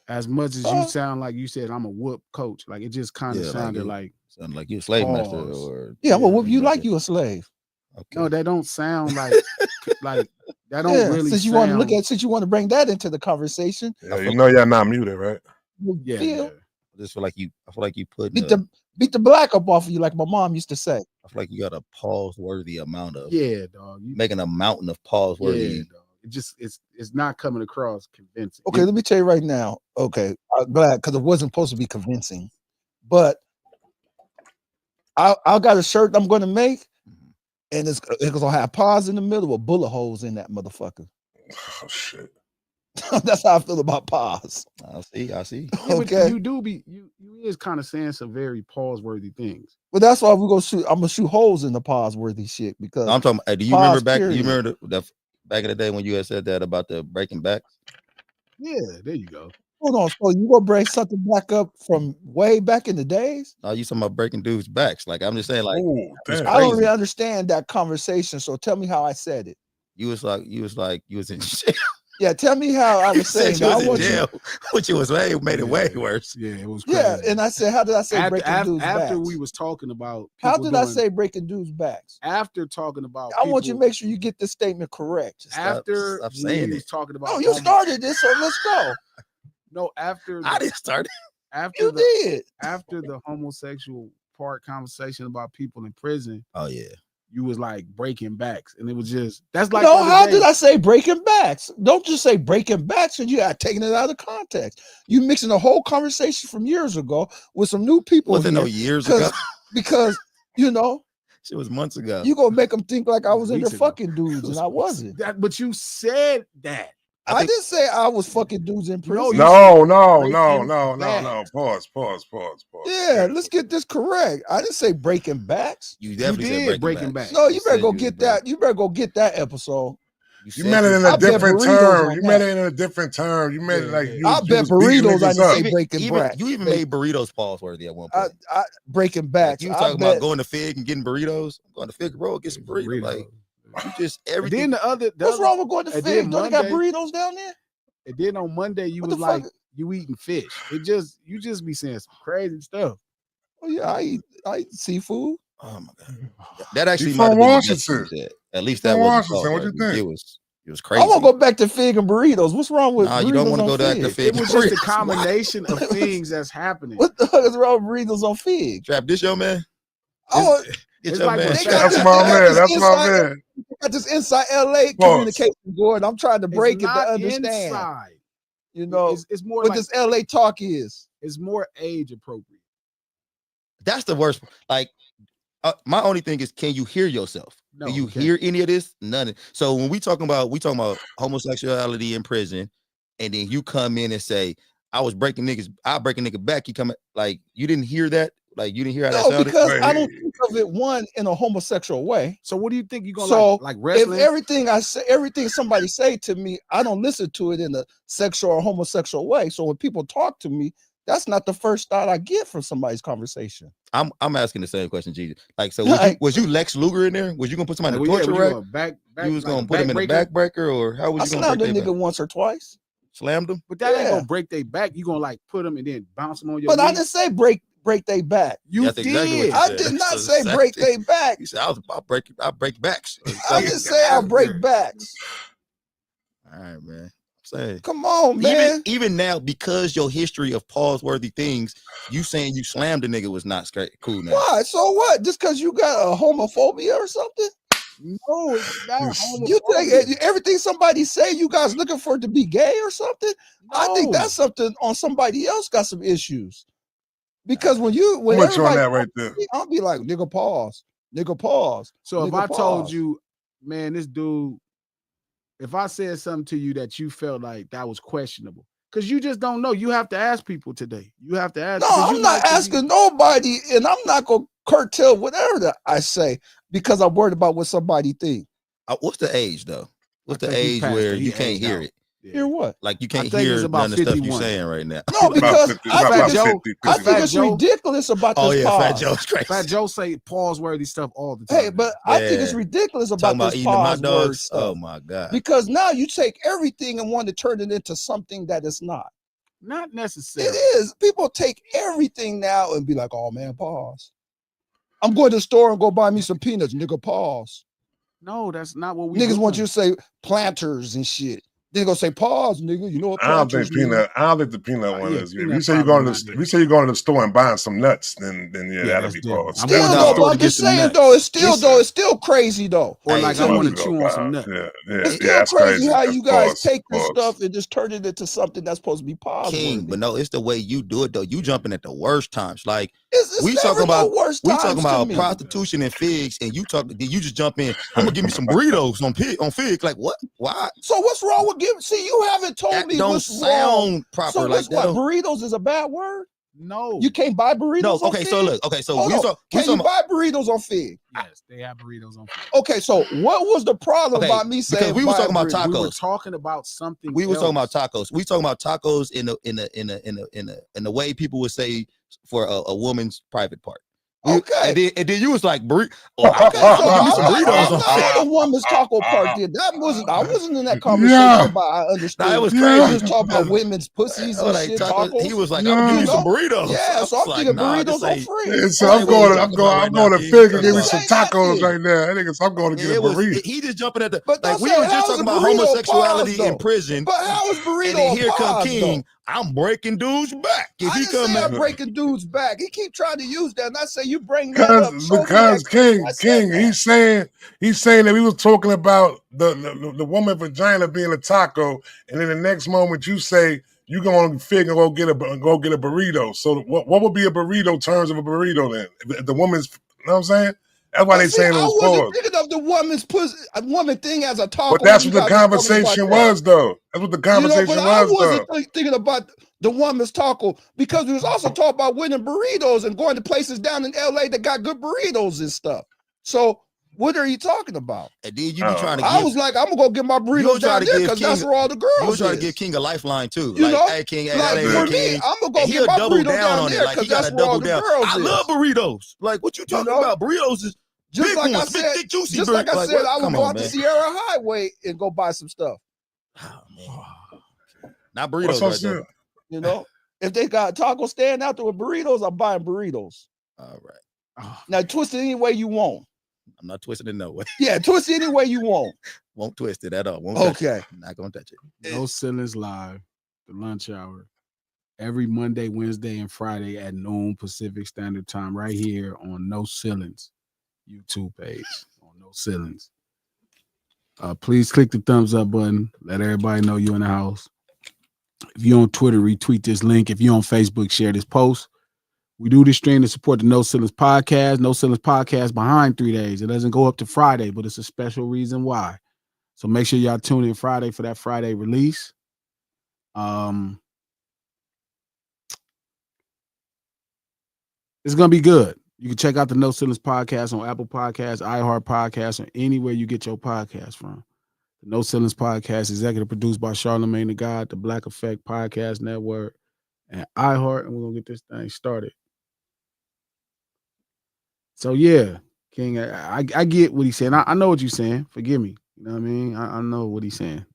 As much as you sound like you said, I'm a whoop coach. Like it just kind of sounded like you're a slave master, pause. or Yeah, well, whoop you like you a slave. Okay. No, that don't sound like that don't really since you sound... want to look at since you want to bring that into the conversation. Yeah, you know y'all not muted, right? Yeah. I just feel like you put beat the black up off of you, like my mom used to say. I feel like you got a pause-worthy amount of dog. Making a mountain of pause-worthy. Dog. It just it's not coming across convincing. Okay, let me tell you right now. Okay, I'm glad because it wasn't supposed to be convincing, but I got a shirt I'm going to make, and it's gonna have pause in the middle with bullet holes in that motherfucker. Oh shit. That's how I feel about pause. I see. Yeah, okay, you do be you is kind of saying some very pause-worthy things. But that's why we go shoot. I'm gonna shoot holes in the pause-worthy shit because I'm talking. Do you remember back? Period. You remember the back in the day when you had said that about the breaking backs? Yeah, there you go. Hold on, so you gonna break something back up from way back in the days? No, you talking about breaking dudes' backs? Like I'm just saying, like I don't really understand that conversation. So tell me how I said it. You was in jail. Yeah, tell me how I was saying. You was in jail, which it was made it way worse. Yeah, it was crazy. Yeah, and I said, how did I say breaking dudes' backs? After we was talking about, how did I say breaking dudes' backs? After talking about, I want you to make sure you get this statement correct. After stop saying was talking about, oh, you started this, so let's go. No, after I didn't start it. After did. After the homosexual part conversation about people in prison. Oh yeah. You was like breaking backs, and it was just that's like no. How did I say breaking backs? Don't just say breaking backs, and you got taking it out of context. You mixing the whole conversation from years ago with some new people. Wasn't no years ago because you know it was months ago. You gonna make them think like I was in there fucking dudes, and I wasn't. But you said that. I didn't say I was fucking dudes in prison. No. Pause. Yeah, let's get this correct. I didn't say breaking backs. You definitely said breaking backs. No, you better go get that. You better go get that episode. You meant it in a different term. You meant it in a different term. You meant it like you. I bet burritos. I didn't say breaking backs. You even made burritos pause worthy at one point. Breaking backs. Like you talking about going to Fig and getting burritos? I'm going to Fig Road, get some burritos. Like you just everything. Then what's wrong with going to Fig? Don't they got burritos down there? And then on Monday you was like you eating fish. You just be saying some crazy stuff. Oh yeah, I eat seafood. Oh my god, that actually might have been Washington. At least that was Washington. What do you think? It was crazy. I want to go back to Fig and burritos. What's wrong with? Nah, you don't want to go back to Fig. It was just a combination of things that's happening. What the hell is wrong with burritos on Fig? Trap this, yo man. That's my man. That's my man. Got this inside LA communication board. I'm trying to break it to understand. Inside. You know, it's more what like, this LA talk is. It's more age appropriate. That's the worst. Like, my only thing is, can you hear yourself? No, do you hear any of this? None. So when we talking about homosexuality in prison, and then you come in and say, I break a nigga back. You come like you didn't hear that. Like you didn't hear how that sounded? Because I don't think of it in a homosexual way. So what do you think you're gonna like wrestling? If everything somebody say to me, I don't listen to it in a sexual or homosexual way. So when people talk to me, that's not the first thought I get from somebody's conversation. I'm asking the same question, Jesus. Like, so was you Lex Luger in there? Was you gonna put somebody in the torture rack? You was gonna put him in a backbreaker, or how was you gonna break their back? Once or twice. Slammed them? But that ain't gonna break their back. You gonna like put them and then bounce them on your But knee. I didn't say break their back. You did. Exactly I did not say break their back. You said I'll break backs. I didn't say I'll break backs. All right, man. I'm saying, come on, man. Even now, because your history of pause-worthy things, you saying you slammed a nigga was not cool now. Why? So what? Just because you got a homophobia or something? No, it's not. You think everything somebody say you guys looking for it to be gay or something? No. I think that's something on somebody else got some issues. Because when much on that right there, I'll be like, nigga, pause. So if I told you, man, this dude, if I said something to you that you felt like that was questionable, because you just don't know. You have to ask people today. You have to ask. No, I'm not asking nobody, and I'm not gonna curtail whatever that I say because I'm worried about what somebody think. What's the age though? What's the age where you can't hear it? Hear what? Like you can't hear none of the stuff you're saying right now. No, because I think it's ridiculous about this. Oh yeah, pause. Fat Joe's crazy. Fat Joe say pause-worthy stuff all the time. Hey, but I think it's ridiculous about this pause-worthy stuff. Oh my god! Because now you take everything and want to turn it into something that it's not. Not necessarily. It is. People take everything now and be like, "Oh man, pause. I'm going to the store and go buy me some peanuts, nigga. Pause." No, that's not what we Niggas doing. want you to say planters and shit. They're gonna say pause, nigga. You know what I don't planters think mean? I don't think the peanut one yeah, is. If peanut you say you're probably going to not if you say you're going to the store and buying some nuts, then yeah, that'll that's be different. paused. I'm Still going to the though, store but to I'm get just some saying nuts. though, it's still crazy though. Or Hey, like I to want me. to chew on some nuts. It's still crazy how you guys Pause, take this pause. stuff and just turn it into something that's supposed to be pause King, worthy. but no, it's the way you do it though. You jumping at the worst times. Like It's we never talking about, no worse we times talking to about me. prostitution and figs, and you just jump in. I'm gonna give me some burritos on figs. Like what? Why? So what's wrong with giving? See, you haven't told That me don't what's sound wrong. proper. So like what's that. what? Burritos is a bad word? No. You can't buy burritos No. on Okay. Fig? So look. Okay. So Hold we on. talk. Can you buy burritos on Fig? Yes, they have burritos on Fig. Okay, so what was the problem Okay, about me because saying we was talking about burritos? We were tacos. talking about something. We was talking about else. tacos. We talking about tacos in the way people would say for a woman's private part. Okay. And then you was like, Okay, I'm gonna give me some I'm burritos. not on the woman's taco part. Then I wasn't in that conversation Yeah. about. I understood. Nah, it was We crazy. just talking about women's pussies Oh, and like shit. tacos. Tacos. He was like, Yeah. I'm gonna give You me some know? burritos. Yeah, I so was I'm like, thinking nah, burritos this on ain't. free. So That I'm ain't what we going talking about right now, to King. Fig and Cut give it me out. some Say that tacos then. right now. I think I'm going to get a It was. burrito. He just jumping at the But like don't we say was just how talking is about burrito homosexuality pause, in prison. But how is And burrito then a here come pause, King. though? I'm breaking dudes back. If I he didn't come say in, I'm breaking dudes back. He keep trying to use that, and I say you bring that up. Show me Because that. I said King, that. he's saying that we was talking about the woman vagina being a taco, and then the next moment you say you going to Fig and go get a burrito. So what would be a burrito terms of a burrito then? If the woman's, you know what I'm saying? That's why But they see, saying it I was wasn't paused. thinking of the woman's pussy, a woman thing as a taco. But that's You what the guys was talking about conversation that. was, though. That's what the But conversation I was, wasn't though. thinking about the woman's taco because we was also talking about winning burritos and going to places down in LA that got good burritos and stuff. So what are you talking about? and then you be trying to give. I was like, I'm gonna go get my burritos down there because that's where all the You girls try to is. give King a lifeline too. You Like, know? hey King, hey, Like that for ain't me, King. I'm gonna go And get he'll my double burrito down down on it. there Like he because got to that's where all double the down. girls I is. love burritos. Like what you talking know? about? Burritos is Just big like ones, I said, thick, juicy. just like I Like, said, what? I would Come go on, out to man. Sierra Highway and go buy some stuff. Oh, man. Not What's burritos up, right there. shit? You know, if they got taco stand out there with burritos, I'm buying burritos. All right. Now twist it any way you want. I'm not twisting it no way. Yeah, twist it any way you want. Won't twist it at all. Won't touch Okay. it. Not gonna touch it. No Ceilings Live, the lunch hour, every Monday, Wednesday, and Friday at noon Pacific Standard Time, right here on No Ceilings YouTube page on No Ceilings. Please click the thumbs up button. Let everybody know you're in the house. If you're on Twitter, retweet this link. If you're on Facebook, share this post. We do this stream to support the No Ceilings podcast. No Ceilings podcast behind 3 days. It doesn't go up to Friday, but it's a special reason why. So make sure y'all tune in Friday for that Friday release. It's gonna be good. You can check out the No Ceilings podcast on Apple Podcasts, iHeart Podcasts, or anywhere you get your podcast from. The No Ceilings podcast, executive produced by Charlamagne the God, the Black Effect Podcast Network, and iHeart, and we're gonna get this thing started. So yeah, King, I get what he's saying. I know what you're saying. Forgive me. You know what I mean? I know what he's saying.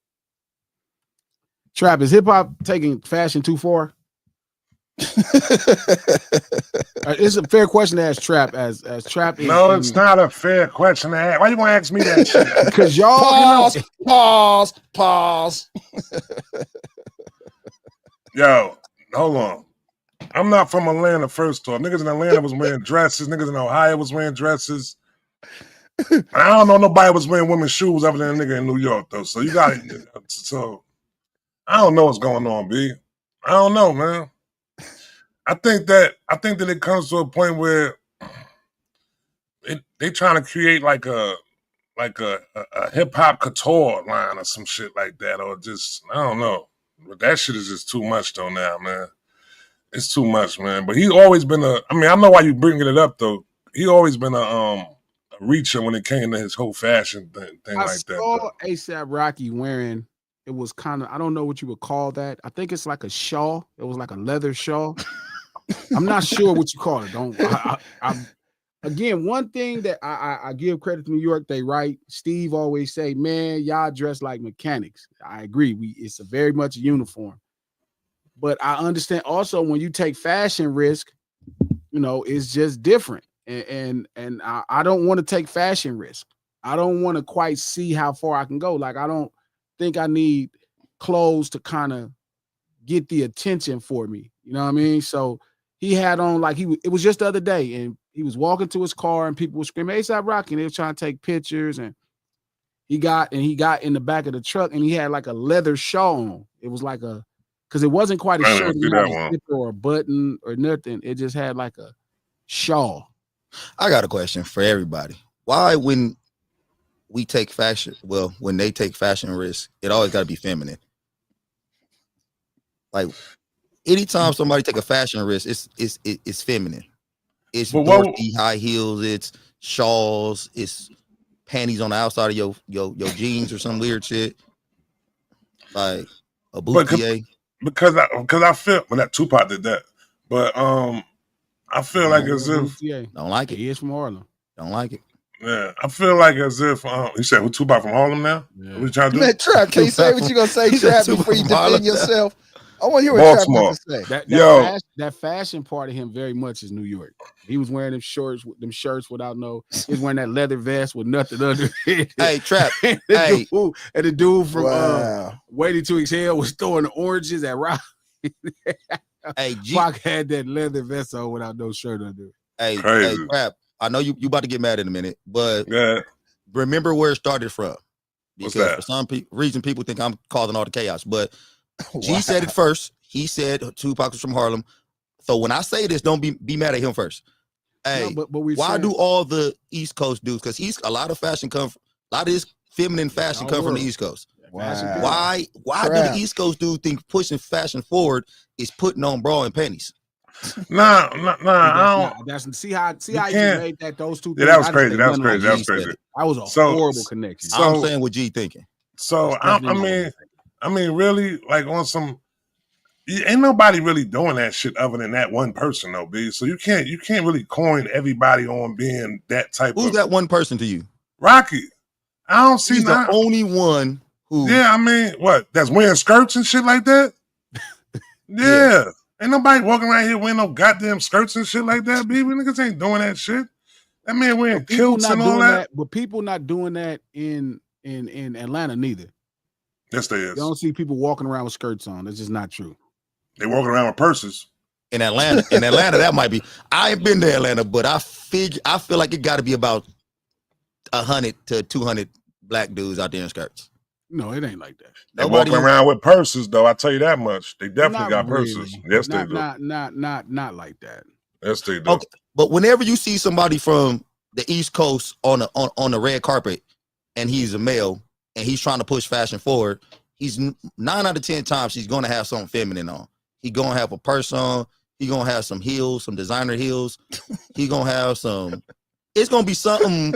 Trap, is hip hop taking fashion too far? It's a fair question to ask Trap as Trap is. No, it's not a fair question to ask. Why you gonna ask me that shit? Because y'all pause. Yo, hold on. I'm not from Atlanta, first off. Niggas in Atlanta was wearing dresses. Niggas in Ohio was wearing dresses. I don't know nobody was wearing women's shoes other than a nigga in New York, though. So you got it. So I don't know what's going on, B. I don't know, man. I think that it comes to a point where they trying to create like a hip hop couture line or some shit like that, or just I don't know. But that shit is just too much though now, man. It's too much, man. But he always been I know why you bringing it up though. He always been a reacher when it came to his whole fashion thing like that. I saw ASAP Rocky wearing. It was kind of, I don't know what you would call that. I think it's like a shawl. It was like a leather shawl. I'm not sure what you call it. Again, one thing that I give credit to New York, they right. Steve always say, man, y'all dress like mechanics. I agree. It's a very much a uniform. But I understand also when you take fashion risk, you know, it's just different. And I don't want to take fashion risk. I don't want to quite see how far I can go. Like, I don't think I need clothes to kind of get the attention for me. You know what I mean? So he had on like it was just the other day, and he was walking to his car and people were screaming, "ASAP Rocky," and they were trying to take pictures, and he got in the back of the truck and he had like a leather shawl on. It was like because it wasn't quite a shirt, a zipper or a button or nothing. It just had like a shawl. I got a question for everybody. Why when we take fashion, well, when they take fashion risks, it always got to be feminine? Like anytime somebody take a fashion risk, it's feminine. It's dorky high heels, it's shawls, it's panties on the outside of your jeans or some weird shit. Like a bustier. Because I feel when that Tupac did that. But I feel like as if don't like it. He is from Harlem. Don't like it. Yeah, I feel like as if you said who Tupac from Harlem now? Yeah. What you trying to do? Man, Trap, can you say what you gonna say, Trap, before you defend yourself? I want to hear what Trap has to say. That fashion part of him very much is New York. He was wearing them shirts without he was wearing that leather vest with nothing under it. Hey, Trap. and the dude from Waiting to Exhale was throwing the oranges at Rock. Hey, Pac had that leather vest on without no shirt under it. Hey, Trap. I know you about to get mad in a minute, but remember where it started from. Because for some reason people think I'm causing all the chaos, but G said it first. He said Tupac was from Harlem. So when I say this, don't be mad at him first. Hey, but why do all the East Coast dudes? Because a lot of this feminine fashion come from the East Coast. Wow. Why do the East Coast dudes think pushing fashion forward is putting on bra and panties? Nah. I don't. See how you made that those two. Yeah, that was crazy. That was crazy. That was a horrible connection. So, I'm saying what G thinking. So I mean, really, like on some, ain't nobody really doing that shit other than that one person though, B. So you can't really coin everybody on being that type. Who's that one person to you? Rocky. I don't see. He's the only one who. Yeah, I mean, what? That's wearing skirts and shit like that. Yeah. Ain't nobody walking around here wearing no goddamn skirts and shit like that, baby. Niggas ain't doing that shit. That man wearing kilts and all that. But people not doing that in Atlanta neither. Yes, they is. You don't see people walking around with skirts on. That's just not true. They walking around with purses. In Atlanta, that might be. I ain't been to Atlanta, but I feel like it got to be about 100 to 200 black dudes out there in skirts. No, it ain't like that. They walking around with purses, though. I tell you that much. They definitely got purses. Yes, they do. Not like that. Yes, they do. Okay. But whenever you see somebody from the East Coast on the red carpet, and he's a male, and he's trying to push fashion forward, he's 9 out of 10 times he's gonna have something feminine on. He gonna have a purse on. He gonna have some heels, some designer heels. He gonna have some. It's gonna be something.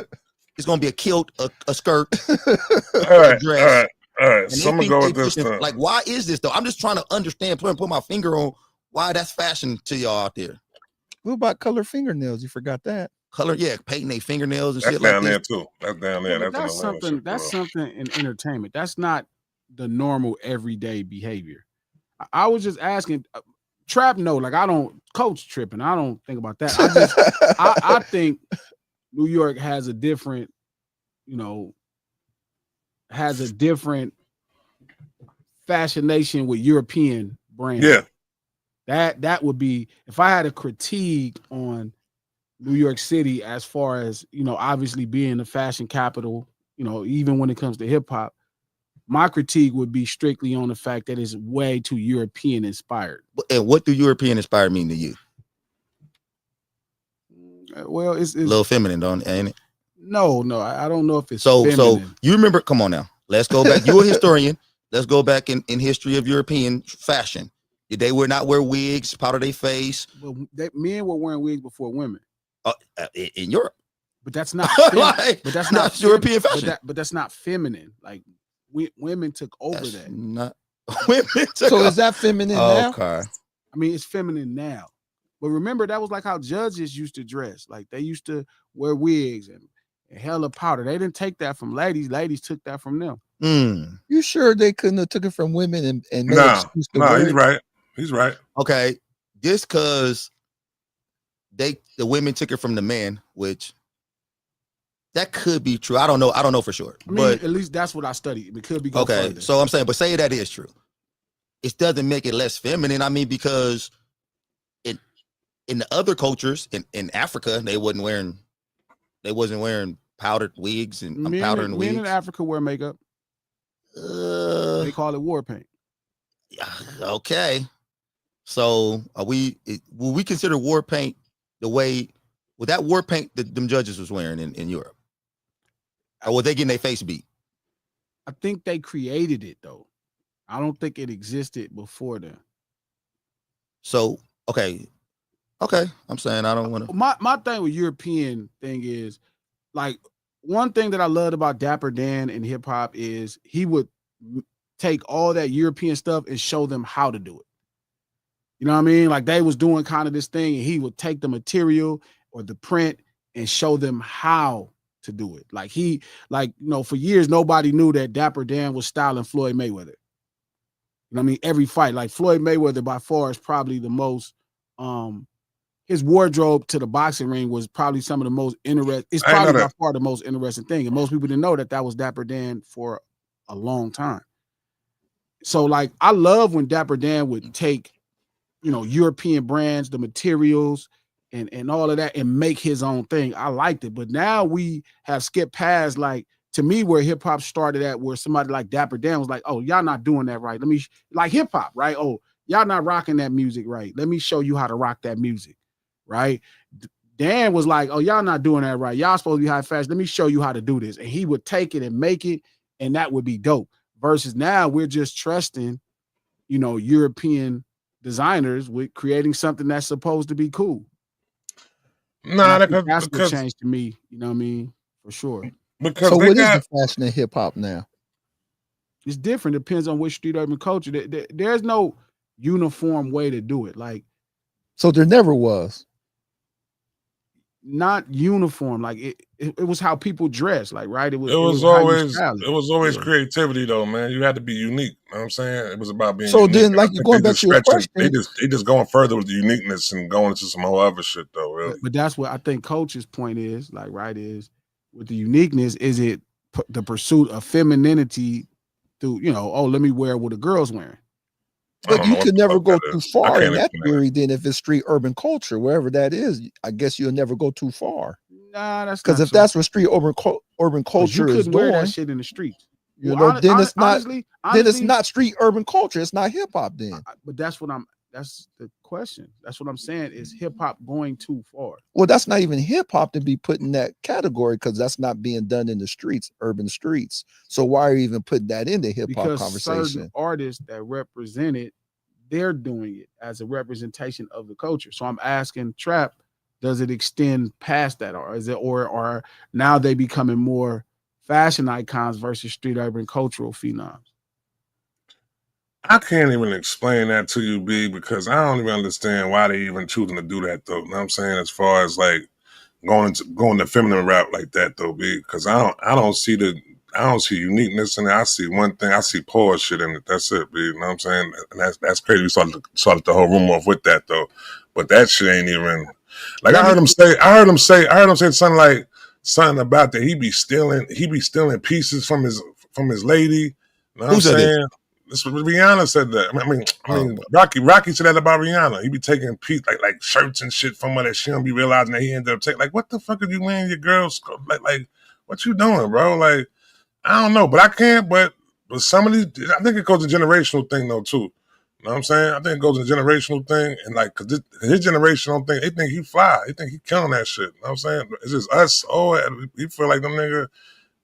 It's gonna be a kilt, a skirt, a dress. All right. So I'm gonna go with this. Like, why is this though? I'm just trying to understand. Put my finger on why that's fashion to y'all out there. What about color fingernails? You forgot that. Color, yeah, painting their fingernails and that's shit like that. Down there too. That's down there. Yeah, that's something. That's something in entertainment. That's not the normal everyday behavior. I was just asking. Trap, no, like I don't coach tripping. I don't think about that. I think New York has a different, fascination with European brands. Yeah. That would be, if I had a critique on New York City as far as, obviously being the fashion capital, even when it comes to hip hop, my critique would be strictly on the fact that it's way too European inspired. And what do European inspired mean to you? Well, it's a little feminine, ain't it? No, I don't know if it's so. feminine. So you remember? Come on now, let's go back. You're a historian. Let's go back in history of European fashion. Did they not wear wigs, powder their face? Well, men were wearing wigs before women. In Europe, but that's not. But that's not European fashion. But that's not feminine. Like women took over that's that. Not women. So is that feminine now? Okay. I mean, it's feminine now. But remember, that was like how judges used to dress. Like they used to wear wigs and hella powder. They didn't take that from ladies. Ladies took that from them. You sure they couldn't have took it from women and made no, he's right. He's right. Okay, just because the women took it from the man, which that could be true. I don't know for sure. I mean, but at least that's what I studied. It could be okay. further. So I'm saying, but say that is true. It doesn't make it less feminine. I mean, because in the other cultures in Africa, they wasn't wearing powdered wigs and powder and wigs. Men in Africa wear makeup. They call it war paint. Okay. So will we consider war paint the way with that war paint that them judges was wearing in Europe? Or were they getting their face beat? I think they created it though. I don't think it existed before then. So okay. I'm saying I don't want to. My thing with European thing is like one thing that I loved about Dapper Dan in hip hop is he would take all that European stuff and show them how to do it. You know what I mean? Like they was doing kind of this thing and he would take the material or the print and show them how to do it. Like for years, nobody knew that Dapper Dan was styling Floyd Mayweather. You know what I mean? Every fight, like Floyd Mayweather by far is probably the most, his wardrobe to the boxing ring was probably some of the most interesting. It's probably by far the most interesting thing. And most people didn't know that was Dapper Dan for a long time. So like, I love when Dapper Dan would take, European brands, the materials and all of that and make his own thing. I liked it. But now we have skipped past, like, to me, where hip hop started at, where somebody like Dapper Dan was like, oh, y'all not doing that right. Let me, like hip hop, right? Oh, y'all not rocking that music right. Let me show you how to rock that music, right? Dan was like, oh, y'all not doing that right. Y'all supposed to be high fashion. Let me show you how to do this. And he would take it and make it, and that would be dope. Versus now we're just trusting, European designers with creating something that's supposed to be cool. Nah, that's what changed to me. You know what I mean? For sure. Because so what is the fashion in hip hop now? It's different. Depends on which street urban culture. There's no uniform way to do it. Like, so there never was. Not uniform. Like it was how people dress. Like, right? It was always creativity though, man. You had to be unique. You know what I'm saying? It was about being. So unique. then, like you're going back to your question, they just going further with the uniqueness and going into some whole other shit though. Really. But that's what I think Coach's point is. Like, right? Is with the uniqueness, is it the pursuit of femininity through, let me wear what a girl's wearing. But you could never go too far in that theory. Then, if it's street urban culture, wherever that is, I guess you'll never go too far. Nah, that's because if that's what street urban culture is doing, wear that shit in the streets. Then it's not street urban culture. It's not hip hop then. But that's the question. That's what I'm saying. Is hip hop going too far? Well, that's not even hip hop to be put in that category because that's not being done in the streets, urban streets. So why are you even putting that in the hip hop conversation? Certain artists that represent it, they're doing it as a representation of the culture. So I'm asking Trap, does it extend past that, or is it, or now they becoming more fashion icons versus street urban cultural phenoms? I can't even explain that to you, B, because I don't even understand why they even choosing to do that, though. You know what I'm saying? As far as like going the feminine route like that, though, B, because I don't see uniqueness in it. I see one thing. I see poor shit in it. That's it, B. You know what I'm saying? And that's crazy. We started the whole room off with that, though. But that shit ain't even like I heard him say something about that he be stealing pieces from his lady. You know what I'm saying? This was Rihanna said that. I mean, Rocky said that about Rihanna. He be taking like shirts and shit from her that she don't be realizing that he ended up taking. Like, what the fuck are you wearing your girl's like? What you doing, bro? Like, I don't know, but I can't. But some of these, I think it goes to generational thing though too. You know what I'm saying? I think it goes to generational thing, and like, cause his generational thing, they think he fly. They think he killing that shit. You know what I'm saying? It's just us. Oh, we feel like them nigga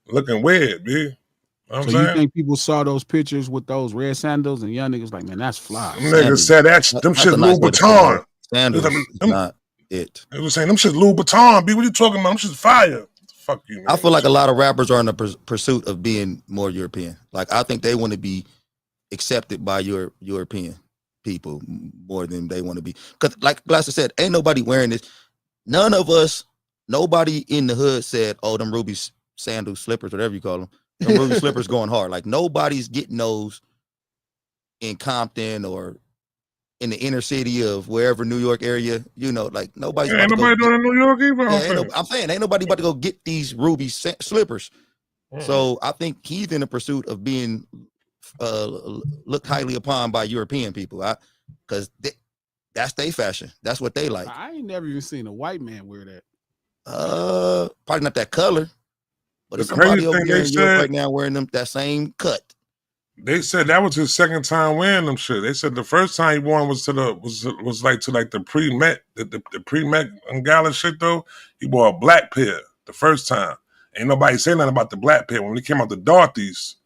looking weird, B. So you think people saw those pictures with those red sandals and young niggas like, man, that's fly. Niggas said them shit Louis Vuitton. Sandals not it. They was saying them shit Louis Vuitton. B, what you talking about? Them shit fire. Fuck you, man. I feel like a lot of rappers are in the pursuit of being more European. Like I think they want to be accepted by your European people more than they want to be. Because like Glasser said, ain't nobody wearing this. None of us, nobody in the hood said, oh, them Ruby sandals, slippers, whatever you call them. The Ruby slippers going hard. Like nobody's getting those in Compton or in the inner city of wherever New York area, you know, like nobody's Ain't about to nobody go doing it in New York either. I'm saying ain't nobody about to go get these ruby slippers. So I think he's in the pursuit of being looked highly upon by European people. Because that's their fashion. That's what they like. I ain't never even seen a white man wear that. Probably not that color, but The it's somebody crazy over thing here they in Europe said- right now wearing them that same cut. They said that was his second time wearing them shit. They said the first time he wore them was to the pre-Met, the pre-Met gala shit though. He wore a black pair the first time. Ain't nobody say nothing about the black pair. When he came out the Dorothy's,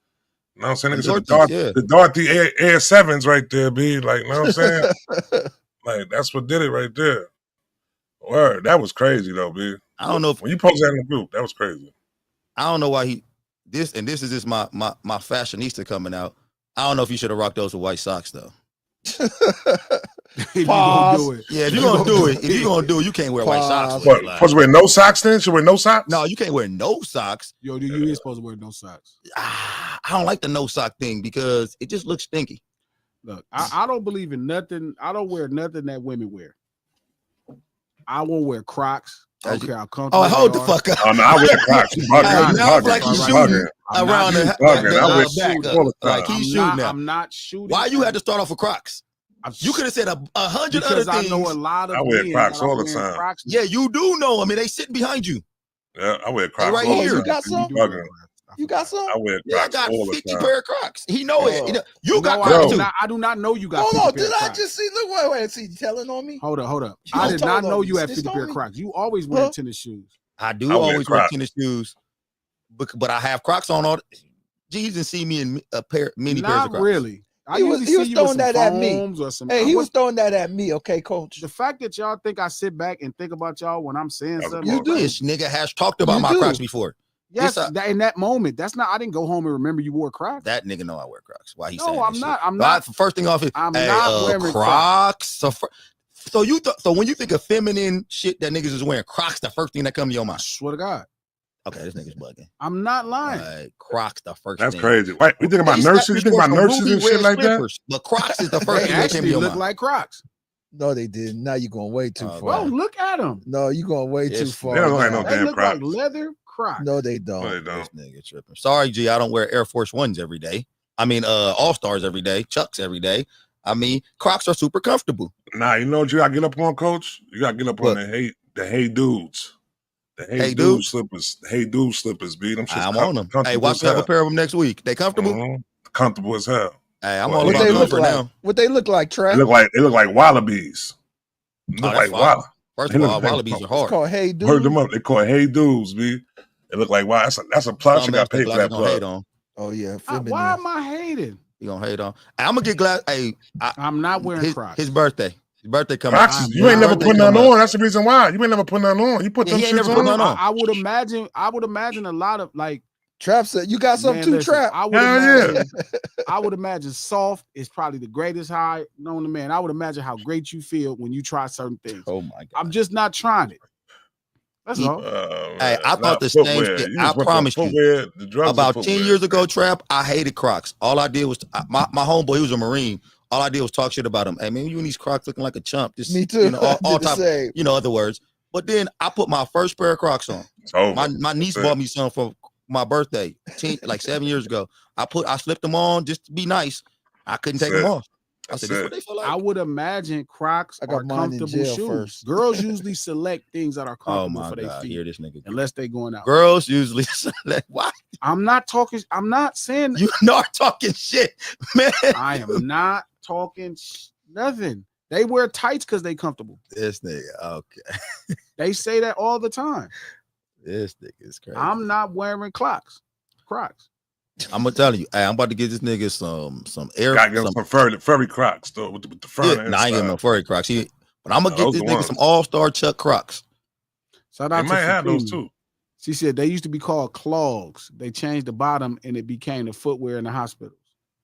you know what I'm saying? The Dorothy Air 7s right there, B. Like, you know what I'm saying? Like, that's what did it right there. Word. That was crazy though, B. I don't know if when you posted that in the group, that was crazy. I don't know why this is just my fashionista coming out. I don't know if you should have rocked those with white socks though. If you gonna do it. Yeah, if you're gonna do it, you can't wear white socks. What, supposed to wear no socks then? Should wear no socks? No, you can't wear no socks. Yo, you ain't supposed to wear no socks. I don't like the no sock thing because it just looks stinky. Look, I don't believe in nothing. I don't wear nothing that women wear. I won't wear Crocs. I don't care how comfortable. Oh, hold the fuck up. Oh, no, I wear Crocs. You bugging. Now it's like he's shooting around the back. He's shooting now. I'm not shooting. Why you had to start off with Crocs? You could have said 100 other things. I know a lot of. I wear Crocs all the time. Crocs. Yeah, you do know. I mean, they sitting behind you. Yeah, I wear Crocs. Right here. You got some? You got some? I wear Crocs. Yeah, I got all 50 the time. pair of Crocs. He know it. You got No, Crocs too. I do not know you got. Hold on, 50 did pair I Crocs. just see? Look, wait, see, you telling on me? Hold up. You I did told not on know me. you had Snitched 50 on pair me? Crocs. You always wear tennis shoes. I do I wear always wear Crocs. tennis shoes, but I have Crocs on all. Jesus, and see me in many pairs of Crocs. Not really. I He was usually see you throwing with some that at me. foams or some. Hey, he was throwing that at me, okay, coach? The fact that y'all think I sit back and think about y'all when I'm saying something. You do. This nigga has talked about my Crocs before. Yes, in that moment. That's not. I didn't go home and remember you wore Crocs. That nigga know I wear Crocs. Why he No, saying I'm that not. shit? I'm not. First thing off is I'm not wearing Crocs. So when you think of feminine shit that niggas is wearing Crocs, the first thing that come to your mind. Swear to God. Okay, this nigga's bugging. I'm not lying. Crocs the first That's thing. crazy. Wait, we think about nurses? You think about nurses and shit like that? But Crocs is the first They thing that came to actually your look mind. like Crocs. No, they didn't. Now you're going way too Oh, far. Bro, look at them. No, you're going way too Yes, far. they don't look like now. no They damn look Crocs. like leather Crocs. No, they don't. No, they This don't. nigga tripping. Sorry, G, I don't wear Air Force Ones every day. I mean, All-Stars every day, Chucks every day. I mean, Crocs are super comfortable. Nah, you know what you gotta get up on, coach? You gotta get up on the hey dudes. The hey dude slippers. The hey dude slippers, B. Them shit's I'm on them. Hey, watch me as have a hell. pair of them next week. They comfortable? Comfortable as hell. Hey, I'm What all What about they look comfort like? now. What they look like, Trav? They look like wallabies. Look that's like fine. wallabies. First of all, wallabies are It's hard. called Hey Dude. Heard them up. They call it hey dudes, B. They look like wow. That's a plus. You got paid for that gonna hate plus. on. Oh yeah, Why am I hating? You gonna hate on? I'm gonna get glad. Hey, I'm not wearing Crocs. His birthday coming. Crocs, you ain't never put none on. That's the reason why. You ain't never put none on. You put them shits on. I would imagine a lot of like Trap said you got something too, listen, Trap. I would imagine soft is probably the greatest high known to man. I would imagine how great you feel when you try certain things. Oh my God. I'm just not trying it. That's all. Hey, I thought the same shit. I promise you. About 10 years ago, Trap, I hated Crocs. All I did was my homeboy, he was a Marine. All I did was talk shit about him. Hey man, you in these Crocs looking like a chump. Just, me too. You know, all type, other words. But then I put my first pair of Crocs on. My niece bought me some for my birthday, 7 years ago. I slipped them on just to be nice. I couldn't take them off. I said, this what they feel like. I would imagine Crocs are comfortable shoes. First. Girls usually select things that are comfortable for their feet. Hear this nigga. Unless they going out. Girls usually select. Why? I'm not saying you not talking shit, man. I am not talking nothing. They wear tights because they comfortable. This nigga, okay. They say that all the time. This nigga is crazy. I'm not wearing Crocs. I'm gonna tell you, hey, I'm about to get this nigga some air. Got some furry Crocs though with the fur. Yeah, I ain't getting no furry Crocs. But I'm gonna get this nigga some All-Star Chuck Crocs. Shout out they to might have Supreme. those too. She said they used to be called clogs. They changed the bottom and it became the footwear in the hospitals.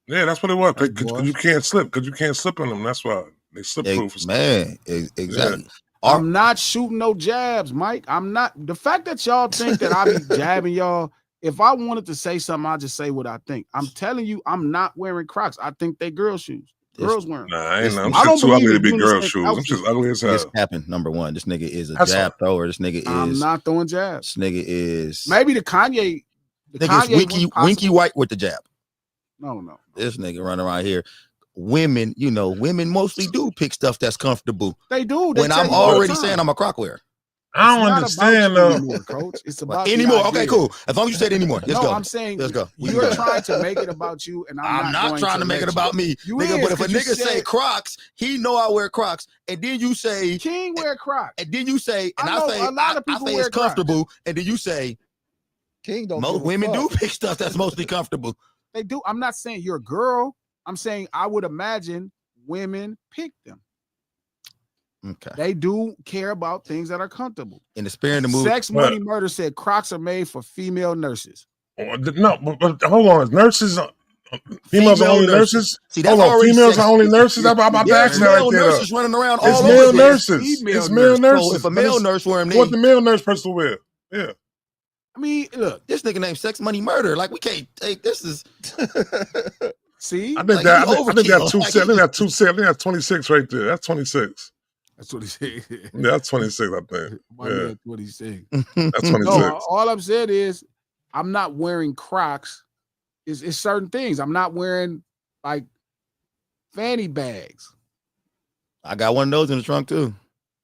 Yeah, that's what it was. Because you can't slip. Because you can't slip on them. That's why they slip proof. Man, exactly. Yeah. I'm not shooting no jabs, Mike. I'm not. The fact that y'all think that I be jabbing y'all. If I wanted to say something, I'll just say what I think. I'm telling you, I'm not wearing Crocs. I think they girl shoes. Girls wearing. Nah, I ain't know. It's- I'm I don't shit too ugly believe to be in girl unisex shoes. I'm outfits. just ugly as This hell. happened. Number one, this nigga is a That's jab all. thrower. This nigga I'm is. not throwing jabs. This nigga is. Maybe the Kanye. The Nigga is Kanye winky, one winky possible. white with the jab. No. This nigga running around here. Women, women mostly do pick stuff that's comfortable. They do. They When tell I'm you all the already time. saying I'm a crock wearer. I don't It's not understand about you though. anymore, Coach. It's about the Anymore. Okay, idea. cool. As long as you said anymore. Let's No, go. I'm saying Let's go. We you're can go. trying to make it about you, and I'm not going trying to make let it about me. You Nigga, is, but if a 'cause you nigga say said Crocs, he know I wear Crocs. And then you say, King wear Crocs. and then you say, and I I, know say, a lot of I people say wear it's comfortable. And then you say, King don't most give a women do fuck. pick stuff that's mostly comfortable. They do. I'm not saying you're a girl. I'm saying I would imagine women pick them. Okay. They do care about things that are comfortable. In the spirit of the movie. Sex Money Murder said Crocs are made for female nurses. No, but hold on. Nurses, females are Female only nurses. nurses. See, that's Hold on, already females sex. are only nurses. I'm about to There's ask that right male there. nurses running around It's all male over this. nurses. Female It's male nurses. nurses. So if a But male it's nurse wear them, what the male nurse supposed to wear. Yeah. I mean, look, this nigga named Sex Money Murder. Like we can't take this is see, I think Like, that. he I think that's overkill. two. I think that's 2 I think that's 26 right there. That's 26. that's what he said. Yeah, that's 26. I think. My Yeah. man, what he said. That's 26. No, all I'm saying is I'm not wearing Crocs. It's certain things. I'm not wearing like fanny bags. I got one of those in the trunk too.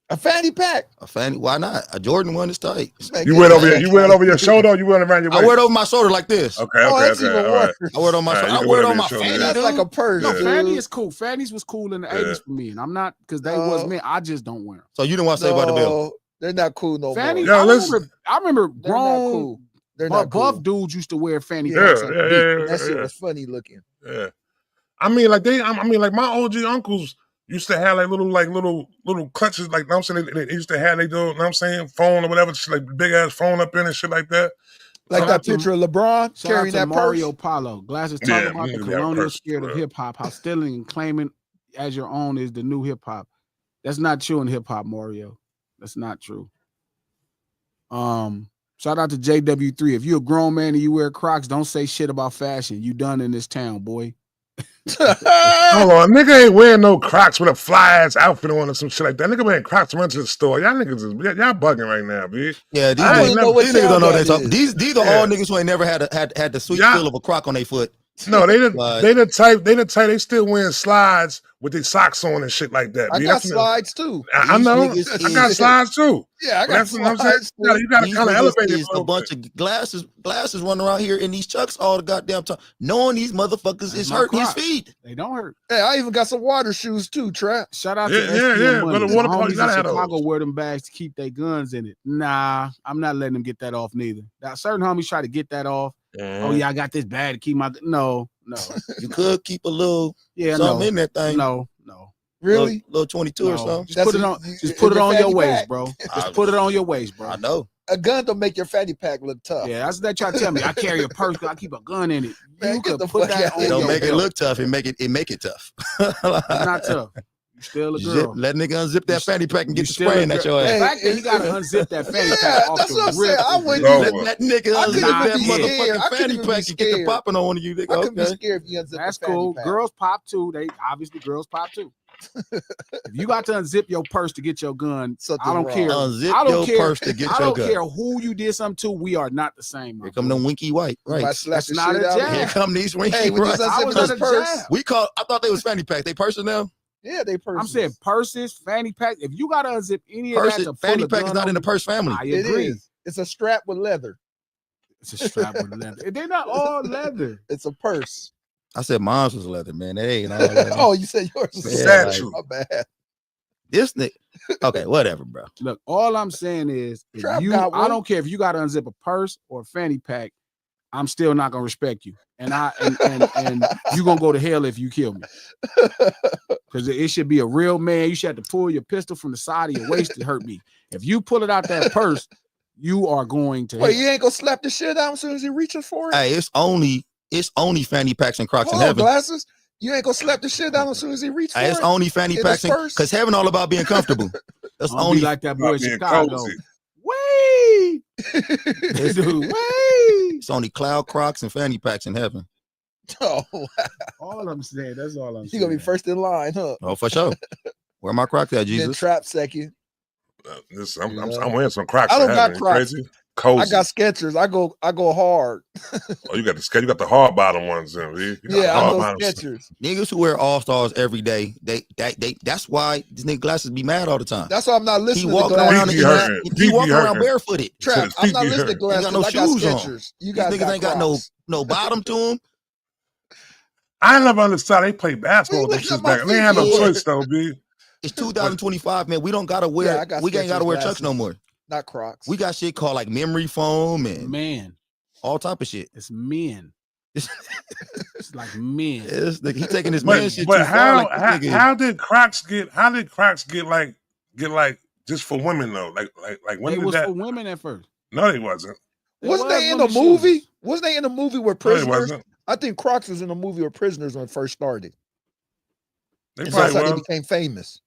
A fanny pack. A fanny, why not? A Jordan one is tight. You wear it over your shoulder. Or you wear it around your waist. I wear it over my shoulder like this. Okay. Oh, Okay. that's Okay. even All right. worse. I wear it on my All right, shoulder. you I can wear it wear it on my over your fanny, shoulder, That's dude. like a purse. No, Yeah. fanny dude. is cool. Fannies was cool in the Yeah. 80s for me, and I'm not because they No. was men. I just don't wear them. So you didn't want to say about the bill. No, they're not cool no Fannies, more. Yeah, I remember They're not grown cool. They're buff not cool. dudes used to wear fanny Yeah, packs. Yeah. at Yeah. the beach. Yeah. That shit Yeah. was funny looking. Yeah. I mean, like my OG uncles used to have like little clutches, like, you know what I'm saying, they used to have they do, you know what I'm saying, phone or whatever, shit, like big ass phone up in and shit like that. Like Shout that out to- picture of LeBron Shout carrying out to that Mario purse. Paulo. Glasses talk Yeah, about the niggas got colonial purses, spirit of bro. hip hop, how stealing and claiming as your own is the new hip hop. That's not true in hip hop, Mario. That's not true. Shout out to JW3. If you're a grown man and you wear Crocs, don't say shit about fashion. You done in this town, boy. Hold on, nigga ain't wearing no Crocs with a fly ass outfit on or some shit like that. Nigga wearing Crocs to run to the store. Y'all niggas y'all bugging right now, B. Yeah, these I I ain't don't never- know what niggas don't town know that that. is. These are Yeah. all niggas who ain't never had the sweet Yeah. feel of a crock on their foot. No, they Like- the type they still wearing slides with their socks on and shit like that. I B. got That's- slides too. I These know. niggas I got is- slides too. Yeah, I But got that's what I'm saying. slides. You gotta These kind of niggas elevate it is a a little bunch bit. of glasses running around here in these chucks all the goddamn time, knowing these motherfuckers That's is my hurting his Crocs. feet. They don't hurt. Hey, I even got some water shoes too, Trap. Shout out Yeah, to yeah, SPM yeah. Money. Go to The water park, homies you gotta in have Chicago those. wear them bags to keep their guns in it. Nah, I'm not letting them get that off neither. Now, certain homies try to get that off. Oh yeah, I got this bag to keep my no. You could keep a little Yeah, something no. in that thing. No. Really? Little 22 or No. something. Just That's put it a- on. you- Just in put it your on your fanny waist, pack. bro. Just put it on your waist, bro. I know. A gun don't make your fanny pack look tough. Yeah, that's what they try to tell me. I carry a purse because I keep a gun in it. Man, You get could the put fuck that out on of It don't your make it belt. look tough. It make it tough. It's not tough. You still a girl. Let nigga unzip that fanny pack and You get the still a spraying at girl. your The ass. fact that he got to unzip that fanny Yeah, pack off that's what I'm the rip. saying. I is wouldn't No. even- Let that nigga I couldn't unzip that even be scared. motherfucking I couldn't fanny even be pack and get the scared. popping on one of you. I Nigga. couldn't be Okay. scared if you unzip That's the fanny cool. pack. Girls pop too. They obviously girls pop too. If you got to unzip your purse to get your gun, Something's I don't wrong. care. Unzip I don't your care. purse to get I your don't gun. care who you did something to. We are not the same. my Here come boy. them winky white. Somebody Right. slap That's the not shit a out of jab. him. Here come these winky Hey, when you right. I unzip was his at a purse, jab. I thought they was fanny packs. They purses now. yeah, they purses. I'm saying purses, fanny pack. If you got to unzip any of Purses, that to fanny pull a pack is gun not on in the you, purse family. I It agree. is. It's a strap with leather. It's a strap with leather. They're not all leather. It's a purse. I said mine was leather, man. They ain't all leather. Oh, you said yours was Yeah, a statue. My bad. This nigga. Okay, whatever, bro. Look, all I'm saying is, if Trap you, got I one. don't care if you got to unzip a purse or a fanny pack. I'm still not gonna respect you, and you gonna go to hell if you kill me. Because it should be a real man. You should have to pull your pistol from the side of your waist to hurt me. If you pull it out that purse, you are going to Wait, hell. you ain't gonna slap the shit out as soon as he reaches for it? Hey, it's only fanny packs and Crocs in Hold on, heaven. glasses. You ain't gonna slap the shit out as soon as he reaches for Hey, it's it? only fanny In packs his purse? because heaven all about being comfortable. That's I'll only be like that boy in About being Chicago. cozy. Wait, this dude, wait. it's only cloud Crocs and fanny packs in heaven. Oh, All I'm saying. That's all I'm you saying. gonna be first in line, huh? Oh, for sure. Where my Crocs at, Then Jesus? Trap second. I'm wearing some Crocs. I don't for got heaven. Crocs. Crazy. Cozy. I got Skechers. I go hard. Oh, you got the hard bottom ones, then. Yeah, I go bottoms. Skechers. Niggas who wear All-Stars every day, that's why this nigga Glasses be mad all the time. That's why I'm not He listening to walking Glasses. around Feet be hurting. he Feet be walking around hurting. barefooted. Trap, His I'm feet not be listening to hurting. Ain't Glasses. got no I got shoes on. Skechers. You These guys niggas ain't got Crocs. no bottom to them. I never understood they play basketball What with you them shits looking at back. my They ain't had no feet for? choice though, B. It's 2025, man. We don't gotta wear. Yeah, I got we ain't gotta Skechers wear Chucks no glasses. more. Not Crocs. We got shit called like memory foam and Man, all type of shit. it's men. It's like men. This nigga, he taking this man shit But too far. Like this nigga. how did Crocs get like just for women though? Like They when did was that? for women at first. No, they wasn't. Wasn't was they in a women's movie? shoes. Wasn't they in a movie where No, they prisoners? wasn't. I think Crocs was in a movie where prisoners when it first started. They And probably that's how they was. became famous.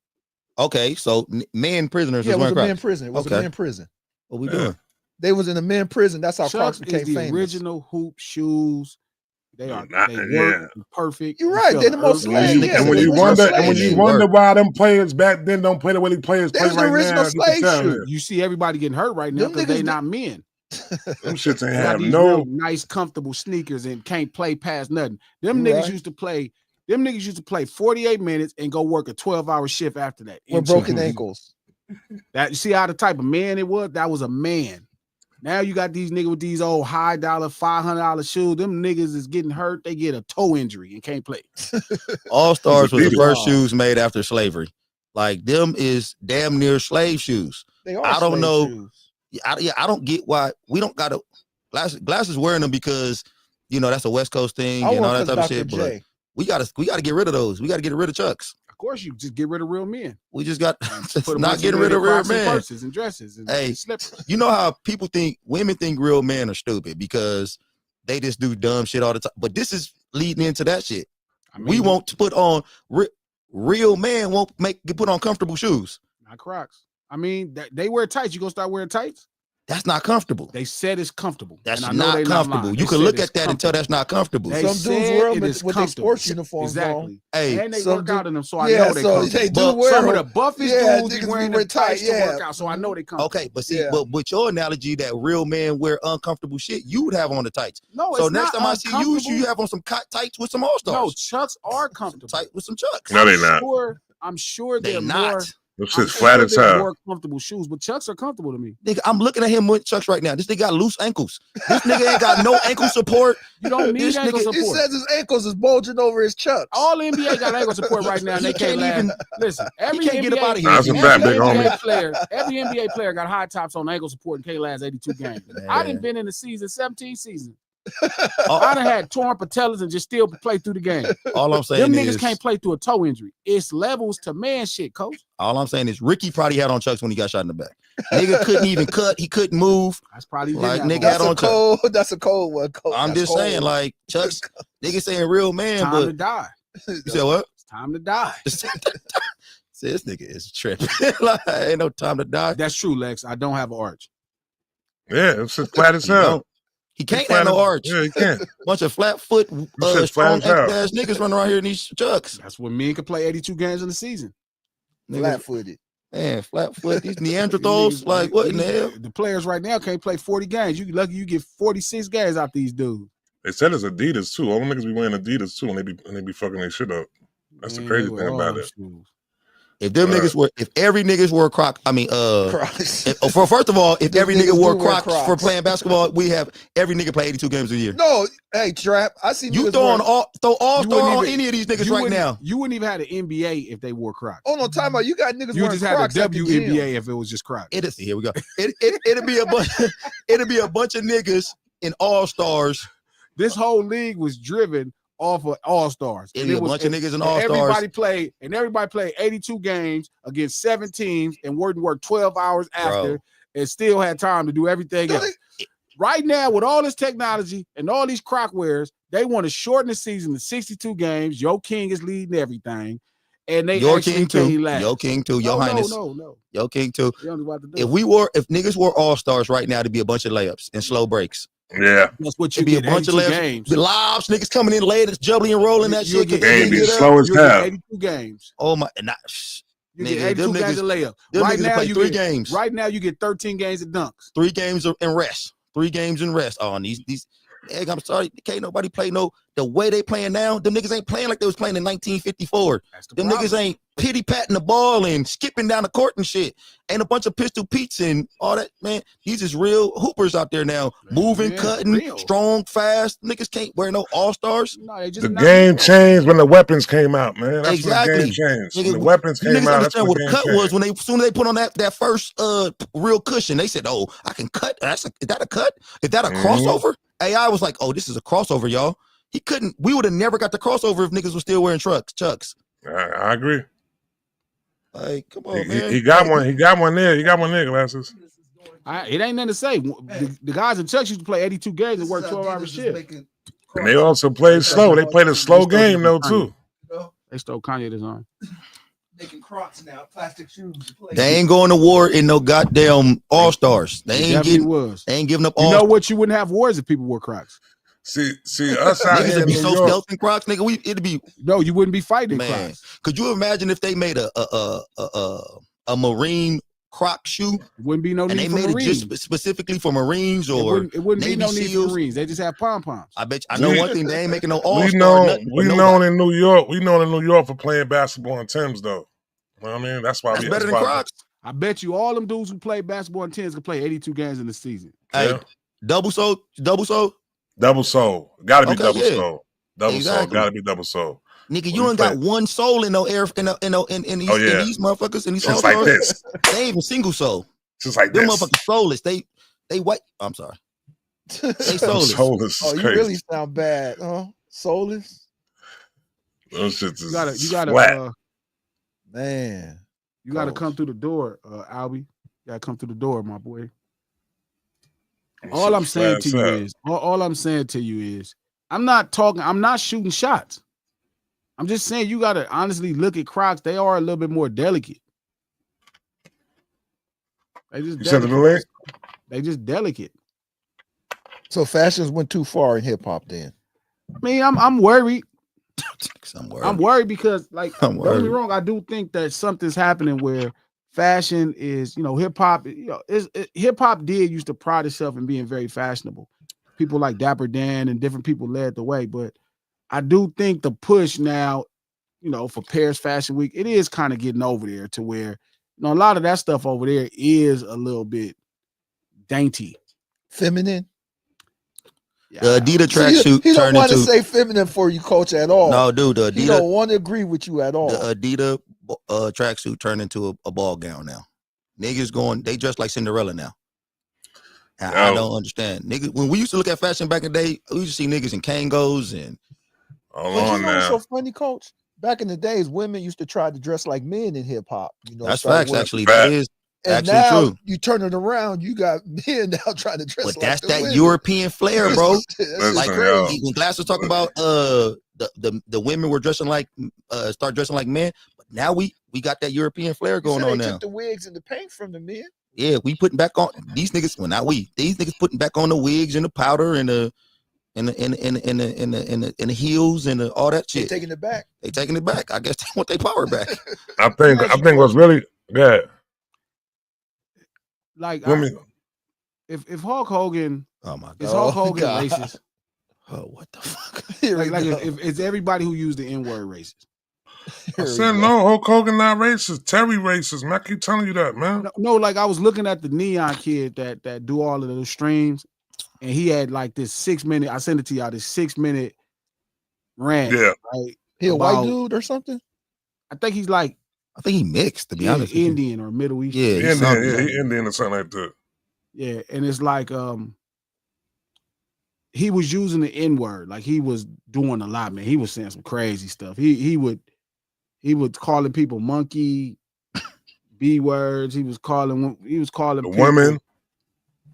Okay, so men prisoners Yeah, it was was wearing a men Crocs. prison. It was Okay. a men prison. What we Yeah. doing? They was in a men prison. That's how Crocs Chucks became is the famous. original hoop shoes. They are Not- they yeah. work perfect. You're You right. feel They're the most urge. slave. Yeah, And they're when the you original wonder, slave shoes. work. why them players back then don't play the way the players They play was the right original now, you can slave tell shoes. that. You see everybody getting hurt right now Them because they niggas not men. Them shits ain't They got have these no. real nice, comfortable sneakers and can't play past nothing. Them You niggas right. used to play. Them niggas used to play 48 minutes and go work a 12-hour shift after that. With in broken shoes. ankles. That you see how the type of man it was? That was a man. Now you got these niggas with these old high dollar $500 shoes. Them niggas is getting hurt. They get a toe injury and can't play. All Stars was the Adidas. first shoes made after slavery. Like them is damn near slave shoes. They are. I don't slave know. shoes. I don't get why we don't got to glasses wearing them because that's a West Coast thing I and all want that type of Dr. shit. But J. we gotta get rid of those. We gotta get rid of Chucks. Of course, you just get rid of real men. We just got Put a not bunch getting men rid in of real Crocs and men. purses and dresses and Hey, slippers. You know how women think real men are stupid because they just do dumb shit all the time. But this is leading into that shit. I mean, We want to put on real men won't put on comfortable shoes. not Crocs. I mean, they wear tights. You gonna start wearing tights? That's not comfortable. They said it's comfortable. That's and I know not they comfortable. lying. You They can said look it's at that and tell that's not comfortable. They Some dudes said wear them it with is their comfortable. sports uniforms on. Exactly. Hey, And they some work out in them, so I Yeah, know they so comfortable. they do But wear Some them. of the buffest Yeah, dudes niggas be be wearing wearing them tights tight, to yeah. work out, so I know they comfortable. okay, but see, Yeah. but with your analogy that real men wear uncomfortable shit, you would have on the tights. No, So it's next not time I see uncomfortable. you have on some tights with some All Stars. No, Chucks are comfortable. Tight with some Chucks. No, they not. I'm sure They they're not. more. Them I'm shit's flat sure as they're hell. more comfortable shoes, but Chucks are comfortable to me. Nigga, I'm looking at him with Chucks right now. This nigga got loose ankles. This nigga ain't got no ankle support. You don't need This ankle nigga- He support. says his ankles is bulging over his chucks. All the NBA got ankle support right now, and He they can't can't even listen. Every can't get up NBA, out of here. Nah, that's a every fact, big NBA homie. player, every NBA player got high tops on ankle support and can't last 82 games. I Man. done been in the season, 17 seasons. All, I done had torn patellas and just still play through the game. all I'm saying Them niggas is, can't play through a toe injury. It's levels to man shit, coach. all I'm saying is, Ricky probably had on Chucks when he got shot in the back. Nigga couldn't even cut. He couldn't move. That's probably Like, didn't nigga have had That's on a cold. That's a cold one. Cold. I'm That's just cold. saying, like Chucks. Nigga saying real man, time to but die. you said what? It's time to die. Say this nigga is tripping. Like, ain't no time to die. That's true, Lex. I don't have an arch. Yeah, it's just flat as He hell. don't. He can't have no arch. Yeah, he can't. Bunch of flat foot, shit's strong flat as hell. ankle ass niggas running around here in these Chucks. That's when men can play 82 games in the season. Niggas, Flat-footed. man, flat foot. These Neanderthals, like what in the hell? The players right now can't play 40 games. You lucky you get 46 games out these dudes. They said it's Adidas too. All the niggas be wearing Adidas too, and they be fucking their shit up. That's the Man, crazy they thing wear about all it. shoes. If them niggas were, if every niggas wore Crocs, I mean, Crocs. for first of all, if Them every niggas nigga wore do wear Crocs for Crocs. playing basketball, we have every nigga play 82 games a year. No, hey, Trap. I see You niggas throw wearing- all You star wouldn't on even- any of these niggas You right wouldn't- now. You wouldn't even have the NBA if they wore Crocs. Oh no, time out. You got niggas You wearing just had Crocs the at the gym. WNBA if it was just Crocs. It'll see. Here we go. It'll be a bunch. It'll be a bunch of niggas in all stars. This whole league was driven off of all stars. It'll be a bunch of niggas in all Everybody stars. played 82 games against 7 teams and worked 12 hours after and still had time to do everything No, else. Right now, with all this technology and all these croc wears, they want to shorten the season to 62 games. Yo King is leading everything. And they Your actually king can't too. last. Your king too. Your highness. No. Your king too. You don't know what to do. If niggas wore all stars right now, to be a bunch of layups and slow breaks. Yeah. That's what you It'd be a get. bunch of 82 left games. lobs, niggas coming in late, it's jubbly and rolling that You'll shit. get Cause they Game be get up. slow as You'll get hell. 82 games. Oh my, nah, You nigga, get 82 games of layup. them Right niggas now, play you 3 get games. Right now, you get 13 games of dunks. 3 games in rest. 3 games in rest. Oh, and these egg, I'm sorry, can't nobody play the way they playing now. Them niggas ain't playing like they was playing in 1954. Them niggas ain't pity patting the ball and skipping down the court and shit. Ain't a bunch of pistol Pete's and all that, man. These is real hoopers out there now. Moving, cutting, strong, fast. Niggas can't wear no all-stars. No, they just the game changed when the weapons came out, man. That's exactly. when the game changed. Nigga, When the weapons came niggas out, that's understand when what the a game cut changed. was when as soon as they put on that first real cushion. They said, "Oh, I can cut. Is that a cut? Is that a crossover?" AI was like, "Oh, this is a crossover, y'all." He couldn't. We would have never got the crossover if niggas were still wearing Chucks. I agree. Like, come on, man. He got one. He got one there. He got one there, glasses. It ain't nothing to say. The guys in Chucks used to play 82 games and work 12-hour shifts. And they also played slow. They played a slow game though too. They stole Kanye design. Making Crocs now, plastic shoes. They ain't going to war in no goddamn all-stars. They ain't giving up all. You know what? You wouldn't have wars if people wore Crocs. See us out niggas here would in be New so York. skeleton Crocs, nigga. It'd be no. You wouldn't be fighting man. Crocs. Could you imagine if they made a marine Croc shoe? It wouldn't be no need for Marines. And they made it just specifically for Marines or it wouldn't Navy be no need SEAls. for Marines. They just have pom-poms. I bet you, I know one thing. They ain't making no all-star. We known in New York. We known in New York for playing basketball in Timbs though. You know what I mean? That's why that's better than Crocs. I bet you all them dudes who play basketball in Timbs can play 82 games in the season. Hey, double sole. Gotta be double sole. Double sole. Gotta be double sole. Nigga, you ain't got one soul in no air in these motherfuckers in these just like this. They ain't even single soul. Just like them this. Motherfuckers soulless. They white. I'm sorry. They soulless. Oh, you really sound bad, huh? Soulless. Those shits is you gotta flat. Man. You gotta come through the door, Albie. You gotta come through the door, my boy. All I'm saying to you is, I'm not shooting shots. I'm just saying you gotta honestly look at Crocs. They are a little bit more delicate. They just delicate. So fashions went too far in hip hop then. I mean, I'm worried. I'm worried because, like, don't get me wrong, I do think that something's happening where fashion is, hip hop. Hip hop used to pride itself in being very fashionable. People like Dapper Dan and different people led the way, but I do think the push now, for Paris Fashion Week, it is kind of getting over there to where, a lot of that stuff over there is a little bit dainty, feminine. The Adidas tracksuit. He don't want to say feminine for you, coach, at all. No, dude. The Adidas, he don't want to agree with you at all. The Adidas tracksuit turned into a ball gown now. Niggas they dress like Cinderella now. I don't understand. Niggas, when we used to look at fashion back in the day, we used to see niggas in Kangos and. What's so funny, coach? Back in the days, women used to try to dress like men in hip hop. That's facts, actually. That is. And actually now true. You turn it around, you got men now trying to dress. But that's that women. European flair, bro. Like when Glass was talking about the women were dressing like start dressing like men, but now we got that European flair going on now. Took the wigs and the paint from the men. Yeah, we putting back on these niggas. Well, not we. These niggas putting back on the wigs and the powder and the heels and all that shit. They taking it back. They taking it back. I guess they want their power back. I think what's really good. Like if Hulk Hogan, oh my god, is Hulk Hogan racist? Oh, what the fuck? like if it's everybody who used the N-word racist. I said no, Hulk Hogan not racist. Terry racist, man. I keep telling you that, man. No, like I was looking at the N3ON kid that do all of those streams, and he had like this 6-minute. I sent it to y'all. This 6-minute rant. Yeah, right. He a white dude or something? I think he's like. I think he mixed, to be honest. Indian or Middle Eastern. Yeah, he Indian or something like that. Yeah, and it's like he was using the N-word, like he was doing a lot, man. He was saying some crazy stuff. He would calling people monkey, B words. He was calling the women.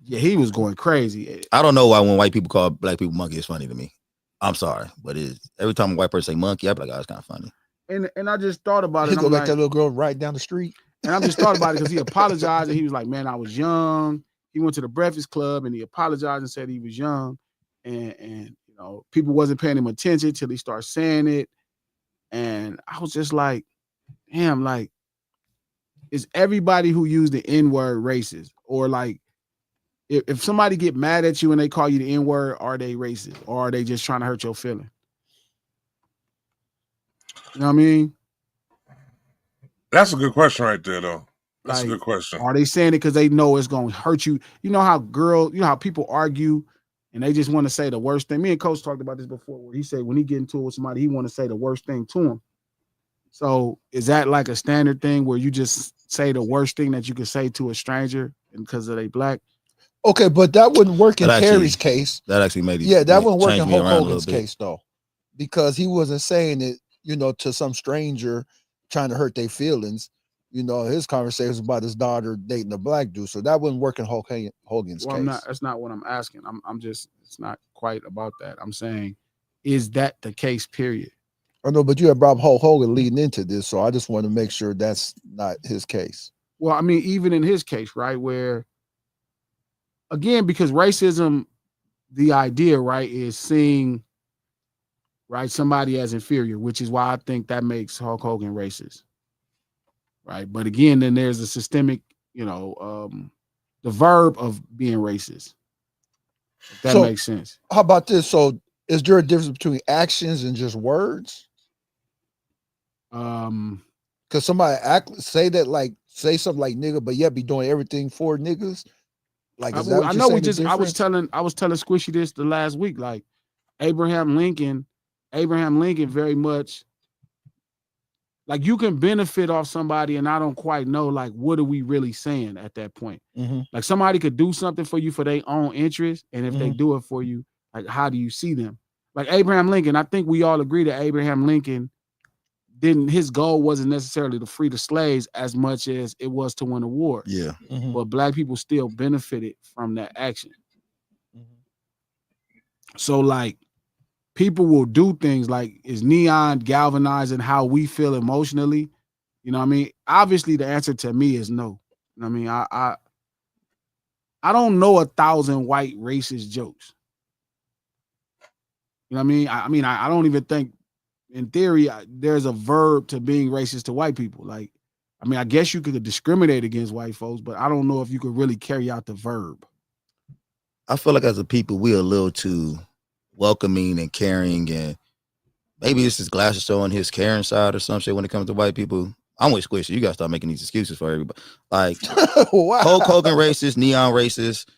Yeah, he was going crazy. I don't know why when white people call black people monkey, it's funny to me. I'm sorry, but every time a white person say monkey, I be like, oh, it's kind of funny. And I just thought about it. He go like that little girl right down the street. And I just thought about it because he apologized and he was like, man, I was young. he went to the Breakfast Club and he apologized and said he was young, and you know, people wasn't paying him attention till he started saying it, and I was just like, damn, like, is everybody who used the N-word racist? Or like, if somebody get mad at you and they call you the N-word, are they racist, or are they just trying to hurt your feeling? You know what I mean? That's a good question right there, though. That's Like, a good question. Are they saying it because they know it's going to hurt you? You know how people argue and they just want to say the worst thing. Me and Coach talked about this before, where he said when he get into it with somebody, he want to say the worst thing to him. So is that like a standard thing where you just say the worst thing that you could say to a stranger because they black? Okay, but that wouldn't work in Terry's case. That actually made it. Yeah, that wouldn't work in Hulk Hogan's case, though, because he wasn't saying it, you know, to some stranger trying to hurt their feelings. You know, his conversation was about his daughter dating a black dude, so that wouldn't work in Hulk Hogan's case. That's not what I'm asking. I'm just, it's not quite about that. I'm saying, is that the case, period? I know, but you have Bob Hulk Hogan leading into this, so I just want to make sure that's not his case. Well, I mean, even in his case, right, where, again, because racism, the idea, right, is seeing, right, somebody as inferior, which is why I think that makes Hulk Hogan racist. Right. But again, then there's a systemic, you know, the verb of being racist. If that makes sense. How about this? So is there a difference between actions and just words? Because somebody say something like nigga, but yet be doing everything for niggas. Like, is that what I know I was telling Squishy this the last week. Like Abraham Lincoln very much, like, you can benefit off somebody, and I don't quite know, like, what are we really saying at that point? Mm-hmm. Like, somebody could do something for you for their own interest, and if they do it for you, like, how do you see them? Like Abraham Lincoln, I think we all agree that Abraham Lincoln his goal wasn't necessarily to free the slaves as much as it was to win a war. Yeah. Mm-hmm. But black people still benefited from that action. Mm-hmm. So, like, people will do things like, is N3ON galvanizing how we feel emotionally? You know what I mean? Obviously, the answer to me is no. You know what I mean? I don't know 1,000 white racist jokes. You know what I mean? I don't even think, in theory, there's a verb to being racist to white people. Like, I mean, I guess you could discriminate against white folks, but I don't know if you could really carry out the verb. I feel like as a people, we're a little too welcoming and caring, and maybe it's his glasses showing his caring side or some shit when it comes to white people. I'm with Squishy. You gotta start making these excuses for everybody. Like, wow. Hulk Hogan racist, N3ON racist.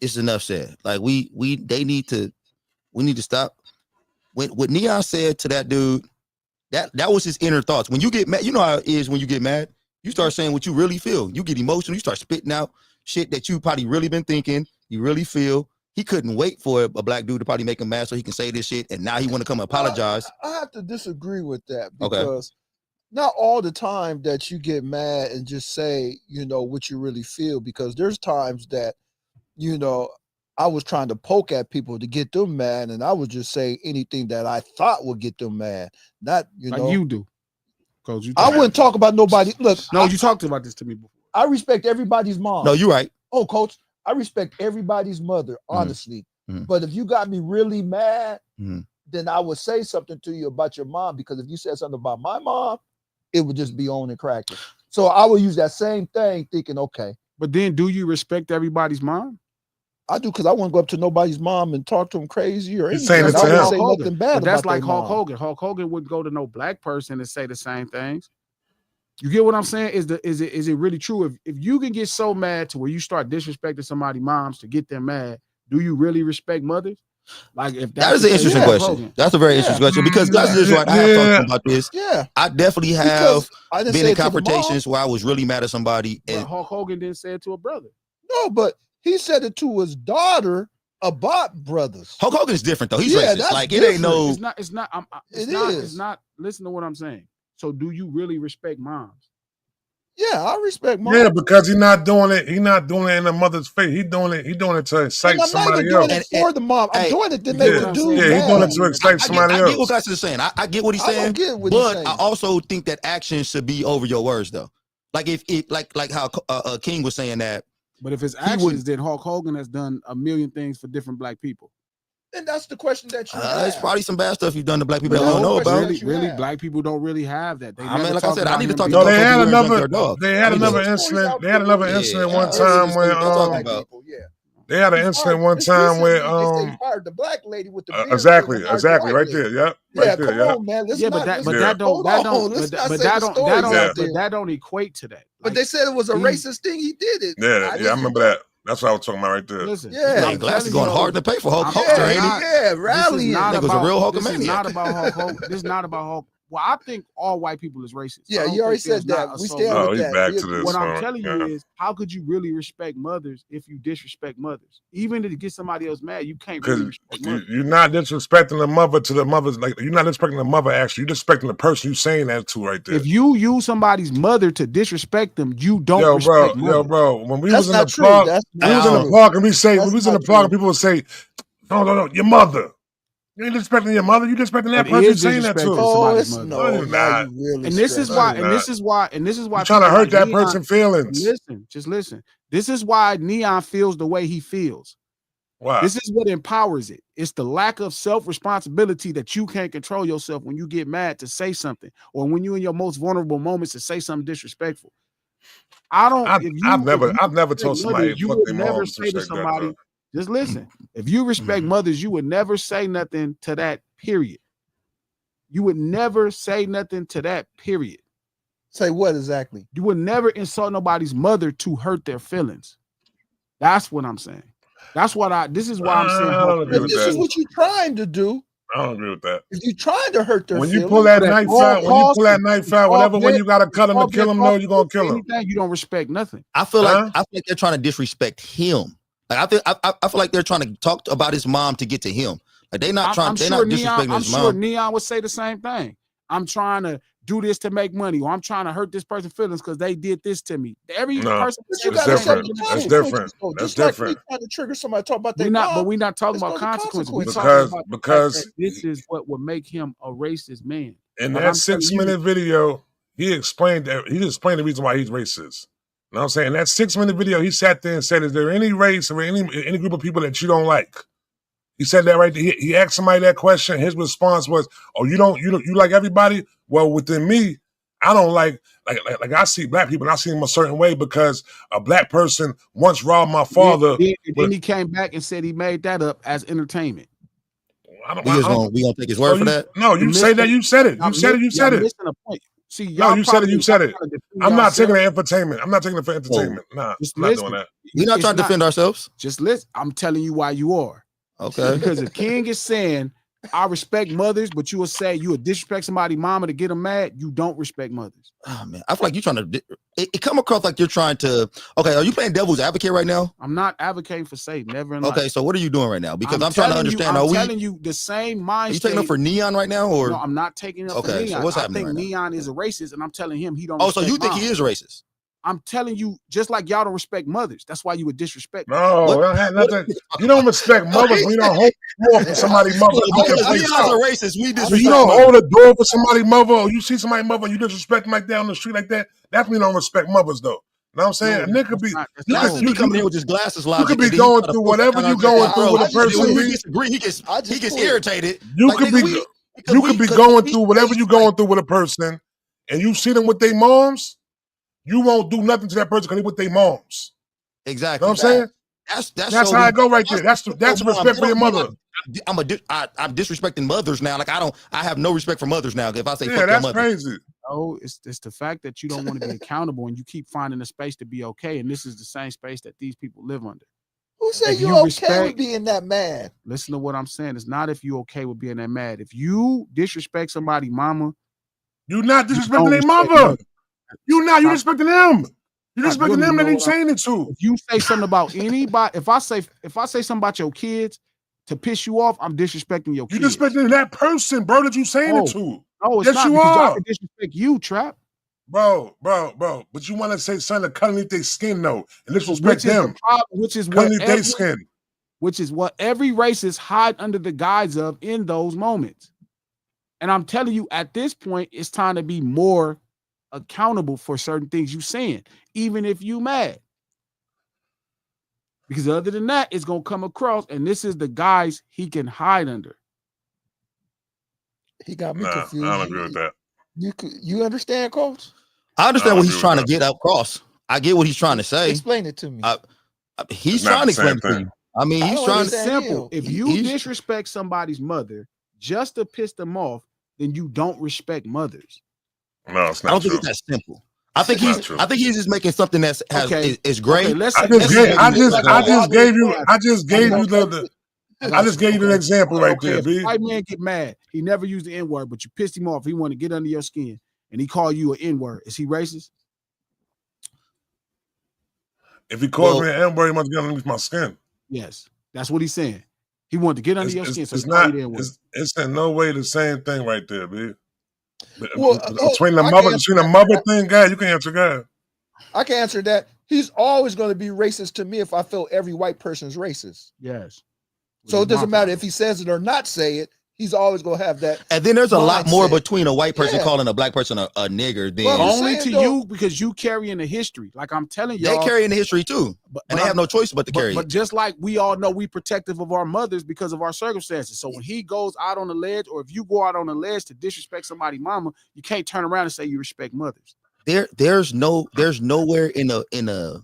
It's enough said. Like, we need to stop. What N3ON said to that dude, that was his inner thoughts. When you get mad, you know how it is when you get mad. You start saying what you really feel. You get emotional. You start spitting out shit that you probably really been thinking. You really feel. He couldn't wait for a black dude to probably make him mad so he can say this shit, and now he want to come apologize. I have to disagree with that, because not all the time that you get mad and just say, you know, what you really feel, because there's times that, you know, I was trying to poke at people to get them mad, and I would just say anything that I thought would get them mad. Not, you like know, you do. Coach, I wouldn't talk about nobody. Look, no, you talked about this to me before. I respect everybody's mom. No, you're right. Oh, Coach, I respect everybody's mother, honestly. Mm-hmm. But if you got me really mad, Mm-hmm. then I would say something to you about your mom, because if you said something about my mom, it would just be on and cracking. So I would use that same thing thinking, okay. But then, do you respect everybody's mom? I do, because I wouldn't go up to nobody's mom and talk to them crazy or anything. Saying it to I wouldn't him. say nothing bad But that's about like their Hulk mom. Hogan. Hulk Hogan wouldn't go to no black person and say the same things. You get what I'm saying? Is it really true? If you can get so mad to where you start disrespecting somebody's moms to get them mad, do you really respect mothers? Like, if that is an interesting question. That's a very interesting question, because that's just right. I have talked about this. Yeah, I definitely have been in confrontations confrontations where I was really mad at somebody, and Hulk Hogan didn't say it to a brother. No, but he said it to his daughter about brothers. Hulk Hogan is different though. He's racist. Like, it ain't no. It's not. Listen to what I'm saying. So, do you really respect moms? Yeah, I respect mom. Yeah, because he's not doing it. He's not doing it in the mother's face. He's doing it to excite somebody else. I'm not even doing it for the mom. I'm doing it to make the dude mad. He's doing it to excite somebody else. I get what guys are saying. I get what he's saying. But I also think that action should be over your words, though. Like, if it like how King was saying that But if it's actions, then Hulk Hogan has done a million things for different black people. And that's the question that you have. It's probably some bad stuff you've done to black people that we don't know about. Really, black people don't really have that. They mean, like I said, I need to talk No, to they had another incident. They had another incident one time where they had an incident one time where they fired the black lady with the beard. Exactly, right there. Yep. Yeah, come on, man. That don't equate to that. But they said it was a racist thing. He did it. Yeah, I remember that. That's what I was talking about right there. Listen, Glass is going hard to pay for Hulk Hogan. Rally. That was a real Hulkamania. This is not about Hulk Hogan. This is not about Hulk. Well, I think all white people is racist. Yeah, you already said that. We stand with that. Back to this, what I'm telling you is, how could you really respect mothers if you disrespect mothers? Even to get somebody else mad, you can't really respect mothers. You're not disrespecting the mother to the mother's, like, you're not disrespecting the mother, actually. You're disrespecting the person you're saying that to right there. If you use somebody's mother to disrespect them, you don't respect mothers. Bro, when we was in the park, and people would say, no, your mother. You ain't disrespecting your mother. You disrespecting that person saying that to. Oh, it's no, not. And this is why. You're trying to hurt that person's feelings. Listen. This is why N3ON feels the way he feels. Wow. This is what empowers it. It's the lack of self-responsibility that you can't control yourself when you get mad to say something, or when you're in your most vulnerable moments to say something disrespectful. I've never told somebody you would never say to somebody. Just listen. If you respect mothers, you would never say nothing to that, period. You would never say nothing to that, period. Say what exactly? You would never insult nobody's mother to hurt their feelings. That's what I'm saying. This is why I'm saying. This is what you're trying to do. I don't agree with that. If you're trying to hurt their feelings. When you pull that knife out, whatever, when you got to cut him to kill him, no, you're going to kill him. You don't respect nothing. I feel like they're trying to disrespect him. Like I feel like they're trying to talk about his mom to get to him. Like they're not trying. They're not disrespecting his mom. I'm sure N3ON would say the same thing. I'm trying to do this to make money, or I'm trying to hurt this person's feelings because they did this to me. Every person. That's different. That's different. That's different. Trying to trigger somebody talk about their mom. But we're not talking about consequences. Because this is what would make him a racist man. In that 6-minute video, he explained the reason why he's racist. You know what I'm saying? That 6-minute video, he sat there and said, is there any race or any group of people that you don't like? He said that right there. He asked somebody that question. His response was, oh, you like everybody? Well, within me, I don't like I see black people and I see them a certain way because a black person once robbed my father. Then he came back and said he made that up as entertainment. We gonna take his word for that? No, you say that. You said it. You said it. You said it. Missing a point. See, you said it. You said it. I'm not taking it for entertainment. I'm not taking it for entertainment. Nah, I'm not doing that. We're not trying to defend ourselves. Just listen. I'm telling you why you are. Okay. Because if King is saying, I respect mothers, but you will say you would disrespect somebody's mama to get them mad, you don't respect mothers. Oh, man. I feel like you're trying to... It come across like you're trying to... Okay, are you playing devil's advocate right now? I'm not advocating for Satan. Never in life. Okay, so what are you doing right now? Because I'm trying to understand. I'm telling you the same mind. Are you taking up for N3ON right now? Or? No, I'm not taking up for N3ON. So what's happening I think right N3ON is a racist, and I'm telling him he don't so you think he is racist? I'm telling you, just like y'all don't respect mothers. That's why you would disrespect. No, you don't respect mothers. We don't hold the door for somebody's mother. N3ON's a racist. We disrespect. You don't hold the door for somebody's mother, or you see somebody's mother, and you disrespect them like that on the street like that. That's when you don't respect mothers, though. You know what I'm saying? A nigga could be. You come in with his glasses. You could be going through whatever you're going through with a person. He disagree. He gets irritated. You could be going through whatever you're going through with a person, and you see them with their moms. You won't do nothing to that person because they with their moms. Exactly. You know what I'm saying? That's how I go right there. That's respect for your mother. I'm disrespecting mothers now. Like I have no respect for mothers now. If I say fuck that's your mother. Crazy. Oh, it's the fact that you don't want to be accountable and you keep finding a space to be okay. And this is the same space that these people live under. Who said you're okay with being that mad? Listen to what I'm saying. It's not if you're okay with being that mad. If you disrespect somebody, mama, you're not disrespecting their mother. You respecting them. You respecting them that ain't saying it to. If you say something about anybody, if I say something about your kids to piss you off, I'm disrespecting your kids. You disrespecting that person, bro, that you saying it to. No, it's not. You are. I can disrespect you, Trap. Bro. But you want to say something to cut underneath their skin, though, and disrespect them. Which is what underneath their skin. Which is what every racist hide under the guise of in those moments. And I'm telling you, at this point, it's time to be more accountable for certain things you saying, even if you mad. Because other than that, it's gonna come across, and this is the guys he can hide under. He got me Nah, confused. I don't agree with that. You understand, Coach? I understand what he's trying to get across. I get what he's trying to say. Explain it to me. He's trying to explain it to you. I mean, he's trying to simple. If you disrespect somebody's mother just to piss them off, then you don't respect mothers. No, it's not. I don't think it's that simple. I think he's just making something is great. Okay, I just gave you the example right there, B. White man get mad. He never used the N-word, but you pissed him off. He wanted to get under your skin, and he called you an N-word. Is he racist? If he calls me an N-word, he must get underneath my skin. Yes, that's what he's saying. He wanted to get under your skin, so it's not. It's in no way the same thing right there, B. Between the mother thing, God, you can answer God. I can answer that. He's always going to be racist to me if I feel every white person's racist. Yes. So it doesn't matter if he says it or not say it. He's always going to have that. And then there's a lot more between a white person calling a black person a nigger than only to you, because you carry in the history. Like I'm telling y'all, they carry in the history too, and they have no choice but to carry. But just like we all know, we protective of our mothers because of our circumstances. So when he goes out on the ledge, or if you go out on the ledge to disrespect somebody's mama, you can't turn around and say you respect mothers. There's nowhere in a.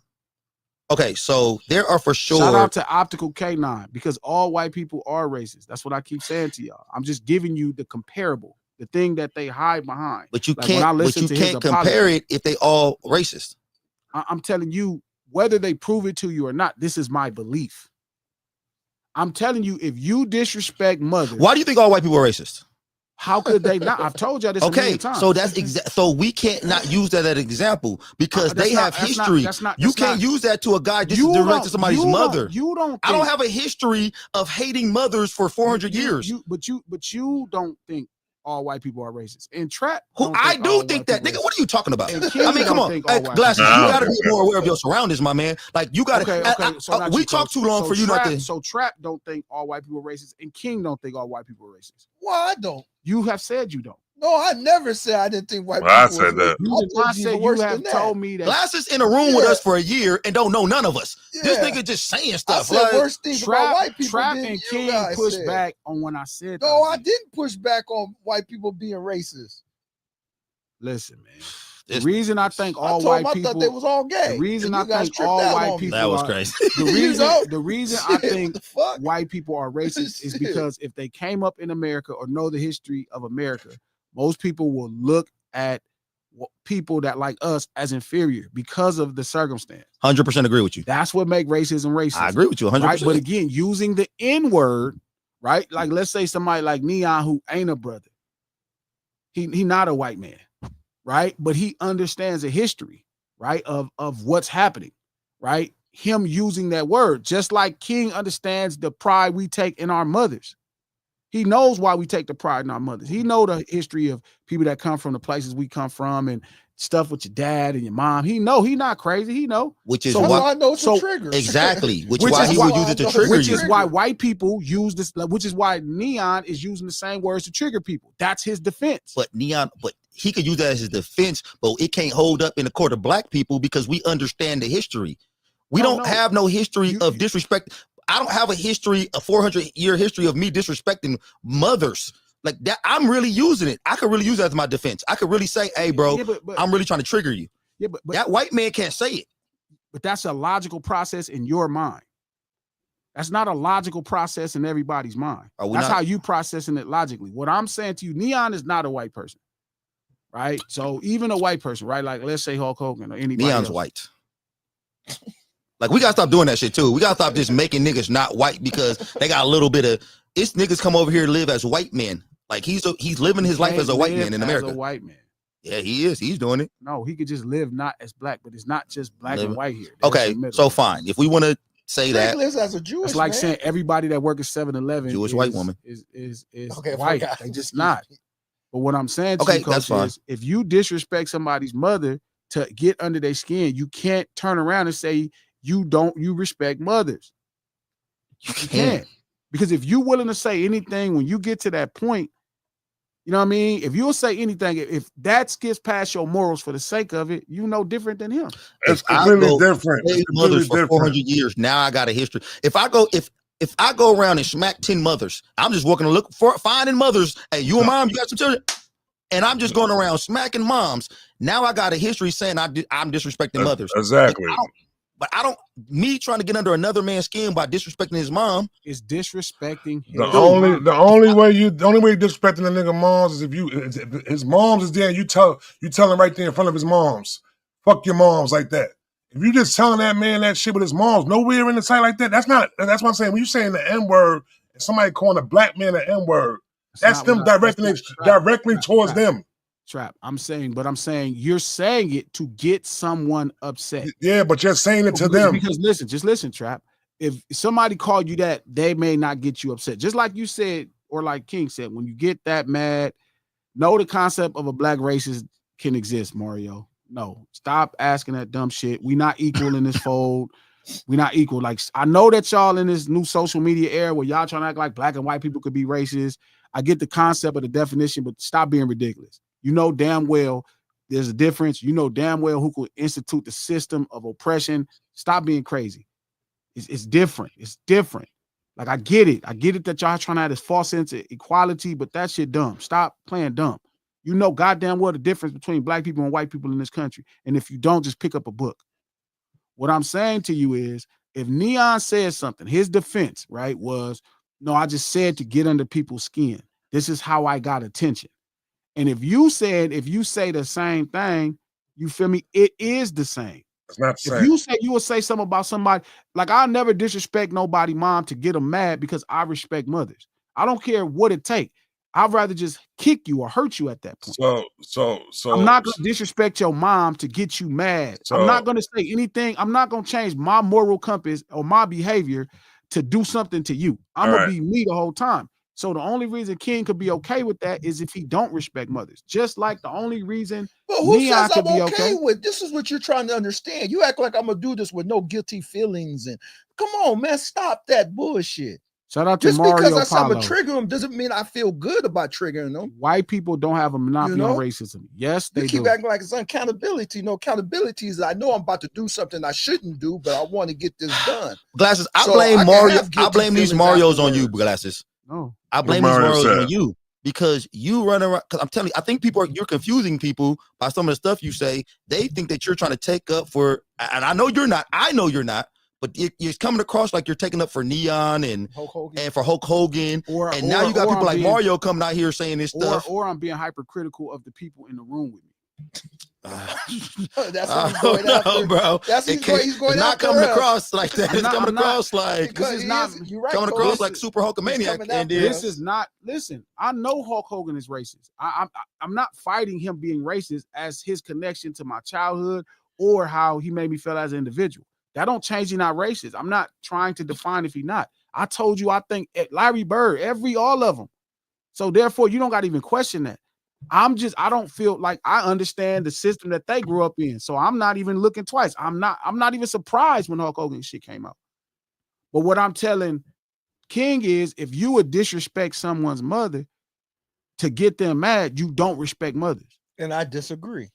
Okay, so there are for sure. Shout out to Optical K9, because all white people are racist. That's what I keep saying to y'all. I'm just giving you the comparable, the thing that they hide behind. But you can't. But you can't compare it if they all racist. I'm telling you, whether they prove it to you or not, this is my belief. I'm telling you, if you disrespect mothers, why do you think all white people are racist? How could they not? I've told y'all this. Okay, a times. So that's so we can't not use that as an example because they have history. You can't use that to a guy just direct to somebody's mother. I don't have a history of hating mothers for 400 years. But you don't think all white people are racist. And Trap, I do think that, nigga. What are you talking about? I mean, come on, Glasses. You gotta be more aware of your surroundings, my man. Like you gotta. So we talk too long for you not to. So Trap don't think all white people are racist, and King don't think all white people are racist. Well, I don't. You have said you don't. No, I never said I didn't think white people. I said that. I said you have told me that. Glasses in a room with us for a year and don't know none of us. This nigga just saying stuff. I said worse things about white people. Trap and King pushed back on when I said that. No, I didn't push back on white people being racist. Listen, man. The reason I think all white people, I thought they was all gay. The reason I think all white people, that was crazy. The reason I think white people are racist is because if they came up in America or know the history of America, most people will look at people that like us as inferior because of the circumstance. 100% agree with you. That's what make racism racist. I agree with you 100%. Right? But again, using the N-word, right? Like let's say somebody like N3ON who ain't a brother. He not a white man. Right, but he understands the history, right, of what's happening, right? Him using that word, just like King understands the pride we take in our mothers. He knows why we take the pride in our mothers. He know the history of people that come from the places we come from and stuff with your dad and your mom. He know. He not crazy. He know. Which is why I know it's a trigger. Exactly. Which is why he would use it to trigger you. Which is why white people use this. Which is why N3ON is using the same words to trigger people. That's his defense. But he could use that as his defense, but it can't hold up in the court of black people because we understand the history. We don't have no history of disrespect. I don't have a 400-year history of me disrespecting mothers like that. I'm really using it. I could really use that as my defense. I could really say, hey, bro, I'm really trying to trigger you. Yeah, but that white man can't say it. But that's a logical process in your mind. That's not a logical process in everybody's mind. That's how you processing it logically. What I'm saying to you, N3ON is not a white person. Right, so even a white person, right? Like let's say Hulk Hogan or anybody. N3ON's white. Like we gotta stop doing that shit too. We gotta stop just making niggas not white because they got a little bit of. It's niggas come over here to live as white men. Like he's living his life as a white man in America. As a white man. Yeah, he is. He's doing it. No, he could just live not as black, but it's not just black and white here. Okay, so fine. If we want to say that, lives as a Jewish. It's like man. saying everybody that works at 7-Eleven Jewish white woman is white. They just not. But what I'm saying to you, Coach, is if you disrespect somebody's mother to get under their skin, you can't turn around and say you respect mothers. You can't. Because if you're willing to say anything when you get to that point, You know what I mean? If you'll say anything, if that skips past your morals for the sake of it, you know different than him. It's completely different. It's Raised completely mothers for different. 400 years. Now I got a history. If I go around and smack 10 mothers, I'm just walking to look for finding mothers. Hey, you a mom? You got some children? And I'm just going around smacking moms. Now I got a history saying I'm disrespecting mothers. Exactly. But I don't. Me trying to get under another man's skin by disrespecting his mom is disrespecting his the only way you disrespecting the nigga moms is if his moms is there and you tell him right there in front of his moms, fuck your moms like that. If you just telling that man that shit with his moms nowhere in the sight like that, that's what I'm saying. When you saying the N-word and somebody calling a black man an N-word, that's them directly towards them. Trap. I'm saying you're saying it to get someone upset. Yeah, but you're saying it to them. Because just listen, Trap. If somebody called you that, they may not get you upset. Just like you said, or like King said, when you get that mad, know the concept of a black racist can exist, Mario. No, stop asking that dumb shit. We not equal in this fold. We not equal. Like, I know that y'all in this new social media era where y'all trying to act like black and white people could be racist. I get the concept of the definition, but stop being ridiculous. You know damn well there's a difference. You know damn well who could institute the system of oppression. Stop being crazy. It's different. It's different. Like, I get it. I get it that y'all trying to have this false sense of equality, but that shit dumb. Stop playing dumb. You know goddamn well the difference between black people and white people in this country. And if you don't, just pick up a book. What I'm saying to you is, if N3ON says something, his defense, right, was, no, I just said to get under people's skin. This is how I got attention. And if you say the same thing, you feel me? It is the same. It's not the same. If you say you will say something about somebody, like, I'll never disrespect nobody mom to get them mad because I respect mothers. I don't care what it takes. I'd rather just kick you or hurt you at that point. So I'm not gonna disrespect your mom to get you mad. I'm not gonna say anything. I'm not gonna change my moral compass or my behavior to do something to you. I'm gonna be me the whole time. So the only reason King could be okay with that is if he don't respect mothers. Just like the only reason N3ON could be okay with this is what you're trying to understand. You act like I'm gonna do this with no guilty feelings, and come on, man, stop that bullshit. Shout out to just Mario because I'm Paulo. gonna trigger them doesn't mean I feel good about triggering them. White people don't have a monopoly on racism. Yes, they keep do. acting like it's accountability. No, accountability is I know I'm about to do something I shouldn't do, but I want to get this done. Glasses, I blame Mario. I blame these Marios on you, Glasses. No, I blame these Marios on you because you run around. Because I'm telling you, I think you're confusing people by some of the stuff you say. They think that you're trying to take up for, and I know you're not. I know you're not. But you're coming across like you're taking up for N3ON and for Hulk Hogan. And now you got people like Mario coming out here saying this stuff. Or I'm being hypercritical of the people in the room with me. That's what he's going after, bro. That's he's going not after coming us. across like that. It's coming across like this is not coming across like Super Hulkamaniac. And this is not. Listen, I know Hulk Hogan is racist. I'm not fighting him being racist as his connection to my childhood or how he made me feel as an individual. That don't change he's not racist. I'm not trying to define if he's not. I told you I think Larry Bird, all of them. So therefore, you don't got to even question that. I don't feel like I understand the system that they grew up in. So I'm not even looking twice. I'm not even surprised when Hulk Hogan shit came out. But what I'm telling King is, if you would disrespect someone's mother to get them mad, you don't respect mothers. And I disagree.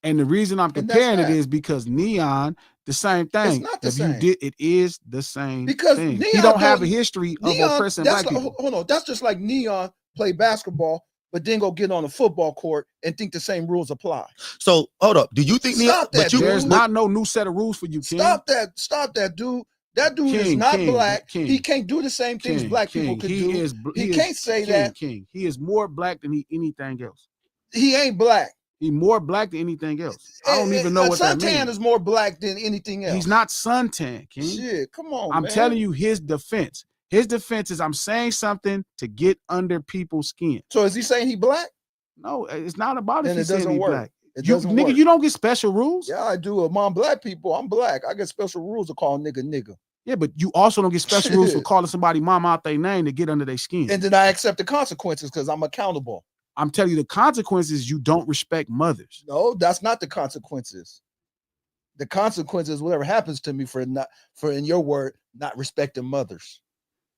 And the reason I'm comparing it is because N3ON, the same thing. It's not the same. It is the same because thing. N3ON he don't have a history of oppressing black people. Hold on, that's just like N3ON play basketball, but then go get on a football court and think the same rules apply. So hold up, do you think there's not no new set of rules for you, King? Stop that, dude. That dude is not black. He can't do the same things black people could do. He can't say that. King. He is more black than anything else. He ain't black. He's more black than anything else. I don't even know what that means. Suntan is more black than anything else. He's not suntan, King. Shit, come on, I'm telling you his defense. His defense is I'm saying something to get under people's skin. So is he saying he black? No, it's not about if he saying he black. It doesn't work. You don't get special rules. Yeah, I do. Among black people, I'm black. I get special rules to call nigga. Yeah, but you also don't get special rules for calling somebody mom out their name to get under their skin. And then I accept the consequences because I'm accountable. I'm telling you, the consequences, you don't respect mothers. No, that's not the consequences. The consequences, whatever happens to me for in your word, not respecting mothers.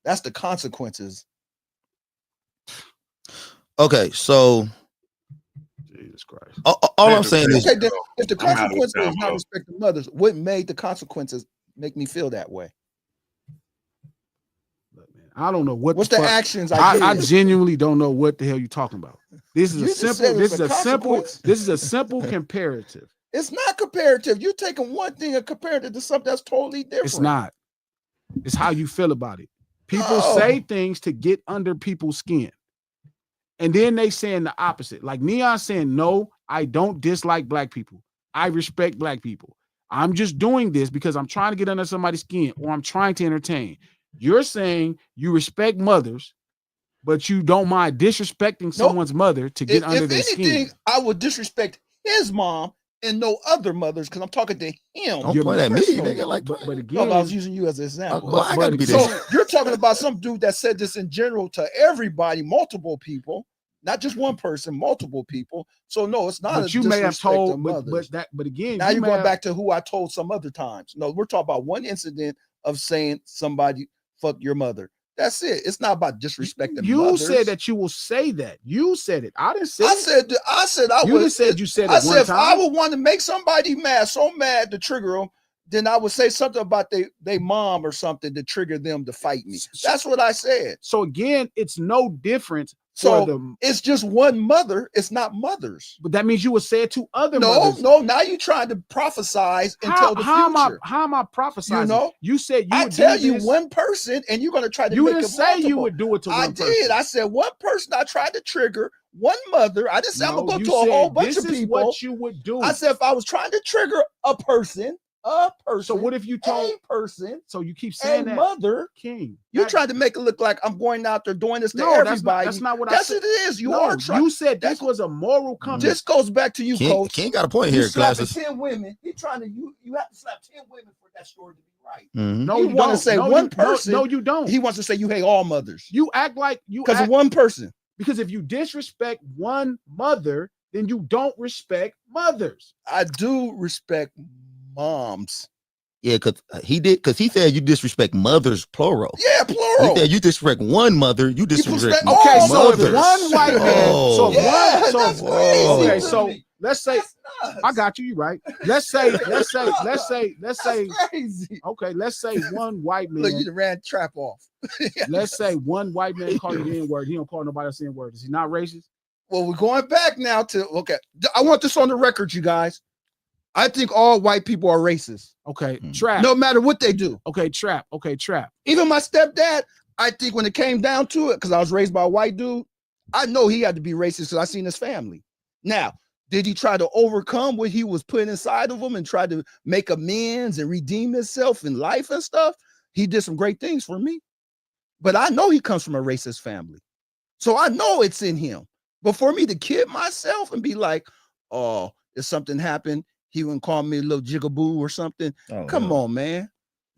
That's the consequences. Okay, so Jesus Christ. all I'm saying is, Okay, then if the I'm out of consequences town, is not bro. respecting mothers, what made the consequences make me feel that way? Look, man, I don't know What's the the fuck. actions I did? genuinely don't know what the hell you're talking about. This is You a just simple. said This it's is a a simple. consequence. This is a simple comparative. It's not comparative. You're taking one thing and comparing it to something that's totally different. It's not. It's how you feel about it. People Oh. say things to get under people's skin. And then they saying the opposite. Like N3ON saying, no, I don't dislike black people. I respect black people. I'm just doing this because I'm trying to get under somebody's skin or I'm trying to entertain. You're saying you respect mothers, but you don't mind disrespecting someone's mother to get under their skin. I would disrespect his mom and no other mothers because I'm talking to him. don't point at me, nigga. Like, But No, again, but I was using you as an example. well, I gotta be So there. you're talking about some dude that said this in general to everybody, multiple people, not just one person, multiple people. So no, it's not. but you may have told, but again, now you're going back to who I told some other times. No, we're talking about one incident of saying somebody fuck your mother. That's it. It's not about disrespecting. You said that you will say that. You said it. I didn't say I it. said I You would. just said you said it I one said if time. I would want to make somebody mad, so mad to trigger them, then I would say something about they mom or something to trigger them to fight me. That's what I said. So again, it's no difference. So it's just one mother. It's not mothers. But that means you would say it to other mothers. No. Now you trying to prophesize and tell the future. How am I prophesying? You know, you said you I would tell do you this. one person, and you're gonna try to. You make didn't it say multiple. you would do it to one person. I did. I said one person. I tried to trigger one mother. I didn't say I'm gonna go you to a said whole bunch this of is people. what you would do. I said if I was trying to trigger a person. So what if you told a person? So you keep saying that, mother, King. You tried to make it look like I'm going out there doing this to No, everybody. that's not what I Yes, said. it is. You No, are trying. you said this was a moral compass. This goes back to you, Coach. King got a point You here, slapping classes. 10 women. He trying to you have to slap 10 women for that story to be right. No, you want to say one person. No, you don't. He wants to say you hate all mothers. You act like you because of one person. Because if you disrespect one mother, then you don't respect mothers. I do respect moms. Yeah, because he said you disrespect mothers, plural. Yeah, plural. He said you disrespect one mother, you disrespect okay, so mothers. if one white man, okay, so let's say I got you, you right. Let's say crazy. Okay, let's say one white man. Look, you ran trap off. Let's say one white man called you the N-word. He don't call nobody else the N-word. Is he not racist? Well, we're going back now to I want this on the record, you guys. I think all white people are racist. Okay, trap. No matter what they do. Okay, trap. Okay, trap. Even my stepdad, I think when it came down to it, because I was raised by a white dude, I know he had to be racist because I seen his family. Now, did he try to overcome what he was putting inside of him and try to make amends and redeem himself in life and stuff? He did some great things for me. But I know he comes from a racist family. So I know it's in him. But for me to kid myself and be like, oh, if something happened, he wouldn't call me a little jigaboo or something. Come on, man.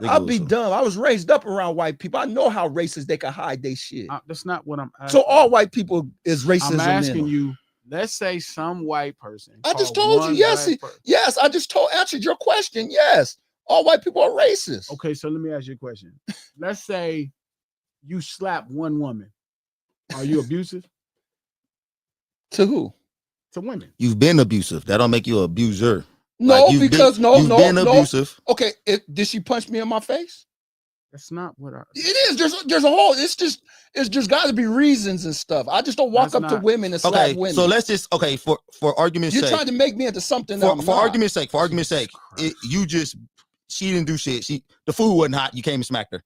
I'll be dumb. I was raised up around white people. I know how racist they can hide their shit. That's not what I'm asking. So all white people is racism. I'm asking you, let's say some white person. I just told you, yes. Yes, I just answered your question. Yes. All white people are racist. Okay, so let me ask you a question. Let's say you slap one woman. Are you abusive? To who? To women. You've been abusive. That don't make you an abuser. No, like you've been abusive. Okay, did she punch me in my face? That's not what I. It is. There's a whole. It's just got to be reasons and stuff. I just don't walk up to women and slap women. So let's just for argument's sake. You're trying to make me into something. For argument's sake. For argument's sake, she didn't do shit. The food wasn't hot. You came and smacked her.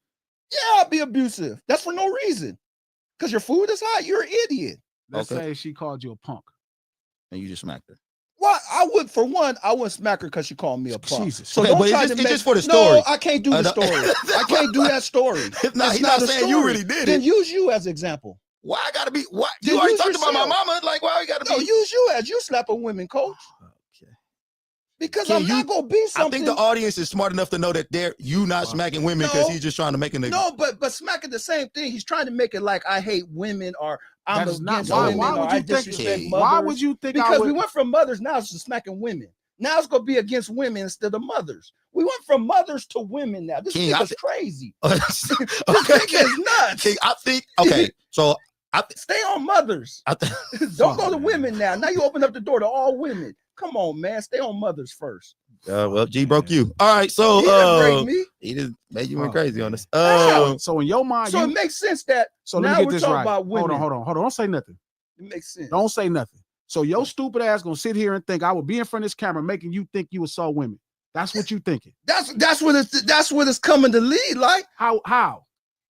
Yeah, I'll be abusive. That's for no reason. Because your food is hot. You're an idiot. Let's say she called you a punk, and you just smacked her. Well, I wouldn't smack her because she called me a punk. Jesus. So okay, but it's just for the story. No, I can't do the story. I can't do that story. No, he's not saying you really did it. Then use you as example. Why I gotta be? What you already talked about my mama? Like why we gotta be? No, use you as you slapping women, coach. Okay. Because I'm not gonna be something. I think the audience is smart enough to know that you not smacking women because he's just trying to make a nigga. No, but smacking the same thing. He's trying to make it like I hate women or I'm against women or I disrespect mothers. Why would you think? Because we went from mothers now to smacking women. Now it's gonna be against women instead of mothers. We went from mothers to women now. This thing is crazy. Okay. This thing is nuts. King, I think okay. So Stay on mothers. Don't go to women now. Now you open up the door to all women. Come on, man. Stay on mothers first. Well, G broke you. All right, so He didn't break me. He just made you went crazy on this. So in your mind, So it makes sense that so now let me get we're this talking right. about women. Hold on. Don't say nothing. It makes sense. Don't say nothing. So your stupid ass gonna sit here and think I would be in front of this camera making you think you assault women. That's what you thinking. That's what it's coming to lead like. How?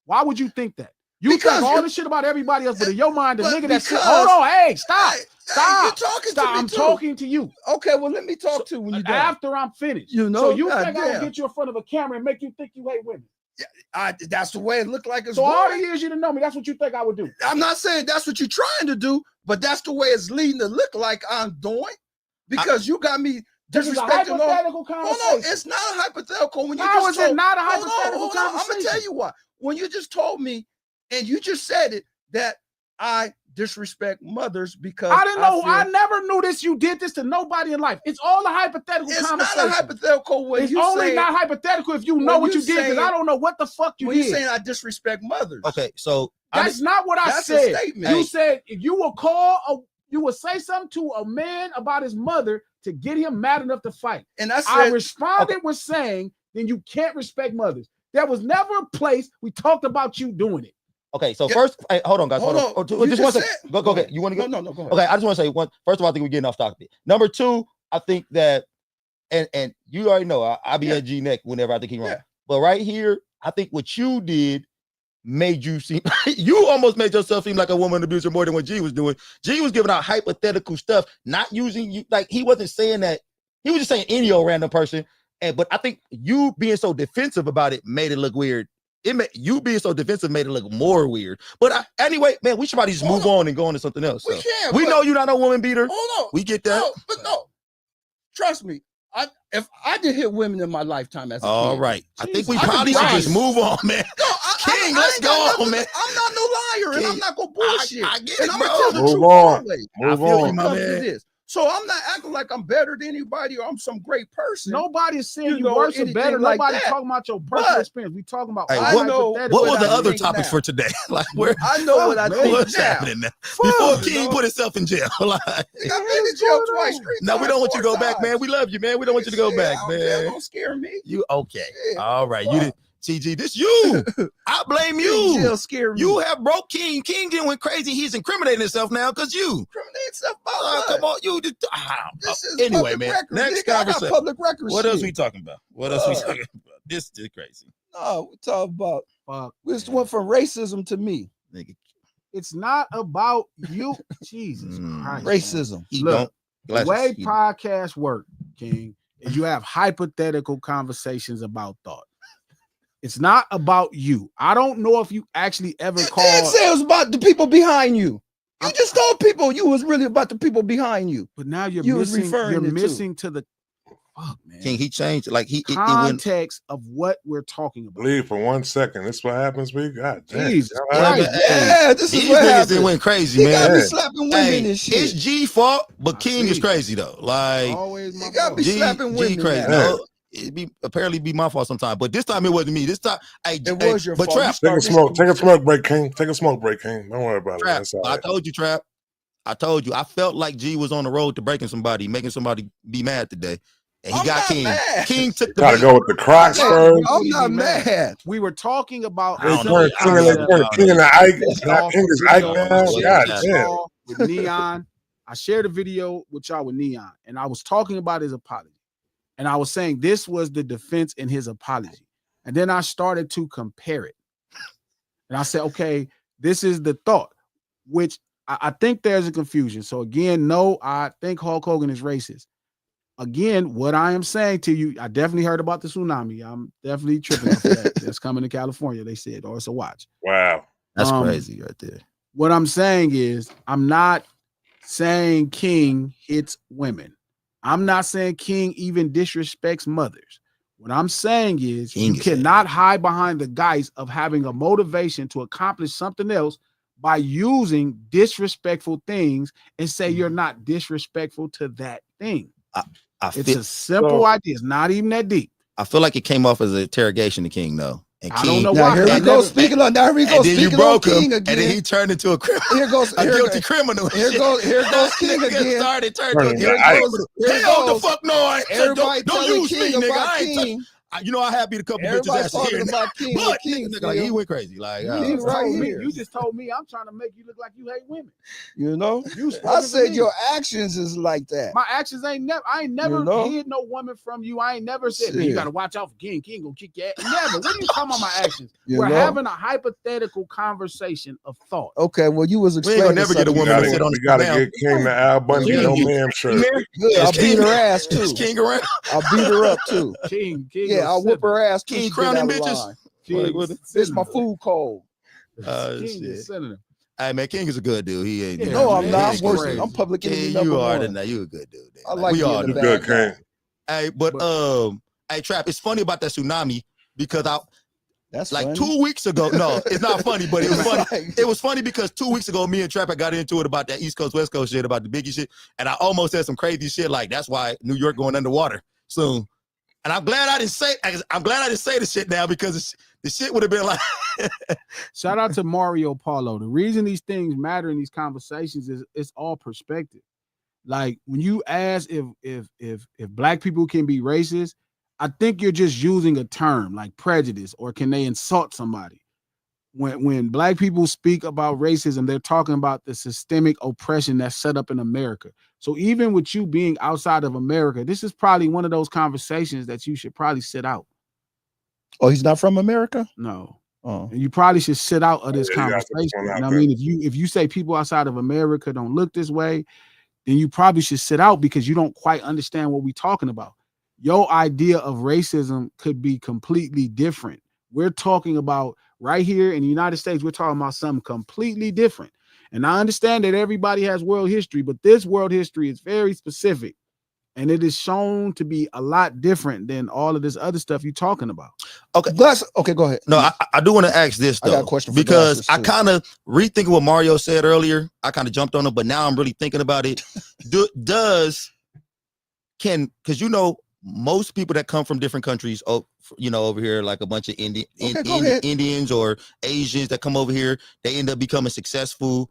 Why would you think that? You Because think all this shit about everybody else, but in your mind, the but nigga that said, because- hold on, hey, stop. Stop. You're talking Stop. to me I'm too. talking to you. Okay, well, let me talk to when you're done. After I'm finished. You know, so you God think I damn. will get you in front of a camera and make you think you hate women? That's the way it looked like it's So all the going. years you didn't know me, that's what you think I would do. I'm not saying that's what you're trying to do, but that's the way it's leading to look like I'm doing because you got me This is a disrespecting. hypothetical Hold conversation. on, it's not a hypothetical. When you How just is it told, not a hold on, hypothetical hold on. I'm gonna conversation? tell you why. When you just told me and you just said it that I disrespect mothers because I didn't know. I feel- never knew this. You did this to nobody in life. It's all a hypothetical it's conversation. not a hypothetical when It's you only saying, not hypothetical if you know when what you you did, because saying- I don't know what the fuck you when you did. saying I disrespect mothers. Okay, so That's not what I that's a said. statement. You Hey. said if you will you will say something to a man about his mother to get him mad enough to fight. And I I said, responded with saying, then you can't respect mothers. There was never a place we talked about you doing it. okay, so Yeah. first, hey, hold on, guys, hold on. You Just one just second. said- Go ahead. You want to go? No, go ahead. Okay, I just want to say one. First of all, I think we're getting off topic. Number two, I think that, and you already know, I be Yeah. at G neck whenever I think he's wrong. Yeah. But right here, I think what you did made you seem, you almost made yourself seem like a woman abuser more than what G was doing. G was giving out hypothetical stuff, not using you, like he wasn't saying that. He was just saying any old random person. But I think you being so defensive about it made it look weird. You being so defensive made it look more weird. But anyway, man, we should probably just move on and go on to something else. We So. can. We but- know you're not a woman beater. Hold on. We get that. No, but no. Trust me. If I did hit women in my lifetime as a All kid. right. I think we Jesus probably should Christ. just move on, man. No, King, I let's ain't go got on, nothing- man. I'm not no liar, and I'm not gonna bullshit. I get and it, I'm bro. gonna tell the Move truth on. always. Move feel you, on. my Comes to man. this. So I'm not acting like I'm better than anybody or I'm some great person. Nobody's saying You you know, worse or anything better. like Nobody that. talking about your personal But experience. We talking about Hey, all I know hypothetical. What was the I other think topics now. for today? Like, where? I know what I think What's now. happening now? Before you King know? put himself in jail. Like, I've been to jail twice, 3 no, we times, don't want you to 4 go back, man. times. We love you, man. We don't want you to go Shit, back, I don't care. man. Don't scare me. You okay? Yeah. All right. You Fuck. did, TG. This you. I blame you. Jail scare me. You have broke King. King didn't went crazy. He's incriminating himself now because you. Incriminate stuff about Oh, what? come on, you. This is Anyway, public man. record, Next nigga. I got conversation. public record What shit. else we talking about? What else we talking about? This is crazy, No, we talk about Fuck. we just went from racism to me. nigga. It's not about you. Jesus Mm. Christ. Racism. He Look, don't. The Glasses. way He- podcasts work, King, is you have hypothetical conversations about thought. It's not about you. I don't know if you actually ever You did called, say it was about the people behind you. You just told people you was really about the people behind you. but now you're you was missing. referring You're it to. missing to the fuck, man. King, he changed. Like it went. Context of what we're talking about. Leave for 1 second. This what happens, we God damn. Jesus Y'all Yeah, Christ. but, hey, Yeah, this is these what niggas happened. done went crazy, He got man. me Yeah. slapping women Hey, and shit. it's G fault, but I King is see. crazy though. Like Always my You got fault. me slapping women crazy. now. No, it be apparently be my fault sometimes, but this time it wasn't me. This time, It was your but fault. Trap, You Take a started smoke. Take a this- smoke break, King. Take a smoke break, King. Don't worry about it. Trap. That's all I right. told you, Trap. I told you. I felt like G was on the road to breaking somebody, making somebody be mad today, and he I'm got not King. mad. King took the Gotta bait. go with the Crocs Hey, first. I'm Be not mad. mad. We were talking about I don't know. King I don't and know. King and the Ike. Saw King is some Ike video now. What's God happening? damn. saw with Neon. I shared a video with y'all with Neon, and I was talking about his apology. And I was saying this was the defense in his apology. And then I started to compare it. And I said, okay, this is the thought, which I think there's a confusion. So again, no, I think Hulk Hogan is racist. Again, what I am saying to you, I definitely heard about the tsunami. I'm definitely tripping off of that. That's coming to California, they said, or it's a watch. Wow. That's Um, crazy right there. What I'm saying is, I'm not saying King hits women. I'm not saying King even disrespects mothers. What I'm saying is, King you is cannot hide behind the guise of having a motivation to accomplish something else by using disrespectful things and say you're not disrespectful to that thing. I It's feel, a simple idea. It's not even that deep. I feel like it came off as an interrogation to King though, And I don't know Now why. here we go speaking on. Now here we go and then you speaking broke on him, King again. and then he turned into a criminal. Here goes A guilty criminal. Here goes King Nigga again. started turned Turning to a the guilty ice. criminal. Here Hell the goes. fuck no! I ain't Everybody don't telling use King me, nigga. about I ain't King. you know I had beat a couple bitches Everybody's asses here, talking about King. but King nigga, like, he went crazy. Like, King just right told me, here. you just told me I'm trying to make you look like you hate women. You know, You I spoken for said me. your actions is like that. My actions I ain't never know? hid no woman from you. I ain't never said, man, you Shit. gotta watch out for King. King gonna kick your ass. Never. What are you talking about my actions? You We're know? having a hypothetical conversation of thought. Okay, well, you was We ain't explaining gonna never get a something. woman to We sit on we the gotta down. get King the Al Bundy King, no you- man shirt. Good, I'll beat her ass too. Is King around? I'll beat her up too. King Yeah, I'll whoop her ass too. King She get crowning out of bitches? line. King, What- This my food cold. King shit. is sending him. Hey man, King is a good dude. He ain't. Yeah, No, man, I'm he not. is I'm worse. crazy. I'm public enemy King, number you are one. than you a good dude. Then. I like we being all the do. bad Good guy. King. Hey, but hey Trap, it's funny about that tsunami because That's like funny. 2 weeks ago. No, it's not funny, but it was funny. Like, It was funny because 2 weeks ago, me and Trap had got into it about that East Coast, West Coast shit, about the Biggie shit. And I almost said some crazy shit like that's why New York going underwater soon. And I'm glad I didn't say the shit now because the shit would have been like Shout out to Mario Paulo. The reason these things matter in these conversations is it's all perspective. Like when you ask if black people can be racist, I think you're just using a term like prejudice or can they insult somebody. When black people speak about racism, they're talking about the systemic oppression that's set up in America. So even with you being outside of America, this is probably one of those conversations that you should probably sit out. oh, he's not from America? No. Oh. And you probably should sit out of this Yeah, you gotta put this conversation. one out And I there. mean, if you say people outside of America don't look this way, then you probably should sit out because you don't quite understand what we're talking about. Your idea of racism could be completely different. We're talking about right here in the United States, we're talking about something completely different. And I understand that everybody has world history, but this world history is very specific. And it is shown to be a lot different than all of this other stuff you're talking about. Glass. Okay, go ahead. No, I do want to ask this I though, got a question for because Glasses, I too. kind of rethinking what Mario said earlier. I kind of jumped on it, but now I'm really thinking about it. Because you know most people that come from different countries, you know, over here, like a bunch of Indians or Asians that come over here, they end up becoming successful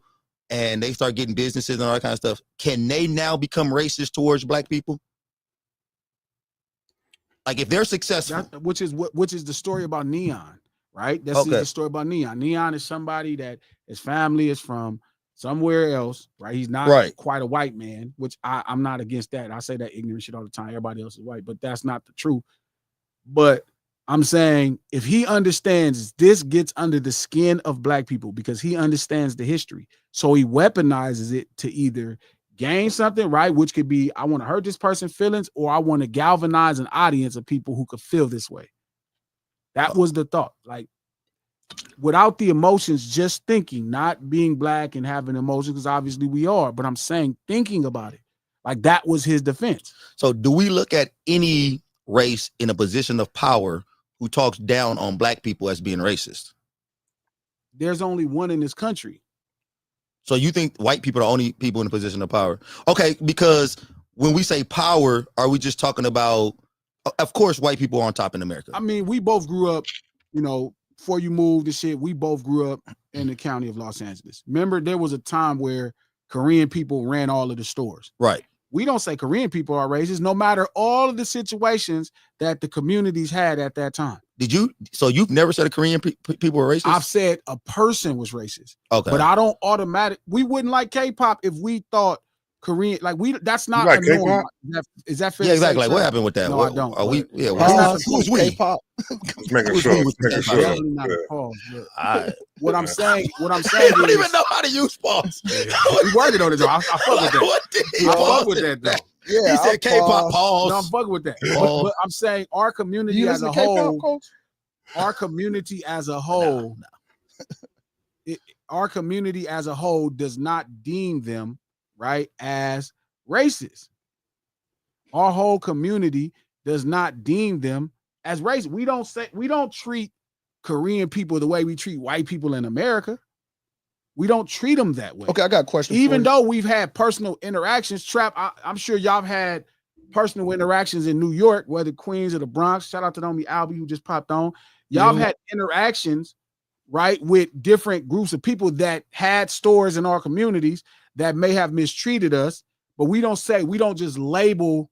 and they start getting businesses and all that kind of stuff. Can they now become racist towards black people? Like if they're successful, which is the story about N3ON, right? That's the story about N3ON. N3ON is somebody that his family is from somewhere else, right? He's not quite a white man, which I'm not against that. I say that ignorant shit all the time. Everybody else is white, but that's not the truth. But I'm saying if he understands this gets under the skin of black people because he understands the history. So he weaponizes it to either gain something, right? Which could be, I want to hurt this person's feelings, or I want to galvanize an audience of people who could feel this way. That was the thought. Like, without the emotions, just thinking, not being black and having emotions, because obviously we are, but I'm saying thinking about it. Like, that was his defense. So do we look at any race in a position of power who talks down on black people as being racist? There's only one in this country. So you think white people are the only people in a position of power? Okay, because when we say power, are we just talking about, of course, white people are on top in America. I mean, we both grew up, you know, before you moved and shit, we both grew up in the county of Los Angeles. Remember, there was a time where Korean people ran all of the stores. Right. We don't say Korean people are racist, no matter all of the situations that the communities had at that time. So you've never said a Korean people were racist? I've said a person was racist. Okay. But I don't we wouldn't like K-pop if we thought Korean, like that's not like a norm. K-pop? Is that fair? Yeah, exactly. Say, like what happened with that? No, what, I don't. Are we? Yeah. Who's we? K-pop? Just making Who's sure. we with Making the sure. Definitely not Yeah. a pause. I What I'm saying don't is, even know how to use pause. we working on it though. I fuck with that. What did he I fuck pause with it? that though. Yeah, He said K-pop pause. No, I'm fucking with that. Oh. But I'm saying our community You as listen a to K-pop, whole, Coach? our community as a whole, our community as a whole does not deem them right as racist. Our whole community does not deem them as racist. We don't treat Korean people the way we treat white people in America. We don't treat them that way. Okay, I got a question. Even for you. though we've had personal interactions, Trap, I'm sure y'all have had personal interactions in New York, whether Queens or the Bronx. Shout out to the homie Albie who just popped on. Y'all have had interactions, right, with different groups of people that had stores in our communities that may have mistreated us, but we don't just label,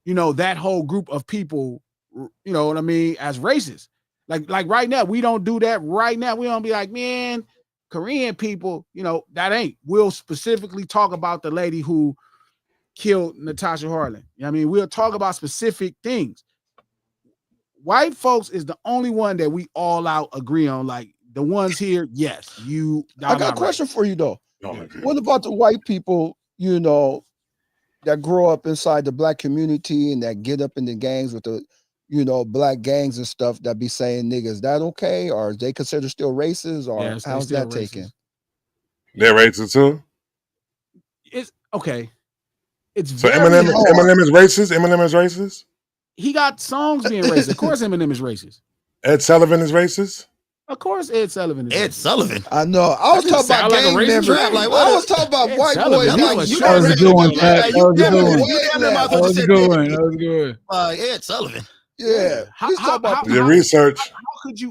that whole group of people, you know what I mean, as racist. Like right now, we don't do that right now. We don't be like, man, Korean people, that ain't. We'll specifically talk about the lady who killed Natasha Harlan. You know what I mean? We'll talk about specific things. White folks is the only one that we all out agree on. Like the ones here, yes, I got a question for you though. No, What about the white people, that grow up inside the black community and that get up in the gangs with the, black gangs and stuff that be saying niggas? Is that okay? Or is they considered still racist? Or Yes, how's that taken? They're racist too. It's okay. It's So very Eminem hard. is racist. Eminem is racist. He got songs being racist. Of course, Eminem is racist. Ed Sullivan is racist. Of course, Ed Sullivan is Ed racist. Sullivan. I know. I was talking about sound like a gang racist members. rap, like, I what was talking about Ed white Sullivan, boys. you Like, was you short. That was a already good one, know Pat. that. That was a good one. Way That left. That was a good one. That was good. Ed Sullivan. Yeah. He's talking about Your research.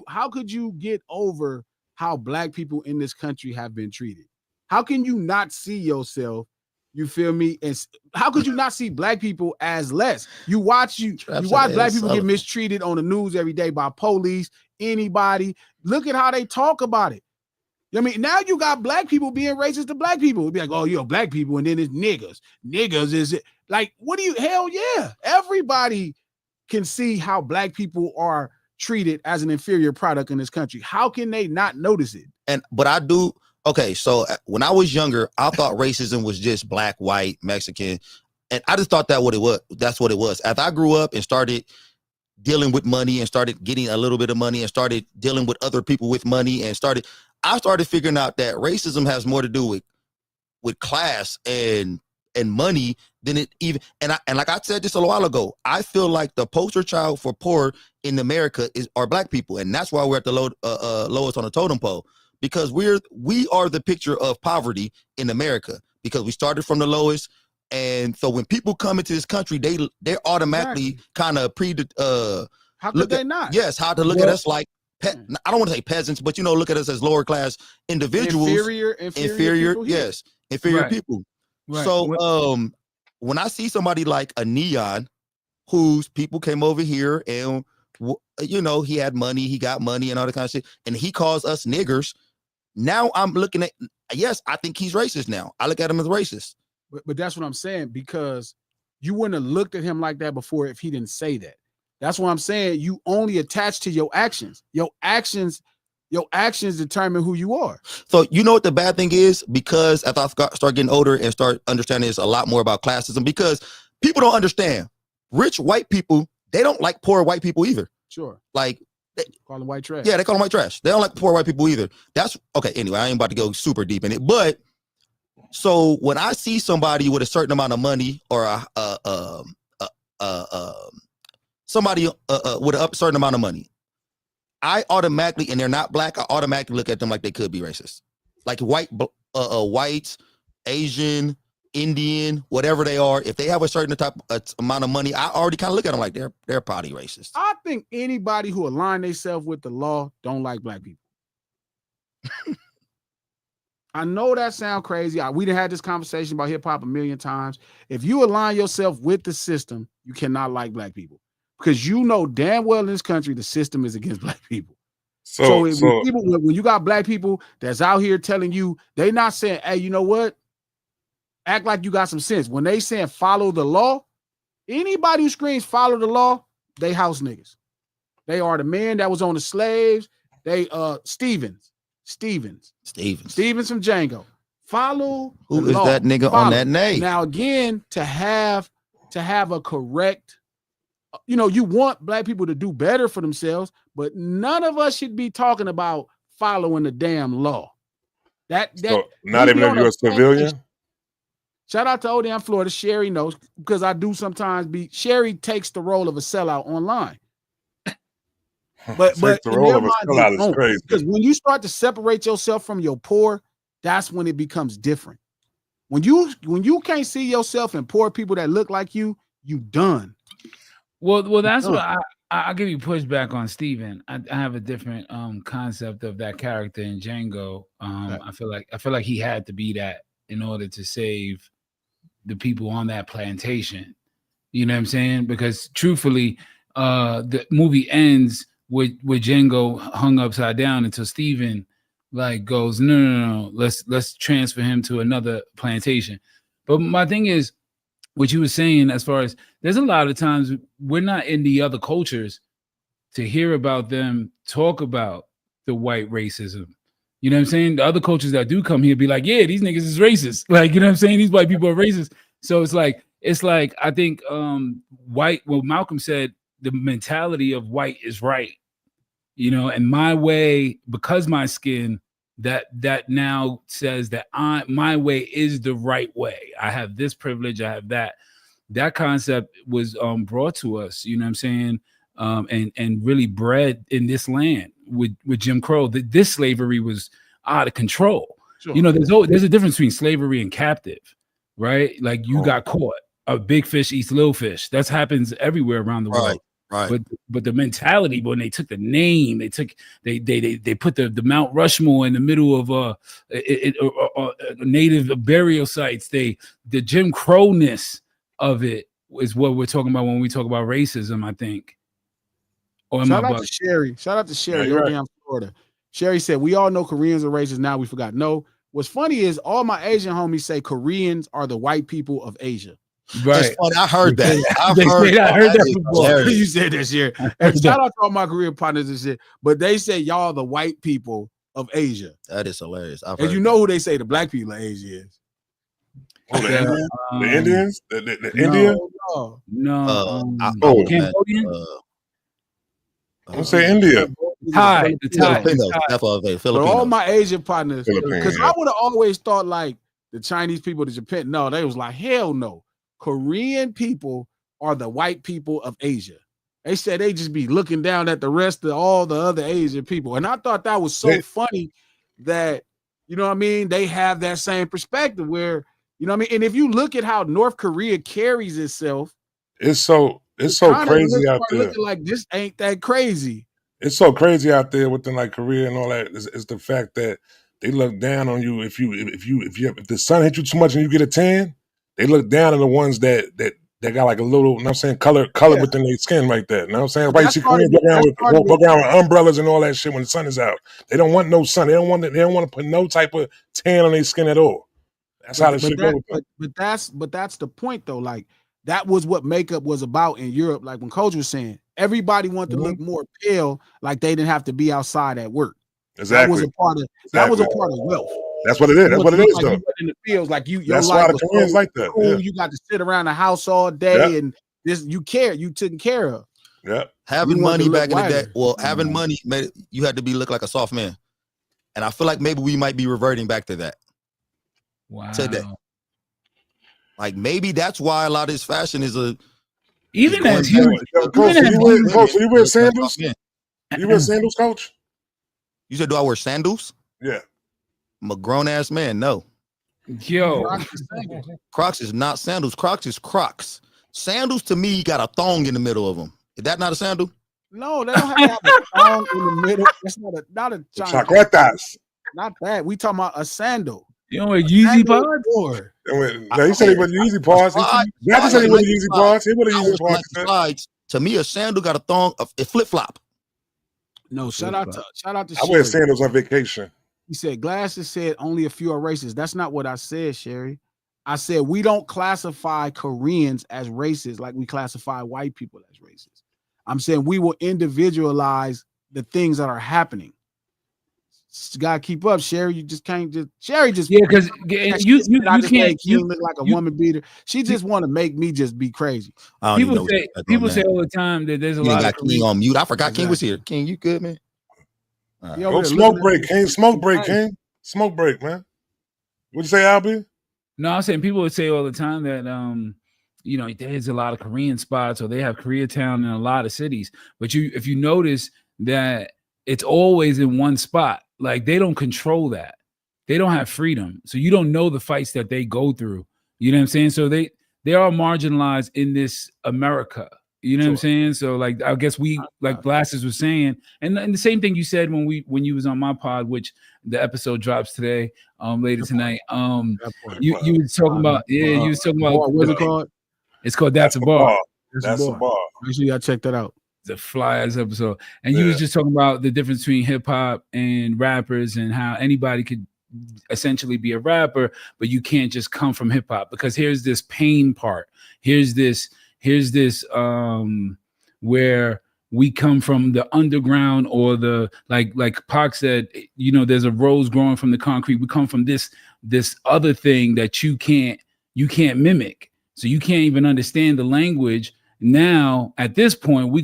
How could you get over how black people in this country have been treated? How can you not see yourself? You feel me? And how could you not see black people as less? You watch black people get mistreated on the news every day by police, anybody. Look at how they talk about it. I mean, now you got black people being racist to black people. It'd be like, oh, you're black people, and then it's niggas. Niggas is it? Like, what do you? Hell yeah! Everybody can see how black people are treated as an inferior product in this country. How can they not notice it? But I do. Okay, so when I was younger, I thought racism was just black, white, Mexican, and I just thought that's what it was. As I grew up and started dealing with money and started getting a little bit of money and started dealing with other people with money and I started figuring out that racism has more to do with class and money than it even. And like I said just a while ago, I feel like the poster child for poor in America are black people, and that's why we're at the lowest on the totem pole. Because we are the picture of poverty in America, because we started from the lowest, and so when people come into this country, they're automatically kind of how could they not? Yes, how to look at us like I don't want to say peasants, but look at us as lower class individuals, inferior people, yes, inferior people. Right. So when I see somebody like a N3ON, whose people came over here and he had money, he got money and all that kind of shit, and he calls us niggers. Now I'm looking at, yes, I think he's racist now. I look at him as racist. But that's what I'm saying, because you wouldn't have looked at him like that before if he didn't say that. That's what I'm saying. You only attach to your actions. Your actions determine who you are. So you know what the bad thing is? Because as I start getting older and start understanding this a lot more about classism, because people don't understand. Rich white people, they don't like poor white people either. Sure. Like, they call them white trash. Yeah, they call them white trash. They don't like poor white people either. That's okay. Anyway, I ain't about to go super deep in it. But so when I see somebody with a certain amount of money, or somebody with a certain amount of money, I automatically, and they're not black, I automatically look at them like they could be racist. Like white, Asian, Indian, whatever they are, if they have a certain amount of money, I already kind of look at them like they're probably racist. I think anybody who align themselves with the law don't like black people. I know that sounds crazy. We done had this conversation about hip hop a million times. If you align yourself with the system, you cannot like black people, because you know damn well in this country the system is against black people. So when you got black people that's out here telling you, they not saying, hey, you know what? Act like you got some sense. When they saying follow the law, anybody who screams follow the law, they house niggas. They are the man that was on the slaves. They Stevens from Django. Follow who the is law. that nigga Follow. on that name? Now again, to have a correct, you want black people to do better for themselves, but none of us should be talking about following the damn law. So not even if you're a civilian. Shout out to ODM Florida. Sherry knows, because I do sometimes Sherry takes the role of a sellout online. But the role of a sellout is crazy. Because when you start to separate yourself from your poor, that's when it becomes different. When you can't see yourself in poor people that look like you done. Well, that's what I'll give you pushback on Steven. I have a different concept of that character in Django. I feel like he had to be that in order to save the people on that plantation. You know what I'm saying? Because truthfully, the movie ends with Django hung upside down until Steven like goes, no, let's transfer him to another plantation. But my thing is, what you were saying, as far as there's a lot of times we're not in the other cultures to hear about them talk about the white racism. You know what I'm saying? The other cultures that do come here be like, yeah, these niggas is racist. Like, you know what I'm saying? These white people are racist. So it's like I think Malcolm said the mentality of white is right. You know, and my way, because my skin, that now says that my way is the right way. I have this privilege, I have that. That concept was brought to us, you know what I'm saying? And really bred in this land with Jim Crow. This slavery was out of control. Sure. You know, there's a difference between slavery and captive, right? Like you got caught. A big fish eats little fish. That happens everywhere around the world. Right. But the mentality, when they took the name, they put the Mount Rushmore in the middle of native burial sites. The Jim Crow-ness of it is what we're talking about when we talk about racism, I think. Shout out to Sherry. Shout out to Sherry, Youngstown, Florida. Sherry said, we all know Koreans are racist. Now we forgot. No, what's funny is all my Asian homies say Koreans are the white people of Asia. Right. It's funny. I heard that. I heard that before. You said this year. And shout out to all my Korean partners and shit. But they say y'all the white people of Asia. That is hilarious. And you know who they say the black people of Asia is? Oh, the Indians? The India? No. Cambodian? I'm saying India. Thai. But all my Asian partners, because I would have always thought like the Chinese people, the Japan. No, they was like, hell no. Korean people are the white people of Asia. They said they just be looking down at the rest of all the other Asian people. And I thought that was so funny that, you know what I mean? They have that same perspective where, you know what I mean? And if you look at how North Korea carries itself, it's so crazy out there. Like this ain't that crazy. It's so crazy out there within like Korea and all that. Is the fact that they look down on you if the sun hits you too much and you get a tan. They look down on the ones that got like a little, you know what I'm saying, color within their skin like that. You know what I'm saying? Why you see Koreans go around with umbrellas and all that shit when the sun is out. They don't want no sun. They don't want to put no type of tan on their skin at all. That's how the shit goes. But that's the point though. Like that was what makeup was about in Europe. Like when Coach was saying, everybody wanted to look more pale, like they didn't have to be outside at work. Exactly. That was a part of wealth. That's what it is. That's what it is, though. In the fields, like you. That's why the Koreans like that. Cool. Yeah. You got to sit around the house all day, and this you taken care of. Yeah. Having money back in the day. Well, having money made you had to look like a soft man, and I feel like maybe we might be reverting back to that. Wow. Today, like maybe that's why a lot of this fashion is a. Even as you wear sandals. You wear sandals, Coach? You said, do I wear sandals? Yeah. I'm a grown ass man. No. Yo. Crocs is not sandals. Crocs is Crocs. Sandals to me got a thong in the middle of them. Is that not a sandal? No, they don't have to have a thong in the middle. That's not a chacretas. Not that. We talking about a sandal. You don't wear Yeezy pods? No, he said he wasn't Yeezy pods. He said he wasn't Yeezy pods. He wasn't Yeezy pods. To me, a sandal got a thong, a flip flop. No, shout out to. I wear sandals on vacation. He said Glasses said only a few are racist. That's not what I said, Sherry. I said we don't classify Koreans as racist like we classify white people as racist. I'm saying we will individualize the things that are happening. You gotta keep up, Sherry. You just can't just because you can't look like a woman beater. She just want to make me just be crazy. People say all the time that there's a lot of King on mute. I forgot King was here. King, you good, man? Go smoke break, King. Smoke break, King. Smoke break, man. What'd you say, Albie? No, I'm saying people would say all the time that there's a lot of Korean spots or they have Koreatown in a lot of cities. But if you notice that it's always in one spot. Like they don't control that. they don't have freedom. So you don't know the fights that they go through. You know what I'm saying? So they are marginalized in this America. You know what I'm saying? So like, I guess we, like Blasters was saying, and the same thing you said when you was on my pod, which the episode drops today, later tonight. You was talking about, you was talking about, what's it called? It's called That's a Bar. That's a bar. Make sure y'all check that out. The fly ass episode. And you was just talking about the difference between hip hop and rappers and how anybody could essentially be a rapper, but you can't just come from hip hop, because here's this pain part. Here's this where we come from the underground, or the like Pac said, you know, there's a rose growing from the concrete. We come from this other thing that you can't mimic. So you can't even understand the language. Now at this point, we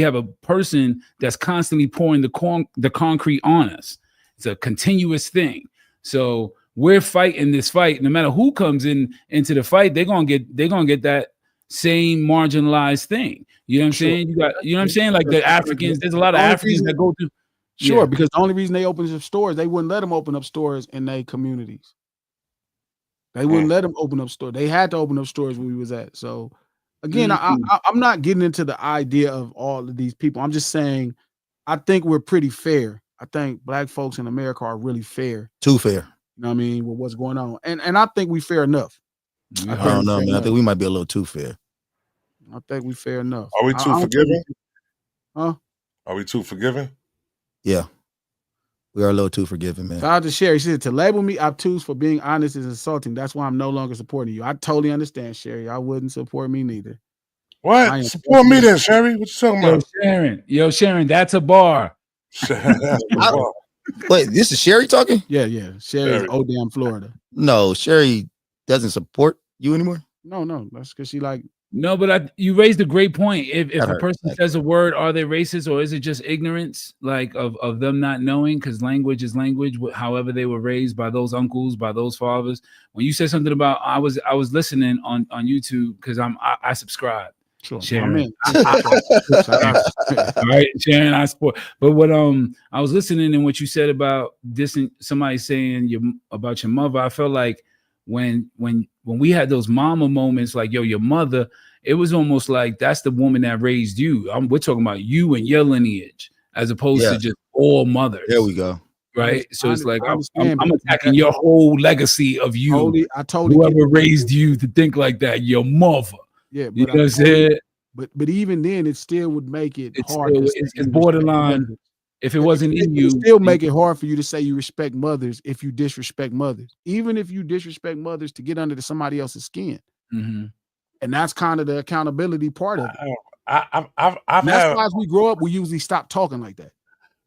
have a person that's constantly pouring the concrete on us. It's a continuous thing. So we're fighting this fight. No matter who comes into the fight, they're gonna get that same marginalized thing. You know what I'm saying? You know what I'm saying? Like the Africans, there's a lot of Africans that go through. Sure, because the only reason they opened up stores, they wouldn't let them open up stores in their communities. They wouldn't let them open up stores. They had to open up stores where we was at. So again, I'm not getting into the idea of all of these people. I'm just saying, I think we're pretty fair. I think black folks in America are really fair. Too fair. You know what I mean? With what's going on. And I think we fair enough. I don't know, man. I think we might be a little too fair. I think we fair enough. Are we too forgiving? Huh? Are we too forgiving? Yeah. We are a little too forgiving, man. Shout out to Sherry. She said, to label me obtuse for being honest is insulting. That's why I'm no longer supporting you. I totally understand, Sherry. I wouldn't support me neither. What? Support me then, Sherry. What you talking about? Yo, Sharon, that's a bar. Wait, this is Sherry talking? Yeah. Sherry's damn Florida. No, Sherry doesn't support you anymore. No. That's because she like. No, but you raised a great point. If a person says a word, are they racist, or is it just ignorance, like of them not knowing? Because language is language. However they were raised by those uncles, by those fathers. When you said something about, I was listening on YouTube because I subscribe. Sure. Sharon. All right, Sharon, I support. But what I was listening, and what you said about dissing somebody saying about your mother, I felt like when we had those mama moments, like, yo, your mother, it was almost like that's the woman that raised you. We're talking about you and your lineage, as opposed to just all mothers. There we go. Right. So it's like I'm attacking your whole legacy of you. I totally whoever raised you to think like that, your mother. Yeah, but you know what I'm saying? But even then, it still would make it hard. It's borderline. If it wasn't in you, still make it hard for you to say you respect mothers if you disrespect mothers. Even if you disrespect mothers to get under somebody else's skin, and that's kind of the accountability part of it. That's why as we grow up, we usually stop talking like that.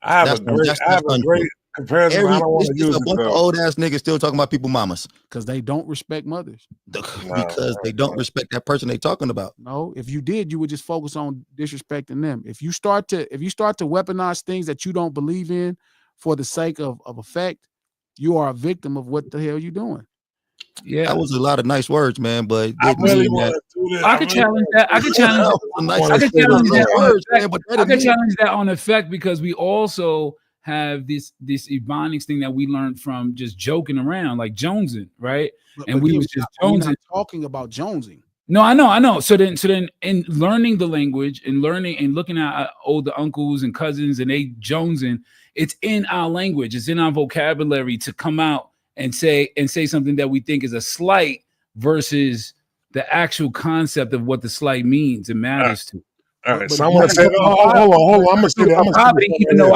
I have a great comparison. I don't want to use a bunch of old ass niggas still talking about people mamas because they don't respect mothers. Because they don't respect that person they talking about. No, if you did, you would just focus on disrespecting them. If you start to weaponize things that you don't believe in for the sake of effect, you are a victim of what the hell you doing. Yeah, that was a lot of nice words, man. But I really want to do this. I could challenge that. I could challenge that on effect, because we also have this Ebonics thing that we learned from just joking around, like jonesing, right? And we was just jonesing. Talking about jonesing. No, I know. So then, in learning the language and learning and looking at older uncles and cousins and they jonesing, it's in our language, it's in our vocabulary to come out and say something that we think is a slight versus the actual concept of what the slight means and matters to. All right, so I'm gonna say, hold on. I'm gonna say that. Poverty, even though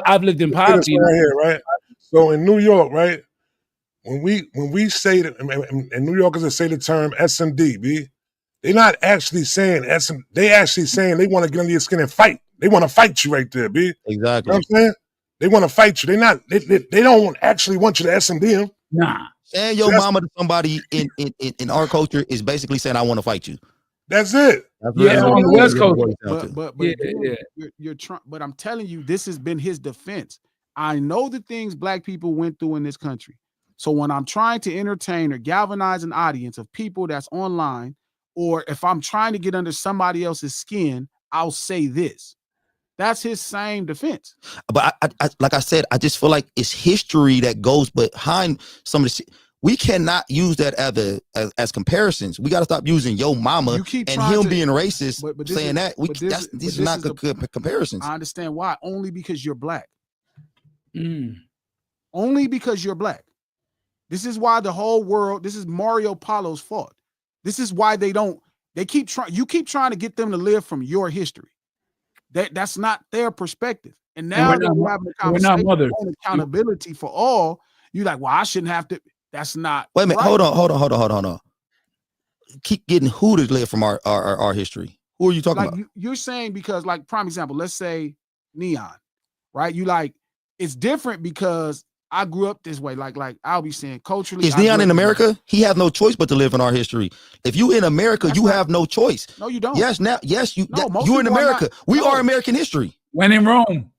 I've lived in poverty. Right here, right? So in New York, right? When we say that, and New Yorkers say the term SMD, B, they're not actually saying SM. They actually saying they want to get under your skin and fight. They want to fight you right there, B. Exactly. You know what I'm saying? They want to fight you. They don't actually want you to SMD them. Nah. Saying your mama to somebody in our culture is basically saying I want to fight you. That's it. Yeah, on the West Coast. But you're trying. But I'm telling you, this has been his defense. I know the things black people went through in this country. So when I'm trying to entertain or galvanize an audience of people that's online, or if I'm trying to get under somebody else's skin, I'll say this. That's his same defense. But I like I said, I just feel like it's history that goes behind some of the shit. We cannot use that as comparisons. We got to stop using yo mama and him being racist, saying that. These are not good comparisons. I understand why. Only because you're black. Only because you're black. This is why the whole world, this is Mario Polo's fault. This is why you keep trying to get them to live from your history. That's not their perspective. And now that we're having a conversation on accountability for all, you're like, well, I shouldn't have to. That's not. Wait a minute. Right. Hold on. Keep getting who to live from our history. Who are you talking about? You're saying because, like, prime example, let's say N3ON, right? You like, it's different because I grew up this way. Like I'll be saying culturally. Is N3ON in America? He has no choice but to live in our history. If you in America, you have no choice. No, you don't. Yes, you're in America. We are American history. When in Rome.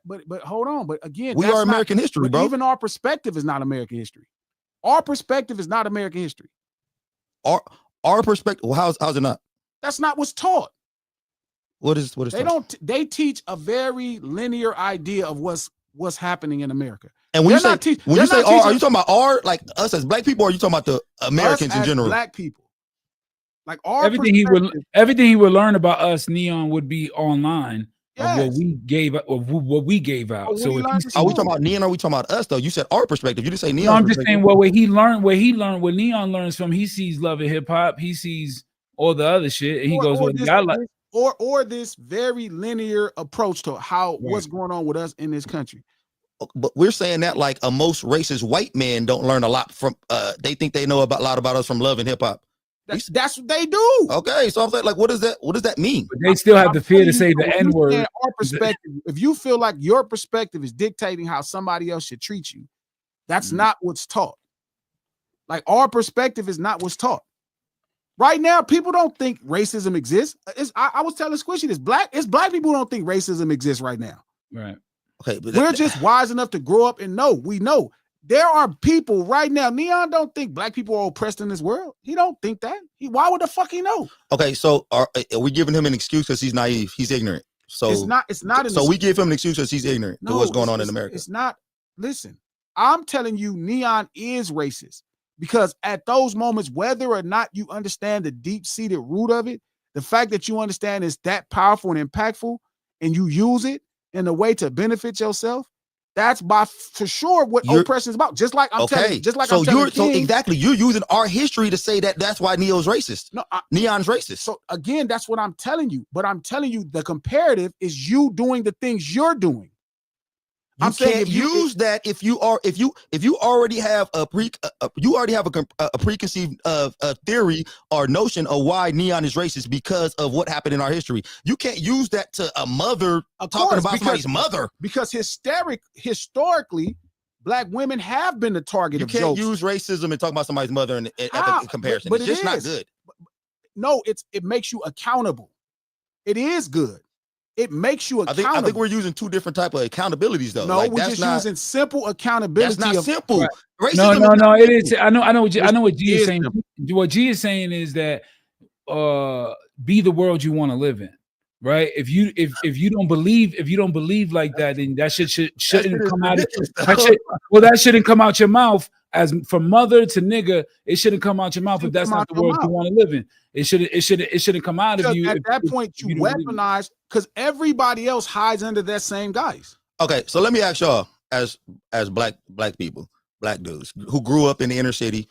But hold on. But again, we are American history, bro. Even our perspective is not American history. Our perspective is not American history. Our perspective. Well, how's it not? That's not what's taught. What is they teach a very linear idea of what's happening in America. And when you say are you talking about our, like us as black people, or are you talking about the Americans in general? Black people. Like everything he would learn about us, N3ON, would be online. Yes. Of what we gave out. So are we talking about N3ON or are we talking about us though? You said our perspective. You didn't say N3ON. No, I'm just saying what N3ON learns from. He sees love and hip hop. He sees all the other shit, and he goes, or this very linear approach to what's going on with us in this country. But we're saying that like a most racist white man don't learn a lot from. They think they know a lot about us from love and hip hop. That's what they do. Okay, so I'm saying, like, what does that mean? But they still have the fear to say the N-word. Our perspective, if you feel like your perspective is dictating how somebody else should treat you, that's not what's taught. Like, our perspective is not what's taught. Right now, people don't think racism exists. I was telling Squishy this. It's black people who don't think racism exists right now. Right. Okay, but we're just wise enough to grow up and know. We know. There are people right now. N3ON don't think black people are oppressed in this world. He don't think that. Why would the fuck he know? Okay, so are we giving him an excuse because he's naive? He's ignorant. So it's not. So we give him an excuse because he's ignorant to what's going on in America. It's not. Listen, I'm telling you, N3ON is racist because at those moments, whether or not you understand the deep-seated root of it, the fact that you understand it's that powerful and impactful, and you use it in a way to benefit yourself. That's for sure what oppression is about. Just like I'm telling, exactly, you're using our history to say that's why Neo's racist. No, N3ON's racist. So again, that's what I'm telling you. But I'm telling you, the comparative is you doing the things you're doing. I'm saying use that if you already have a preconceived theory or notion of why N3ON is racist because of what happened in our history. You can't use that to a mother talking about somebody's mother. Because historically, black women have been the target of jokes. You can't use racism and talk about somebody's mother in comparison. But it's just not good. No, it makes you accountable. It is good. It makes you accountable. I think we're using two different type of accountabilities, though. No, like, we're just using simple accountability. That's not simple. Right. No. It is. I know what G is saying. What G is saying is that be the world you want to live in. Right. If you don't believe like that, then that shouldn't come out. That shouldn't come out your mouth. As from mother to nigga, it shouldn't come out your mouth if that's not the world you want to live in. It shouldn't come out of you. At that point, you weaponize because everybody else hides under that same guise. Okay, so let me ask y'all, as black people, black dudes who grew up in the inner city,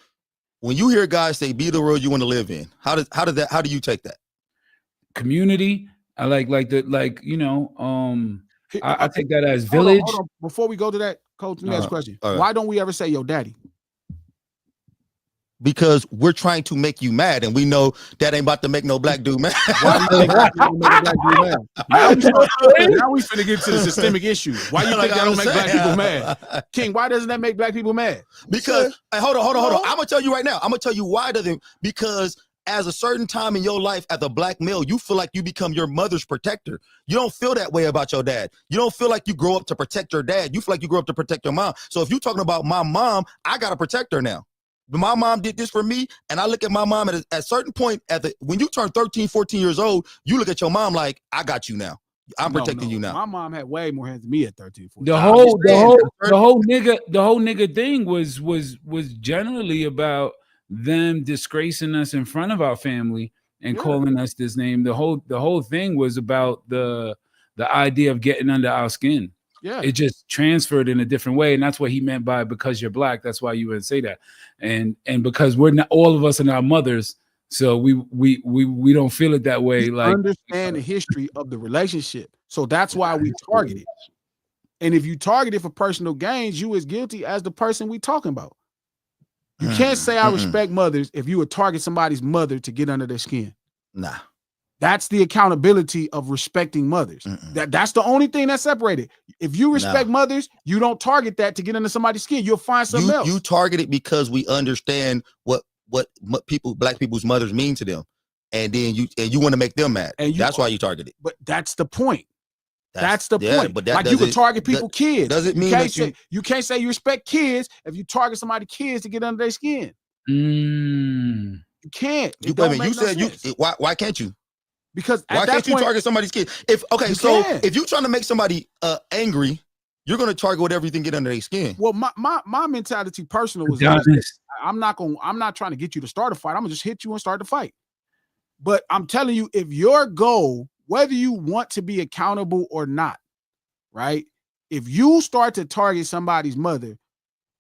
when you hear guys say "be the world you want to live in," how do you take that? Community. I I take that as village. Hold on. Before we go to that, Coach, let me ask a question. Right. Why don't we ever say "yo, daddy"? Because we're trying to make you mad, and we know that ain't about to make no black dude mad. Why do you think that don't make a black dude mad? Now we finna get to the systemic issue. Why you think that don't make black people mad? King, why doesn't that make black people mad? Because hold on. I'm gonna tell you right now. I'm gonna tell you why doesn't. Because as a certain time in your life as a black male, you feel like you become your mother's protector. You don't feel that way about your dad. You don't feel like you grow up to protect your dad. You feel like you grow up to protect your mom. So if you're talking about my mom, I gotta protect her now. My mom did this for me, and I look at my mom at a certain point, when you turn 13, 14 years old, you look at your mom like, I got you now. I'm protecting you now. My mom had way more hands than me at 13, 14. The whole nigga thing was generally about them disgracing us in front of our family and calling us this name. The whole thing was about the idea of getting under our skin. Yeah, it just transferred in a different way, and that's what he meant by because you're black. That's why you would say that, and because we're not all of us and our mothers, so we don't feel it that way. Like understand the history of the relationship, so that's why we target it. And if you target it for personal gains, you as guilty as the person we talking about. You can't say I respect mothers if you would target somebody's mother to get under their skin. Nah. That's the accountability of respecting mothers. That's the only thing that separated. If you respect mothers, you don't target that to get under somebody's skin. You'll find something else. You target it because we understand what black people's mothers mean to them, and then you want to make them mad. And that's why you target it. But that's the point. That's the point. But like you can target people, kids. Does it mean you can't say you respect kids if you target somebody kids to get under their skin? You can't. You said why can't you? Because why can't you target somebody's kid? If you're trying to make somebody angry, you're going to target whatever you can get under their skin. Well, my mentality personal was I'm not trying to get you to start a fight. I'm gonna just hit you and start the fight. But I'm telling you, if your goal, whether you want to be accountable or not, right? If you start to target somebody's mother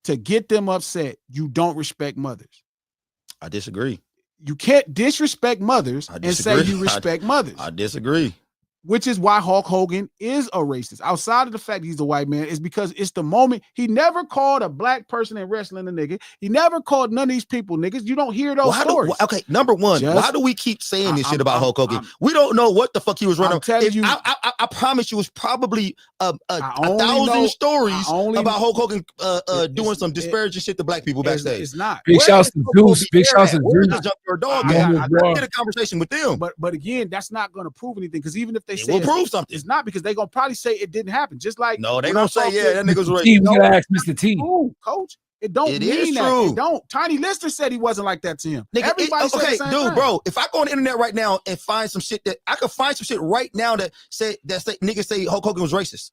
to get them upset, you don't respect mothers. I disagree. You can't disrespect mothers and say you respect mothers. I disagree. Which is why Hulk Hogan is a racist. Outside of the fact he's a white man, is because it's the moment. He never called a black person in wrestling a nigga. He never called none of these people niggas. You don't hear those stories. Okay, number one, why do we keep saying this shit about Hulk Hogan? We don't know what the fuck he was running. I promise you, it's probably a thousand stories about Hulk Hogan doing some disparaging shit to black people backstage. It's not. Big shouts to Zeus. Big shouts to Zeus. I did a conversation with them. But again, that's not going to prove anything, because even if they say we'll prove something, it's not, because they're gonna probably say it didn't happen. Just like they're gonna say that nigga's right. You gotta ask Mr. T. Coach, it don't mean that. True. It don't. Tiny Lister said he wasn't like that to him. Everybody said the same thing. Bro, if I go on the internet right now and find some shit that I could find some shit right now that say niggas say Hulk Hogan was racist.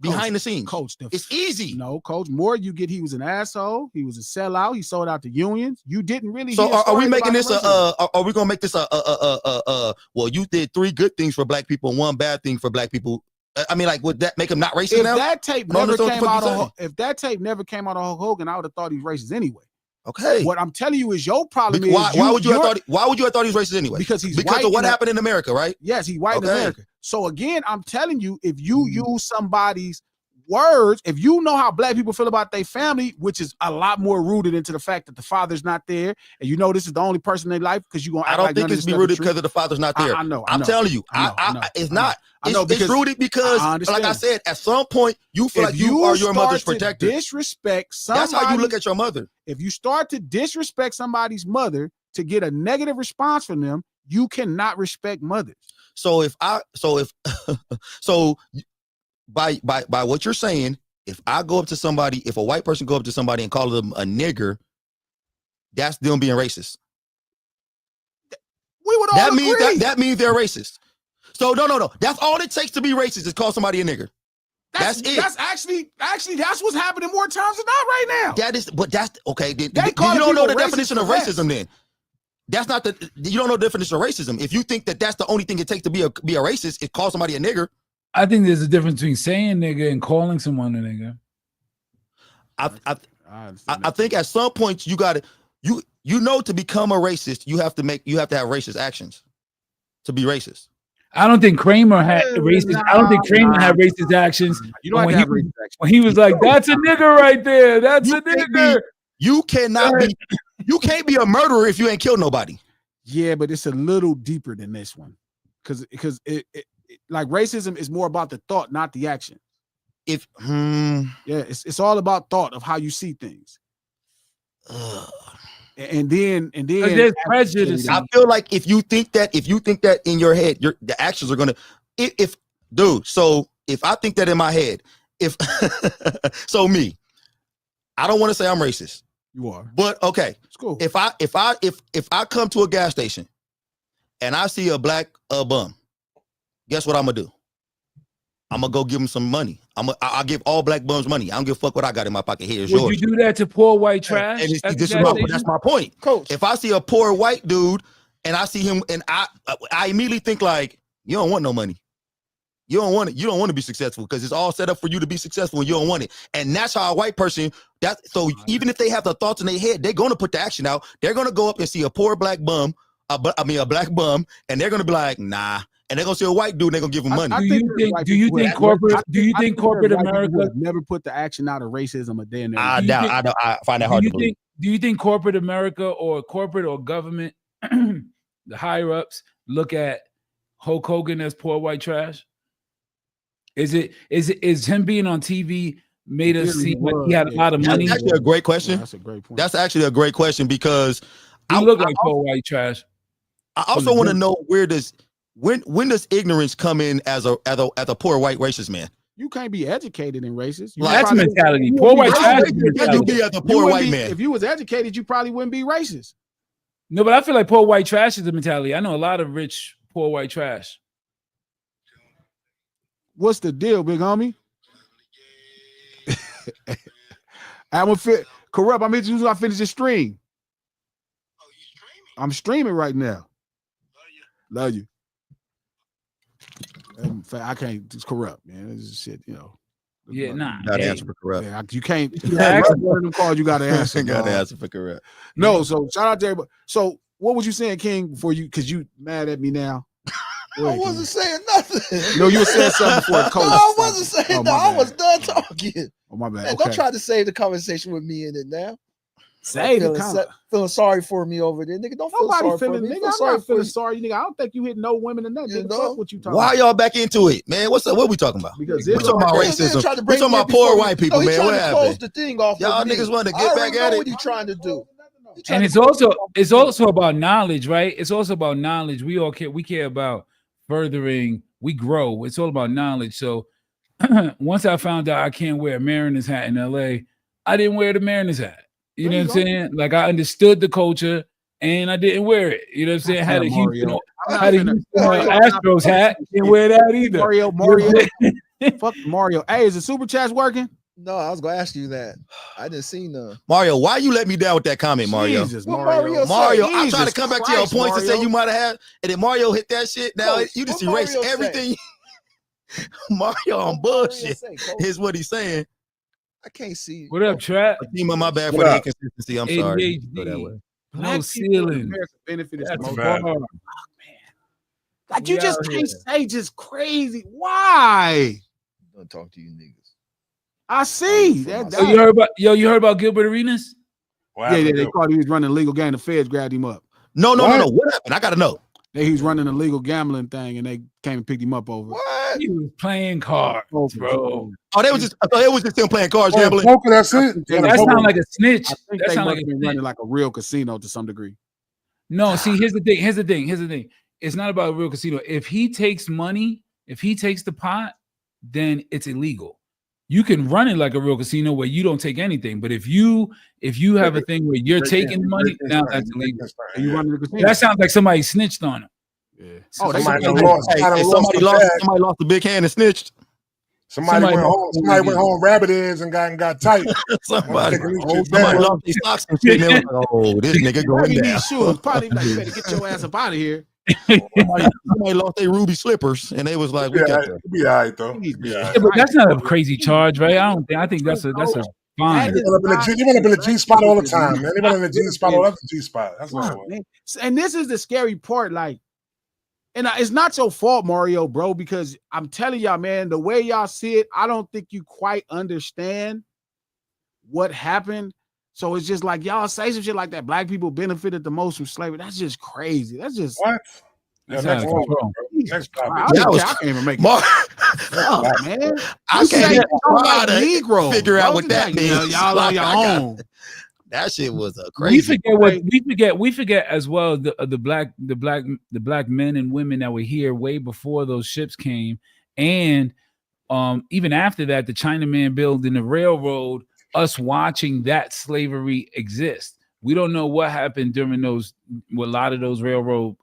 Behind the scenes, Coach, it's easy. No, Coach, more you get, he was an asshole. He was a sellout. He sold out to unions. You didn't really. So are we making this are we gonna make this well, you did 3 good things for black people and 1 bad thing for black people? I mean, like, would that make him not racist now? If that tape never came out of Hulk Hogan, I would have thought he was racist anyway. Okay. What I'm telling you is your problem is why would you have thought he was racist anyway? Because white of what happened in America, right? Yes, he's white in America. So again, I'm telling you, if you use somebody's words, if you know how black people feel about their family, which is a lot more rooted into the fact that the father's not there, and you know this is the only person in their life, because you're gonna act I don't think it's be rooted because of the father's not there. I know. I'm telling you, it's not. It's rooted because, like I said, at some point you feel like you are your mother's protector. Disrespect somebody. That's how you look at your mother. If you start to disrespect somebody's mother to get a negative response from them, you cannot respect mothers. So by what you're saying, if I go up to somebody, if a white person go up to somebody and call them a nigger, that's them being racist. We would all agree. That means they're racist. So no. That's all it takes to be racist is call somebody a nigger. That's it. That's actually that's what's happening more times than not right now. That's okay. You don't know the definition of racism then. That's not you don't know the definition of racism. If you think that that's the only thing it takes to be a racist, is call somebody a nigger. I think there's a difference between saying nigga and calling someone a nigga. I think at some point you got to to become a racist, you have to have racist actions to be racist. I don't think Kramer had racist. I don't think Kramer had racist actions. You don't have racist actions. When he was like, "That's a nigger right there. That's a nigger." You cannot be. You can't be a murderer if you ain't killed nobody. Yeah, but it's a little deeper than this one, because it like racism is more about the thought, not the action. It's all about thought of how you see things. And then there's prejudice. I feel like if you think that in your head, the actions are gonna. So if I think that in my head, I don't want to say I'm racist. You are, but okay, it's cool. If I come to a gas station and I see a black bum, guess what I'm gonna do? I'm gonna go give them some money. I'll give all black bums money. I don't give a fuck what I got in my pocket. Here's Would yours. you do that to poor white trash? And that's my point. Coach, if I see a poor white dude and I see him and I immediately think like, you don't want no money. You don't want it. You don't want to be successful because it's all set up for you to be successful and you don't want it. And that's how a white person, even if they have the thoughts in their head, they're going to put the action out. They're going to go up and see a poor black bum, a black bum, and they're going to be like, nah. And they're gonna see a white dude and they're gonna give him money. Do you think corporate America would never put the action out of racism a day in their I find that hard to believe. Do you think corporate America or corporate or government, the higher ups, look at Hulk Hogan as poor white trash? Is him being on TV made us seem like he had a lot of money? That's actually a great question. That's a great point. That's actually a great question because he look like poor white trash. I also want to know when does ignorance come in as a poor white racist man? You can't be educated in racist. That's mentality. Poor white trash. You be as a poor white man. If you was educated, you probably wouldn't be racist. No, but I feel like poor white trash is the mentality. I know a lot of rich poor white trash. What's the deal, big homie? I'm gonna fit corrupt. I'm into I finish the stream. I'm streaming right now. Love you. In fact, I can't. It's corrupt, man. It's just shit, you know. Yeah, nah. You gotta answer for corrupt. Yeah, you can't. One of them calls you gotta answer. Gotta answer for corrupt. No, so shout out to everybody. So what was you saying, King? Before you, because you mad at me now. I wasn't saying nothing. No, you were saying something before the coach. No, I wasn't saying no. I was done talking. Oh my bad. Man, Okay. don't try to save the conversation with me in it now. Save feeling sorry for me over there, nigga. Don't Nobody feel sorry feeling, for me. nigga. I'm not feeling sorry, nigga. I don't think you hit no women or nothing. You Nigga, know? fuck what you talking Why about. y'all back into it, man? What's up? What we talking about? Because we talking about racism. We talking about poor white people, man. What happened? Close the thing off. Y'all niggas want to get back at it. What you trying to do? And it's also about knowledge, right? It's also about knowledge. We all care about furthering. We grow. It's all about knowledge. So once I found out I can't wear a Mariners hat in LA, I didn't wear the Mariners hat. You know what I'm saying? Like I understood the culture and I didn't wear it. You know what I'm saying? I had a Houston Astros hat. Didn't wear that either. Mario. Fuck Mario. Hey, is the super chats working? No, I was gonna ask you that. I didn't see none. Mario, why you let me down with that comment, Mario? Jesus, Mario, I'm trying to come back to your point to say you might have had, and then Mario hit that shit. Now you just erased everything. Mario on bullshit is what he's saying. I can't see. What up, Trap? My bad for the inconsistency. I'm sorry. No ceiling. Benefit is That's most bad. man. Like you just can't say just crazy. Why? Don't talk to you niggas. I see that. So you heard about Gilbert Arenas? Yeah, they caught he was running a legal game. The feds grabbed him up. No. What happened? I gotta know. He was running a legal gambling thing, and they came and picked him up over. What? He was playing cards, bro. Oh, they was just him playing cards, gambling. That's it. That sounds like a snitch. I think That they sounds must like have been running like a real casino to some degree. No, see, here's the thing. It's not about a real casino. If he takes money, if he takes the pot, then it's illegal. You can run it like a real casino where you don't take anything. But if you have a thing where you're taking money, now that's illegal. You running the casino? That sounds like somebody snitched on him. Yeah. Somebody lost a big hand and snitched. Somebody went home rabbit ears and got tight. somebody lost these socks and shit. And they was like, oh, this nigga going down. Shoes. Probably like, you better get your ass up out of here. somebody lost their ruby slippers, and they was like, "We got to be all right, though." Yeah, but that's not a crazy charge, right? I think that's a fine. They run up in the G spot all the time, man. They run in the G spot all up the G spot. That's not it. And this is the scary part, like, and it's not your fault, Mario, bro, because I'm telling y'all, man, the way y'all see it, I don't think you quite understand what happened. So it's just like y'all say some shit like that. Black people benefited the most from slavery. That's just crazy. That's just what? Yeah, next topic. I can't even make it. Oh, man. I can't Negro. Figure out what that means. Y'all on your own. That shit was a crazy. We forget as well the black men and women that were here way before those ships came, and even after that, the Chinaman building the railroad. Us watching that slavery exist. We don't know what happened during with a lot of those railroad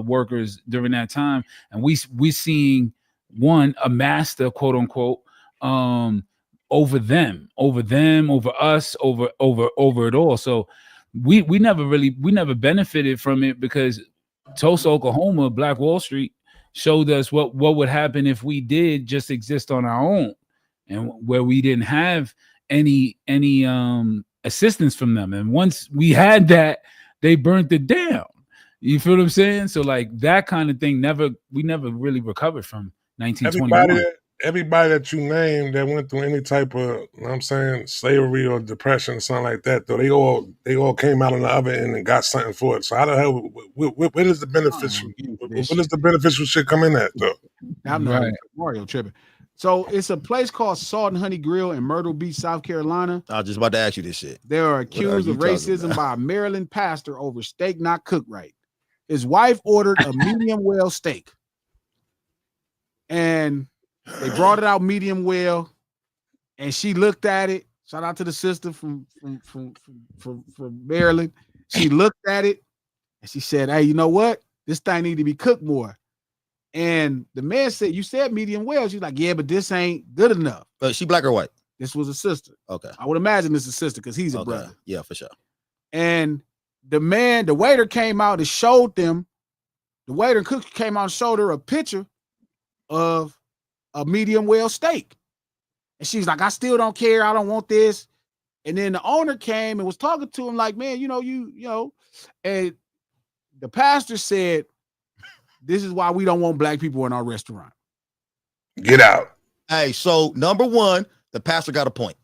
workers during that time, and we seeing a master, quote unquote, over them, over us, over it all. So we never benefited from it, because Tulsa, Oklahoma, Black Wall Street showed us what would happen if we did just exist on our own, and where we didn't have any assistance from them. And once we had that, they burnt it down. You feel what I'm saying? So like that kind of thing, we never really recovered from 1921. Everybody that you named that went through any type of, you know what I'm saying, slavery or depression or something like that, though, they all came out on the other end and got something for it. So how the hell, where does the beneficial, where does the beneficial shit come in at, though? I'm not Mario tripping. So it's a place called Salt and Honey Grill in Myrtle Beach, South Carolina. I was just about to ask you this shit. They are accused of racism by a Maryland pastor over steak not cooked right. His wife ordered a medium well steak, and they brought it out medium well, and she looked at it. Shout out to the sister from Maryland. She looked at it and she said, "Hey, you know what? This thing need to be cooked more." And the man said, "You said medium well." She's like, "Yeah, but this ain't good enough." But she black or white? This was a sister. Okay. I would imagine it's a sister because he's a brother. Yeah, for sure. And the waiter came out and showed them. The waiter and cook came out and showed her a picture of a medium well steak. And she's like, "I still don't care. I don't want this." And then the owner came and was talking to him like, "Man, you know, and the pastor said, this is why we don't want black people in our restaurant." Get out. Hey, so number one, the pastor got a point.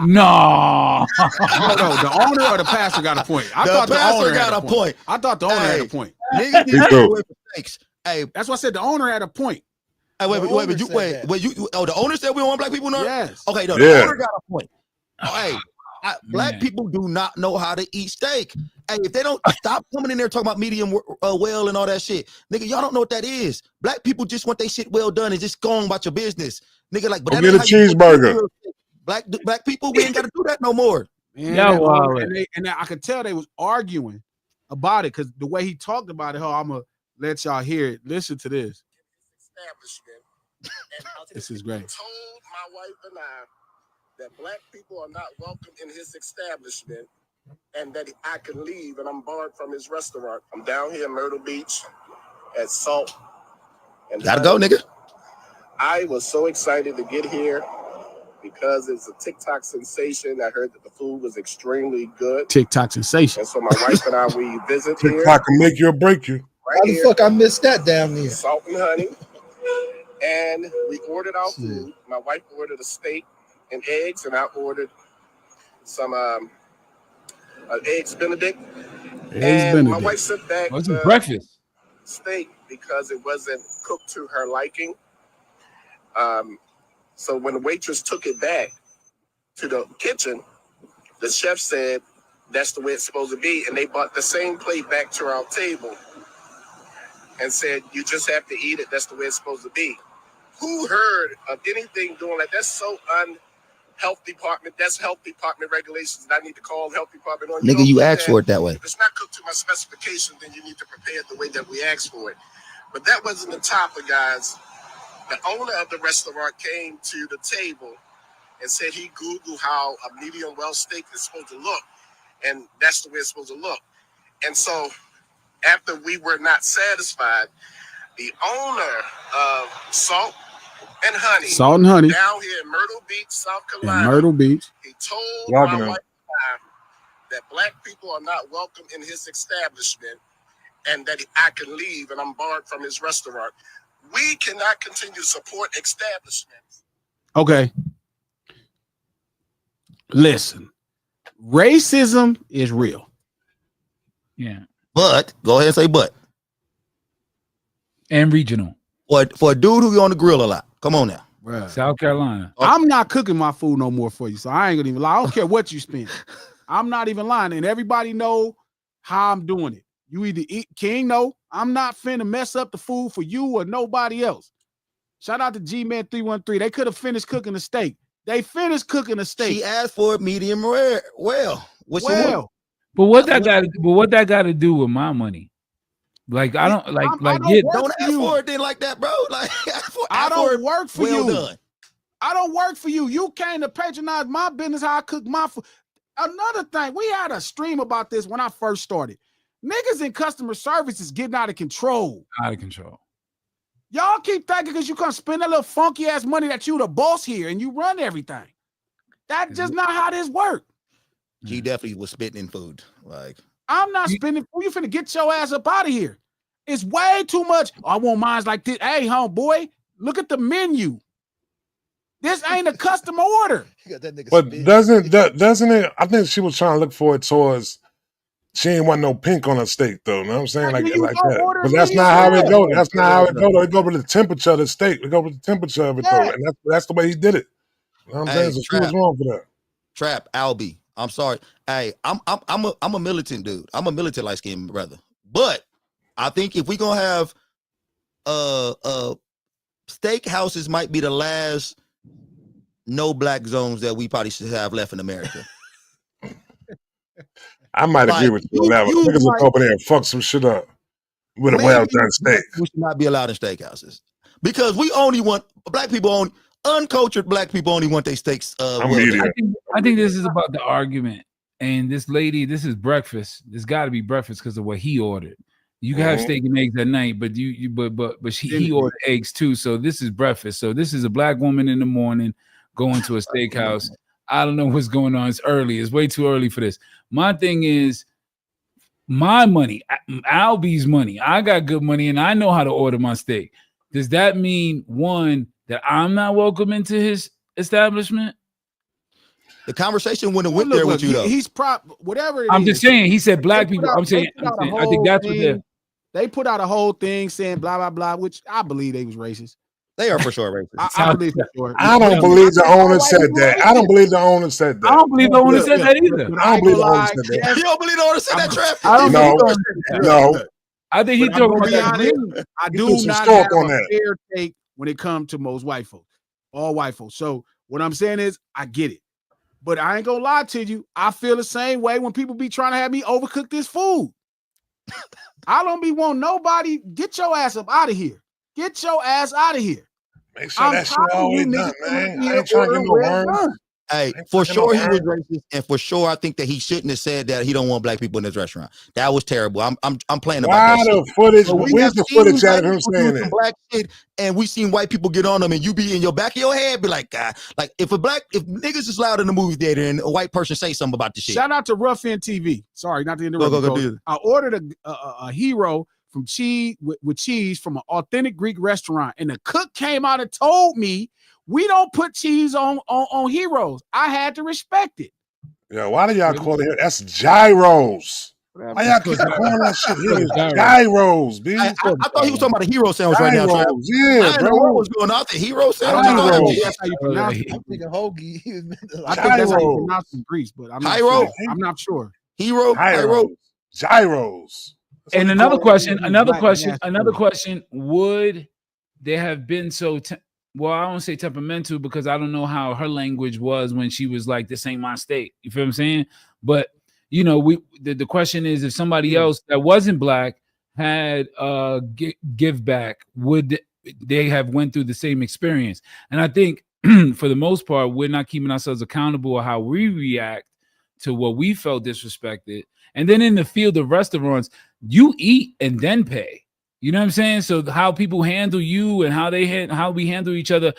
No, the owner or the pastor got a point. I thought the owner got a point. I thought the owner had a point. Niggas need to stay away from steaks. Hey, that's why I said the owner had a point. Hey, wait, the owner said we don't want black people in our. Yes. Okay, no, the owner got a point. Hey, black people do not know how to eat steak. Hey, if they don't stop coming in there talking about medium well and all that shit, nigga, y'all don't know what that is. Black people just want their shit well done and just go on about your business, nigga. Like, but get a cheeseburger. Black people, we ain't got to do that no more. Man, and I could tell they was arguing about it because the way he talked about it. I'm gonna let y'all hear it. Listen to this. This is great. Told my wife and I that black people are not welcome in his establishment and that I can leave and I'm barred from his restaurant. I'm down here in Myrtle Beach at Salt. And gotta go, nigga. I was so excited to get here because it's a TikTok sensation. I heard that the food was extremely good. TikTok sensation. And so my wife and I, we visit here. TikTok can make you or break you. How the fuck I missed that down there? Salt and Honey. And we ordered our food. My wife ordered a steak and eggs, and I ordered some eggs Benedict. My wife sent back breakfast steak because it wasn't cooked to her liking. So when the waitress took it back to the kitchen, the chef said that's the way it's supposed to be, and they brought the same plate back to our table and said, "You just have to eat it. That's the way it's supposed to be." Who heard of anything doing like that? That's so health department. That's health department regulations. And I need to call health department on. Nigga, you asked for it that way. If it's not cooked to my specifications, then you need to prepare it the way that we asked for it. But that wasn't the topic, guys. The owner of the restaurant came to the table and said he Googled how a medium well steak is supposed to look. And that's the way it's supposed to look. And so after we were not satisfied, the owner of Salt and Honey down here in Myrtle Beach, South Carolina, he told my wife and I that black people are not welcome in his establishment and that I can leave and I'm barred from his restaurant. We cannot continue to support establishments. Okay. Listen, racism is real. Yeah. But go ahead and say but. And regional. For a dude who be on the grill a lot. Come on now. Bruh. South Carolina. I'm not cooking my food no more for you, so I ain't gonna even lie. I don't care what you spend. I'm not even lying, and everybody know how I'm doing it. You either eat, King, no, I'm not finna mess up the food for you or nobody else. Shout out to G-Man 313. They could have finished cooking the steak. They finished cooking the steak. She asked for it medium rare. Well, but what that got to do with my money? Like I don't like I don't yeah, work Don't for ask you. for it then like that, bro. Like I don't work for well you. done. I don't work for you. You came to patronize my business, how I cook my food. Another thing, we had a stream about this when I first started. Niggas in customer service is getting out of control. out of control. Y'all keep thinking because you can spend that little funky ass money that you the boss here and you run everything. That's just not how this works. He definitely was spitting in food. Like I'm not spending. You finna get your ass up out of here. It's way too much. I want mines like this. Hey, homeboy, look at the menu. This ain't a custom order. But doesn't it? I think she was trying to look for it towards. She ain't want no pink on her steak, though. You know what I'm saying? Like that. But that's not how it goes. That's not how it goes. It go with the temperature of the steak. It go with the temperature of it, though. And that's the way he did it. You know what I'm saying? So she was wrong for that. Trap, Albie. I'm sorry. Hey, I'm a militant dude. I'm a militant light-skinned brother. But I think if we gonna have steak houses might be the last no black zones that we probably should have left in America. I might agree with you on that one. Niggas will go over there and fuck some shit up with a well-done steak. We should not be allowed in steakhouses because we only want black people only uncultured black people only want their steaks. I think this is about the argument. And this lady, this is breakfast. There's got to be breakfast because of what he ordered. You can have steak and eggs at night, but he ordered eggs too. So this is breakfast. So this is a black woman in the morning going to a steakhouse. I don't know what's going on. It's early. It's way too early for this. My thing is my money, Albie's money. I got good money and I know how to order my steak. Does that mean, one, that I'm not welcome into his establishment? The conversation wouldn't went there with you, though. He's whatever. I'm just saying. He said black people. I'm saying. I think that's what they put out a whole thing saying blah blah blah, which I believe they was racist. They are for sure racist. I believe for sure. I don't believe the owner said that. I don't believe the owner said that. I don't believe the owner said that either. I don't believe the owner said that. You don't believe the owner said that, Trap? No. I think he's talking about that. I do not have a fair take when it comes to most white folks, all white folks. So what I'm saying is, I get it. But I ain't gonna lie to you. I feel the same way when people be trying to have me overcook this food. I don't be wanting nobody. Get your ass up out of here. Get your ass out of here. Make sure that shit always done, man. I ain't trying to get no worms. Hey, for sure he was racist, and for sure I think that he shouldn't have said that he don't want black people in his restaurant. That was terrible. I'm playing about that shit. Footage? Where's the footage at him saying that? Black shit, and we seen white people get on them, and you be in your back of your head, be like, God, like if niggas is loud in the movie theater and a white person say something about the shit. Shout out to Rough N TV. Sorry, not to interrupt. I ordered a hero from cheese with cheese from an authentic Greek restaurant, and the cook came out and told me, we don't put cheese on heroes. I had to respect it. Yeah, why do y'all call it? That's gyros. Why y'all keep calling that shit here? Gyros, B. I thought he was talking about a hero sandwich right now. Yeah, I didn't know what was going on. The hero sandwich. That's how you pronounce it. I'm thinking hoagie. I think that's how you pronounce it in Greece, but I'm not sure. Gyros. And another question. Would they have been so? Well, I don't say temperamental because I don't know how her language was when she was like, "This ain't my state." You feel what I'm saying? But you know, the question is, if somebody else that wasn't black had give back, would they have went through the same experience? And I think for the most part, we're not keeping ourselves accountable of how we react to what we felt disrespected. And then in the field of restaurants, you eat and then pay. You know what I'm saying? So how people handle you and how we handle each other,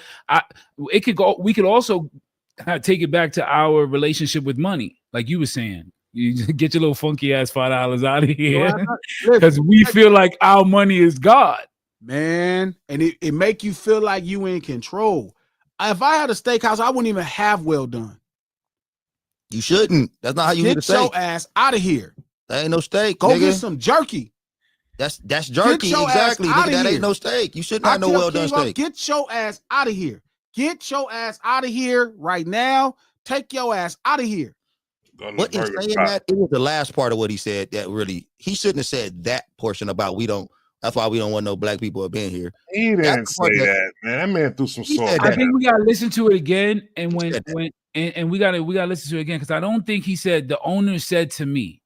we could also take it back to our relationship with money, like you were saying. You just get your little funky ass $5 out of here because we feel like our money is God, man, and it make you feel like you in control. If I had a steakhouse, I wouldn't even have well done. You shouldn't. That's not how you eat a steak. Get your ass out of here. That ain't no steak. Go get some jerky. That's jerky, exactly. Nigga, that ain't no steak. You shouldn't have no well done steak. Get your ass out of here. Get your ass out of here right now. Take your ass out of here. What in saying that, it was the last part of what he said that really he shouldn't have said that portion about that's why we don't want no black people up in here. He didn't say that, man. That man threw some salt. I think we gotta listen to it again, and we gotta listen to it again because I don't think he said the owner said to me.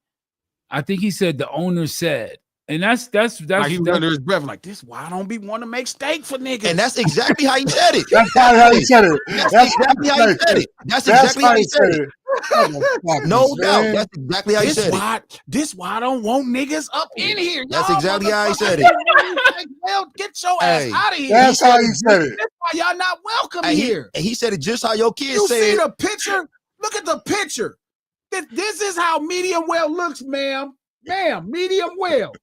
I think he said the owner said. And that's like he was under his breath, like this. Why I don't be want to make steak for niggas? And that's exactly how he said it. That's how he said it. That's exactly how he said it. That's exactly how he said it. No doubt. That's exactly how he said it. This why I don't want niggas up in here. That's exactly how he said it. Well, get your ass out of here. That's how he said it. That's why y'all not welcome here. And he said it just how your kids you say see it. the picture? Look at the picture. This is how medium well looks, ma'am. Ma'am, medium well.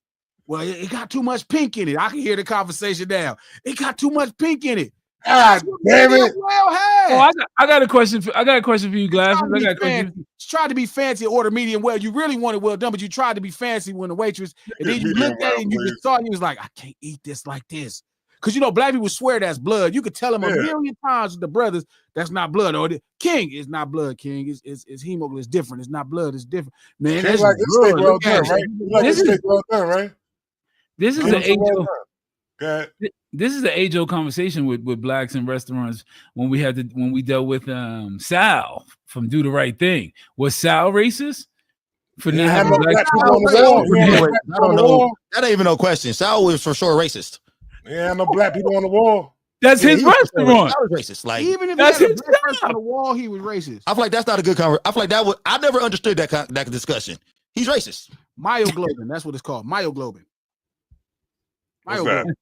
Well, it got too much pink in it. I can hear the conversation now. It got too much pink in it. God damn it! Well, hey. I got a question. I got a question for you, Glasses. I got a question. Tried to be fancy, order medium well. You really wanted well done, but you tried to be fancy when the waitress, and then you looked at it and you just saw it. You was like, I can't eat this like this, because black people swear that's blood. You could tell them a million times with the brothers that's not blood. Or King is not blood. King is hemoglobin. It's different. It's not blood. It's different. Man, that's like blood. Well done, right? This is an age-old. Okay. This is the age-old conversation with blacks in restaurants when we dealt with Sal from Do the Right Thing. Was Sal racist for not having black people on the wall? I don't know. That ain't even no question. Sal was for sure racist. Yeah, no black people on the wall. That's his restaurant. Sal was racist. Like even if that's his black person on the wall, he was racist. I feel like that's not a good conversation. I feel like I never understood that discussion. He's racist. Myoglobin. That's what it's called. Myoglobin. Myoglobin.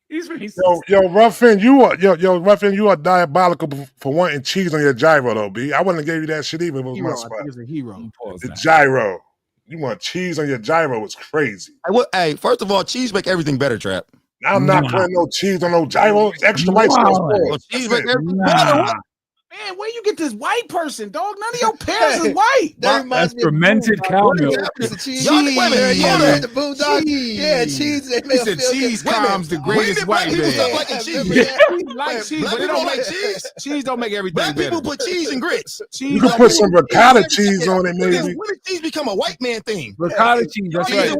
He's racist. Yo, Ruffin, you are diabolical for wanting cheese on your gyro, though, B. I wouldn't have gave you that shit even if it was my spot. I think it's a hero. The gyro. You want cheese on your gyro? It's crazy. Hey, first of all, cheese make everything better, Trap. I'm not putting no cheese on no gyro. It's extra white sauce. Cheese make everything better. Man, where you get this white person, dog? None of your parents is white. That's fermented cow milk. Cheese. Cheese calms the greatest white man. Like cheese. Like cheese, but they don't make cheese. Cheese don't make everything Black better. people put cheese and grits. You can put some ricotta cheese on it, maybe. When did cheese become a white man thing? Ricotta cheese, that's right. You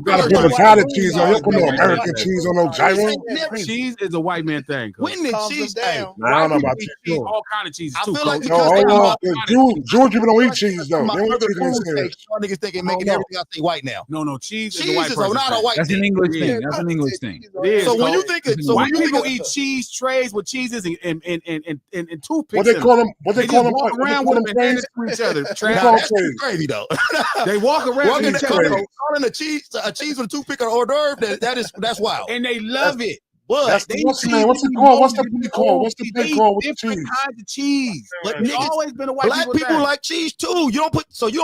gotta put ricotta cheese on. You don't put no American cheese on no gyro. Cheese is a white man thing. When did cheese down? I don't know about you. All kind of cheese I too. feel like No, hold on. Jewish people don't eat cheese though. My They don't other eat cheese in food this. steak, y'all niggas thinking making everything I say white now. No, cheese is a Cheese white is person not a thing. white That's an thing. English thing. That's an English thing. It is, So when you dog. think White people eat cheese trays with cheeses and toothpicks. What they call them? What They they call just them? walk around with them and hand it to each other. That's crazy though. They walk around with each other calling a cheese with a toothpick or hors d'oeuvre. That's wild. and they love it. What? What's it called? What's the plate called? What's the plate called with the different cheese? kinds of cheese. Like, It's niggas, always been a white Black people thing. like cheese too. You don't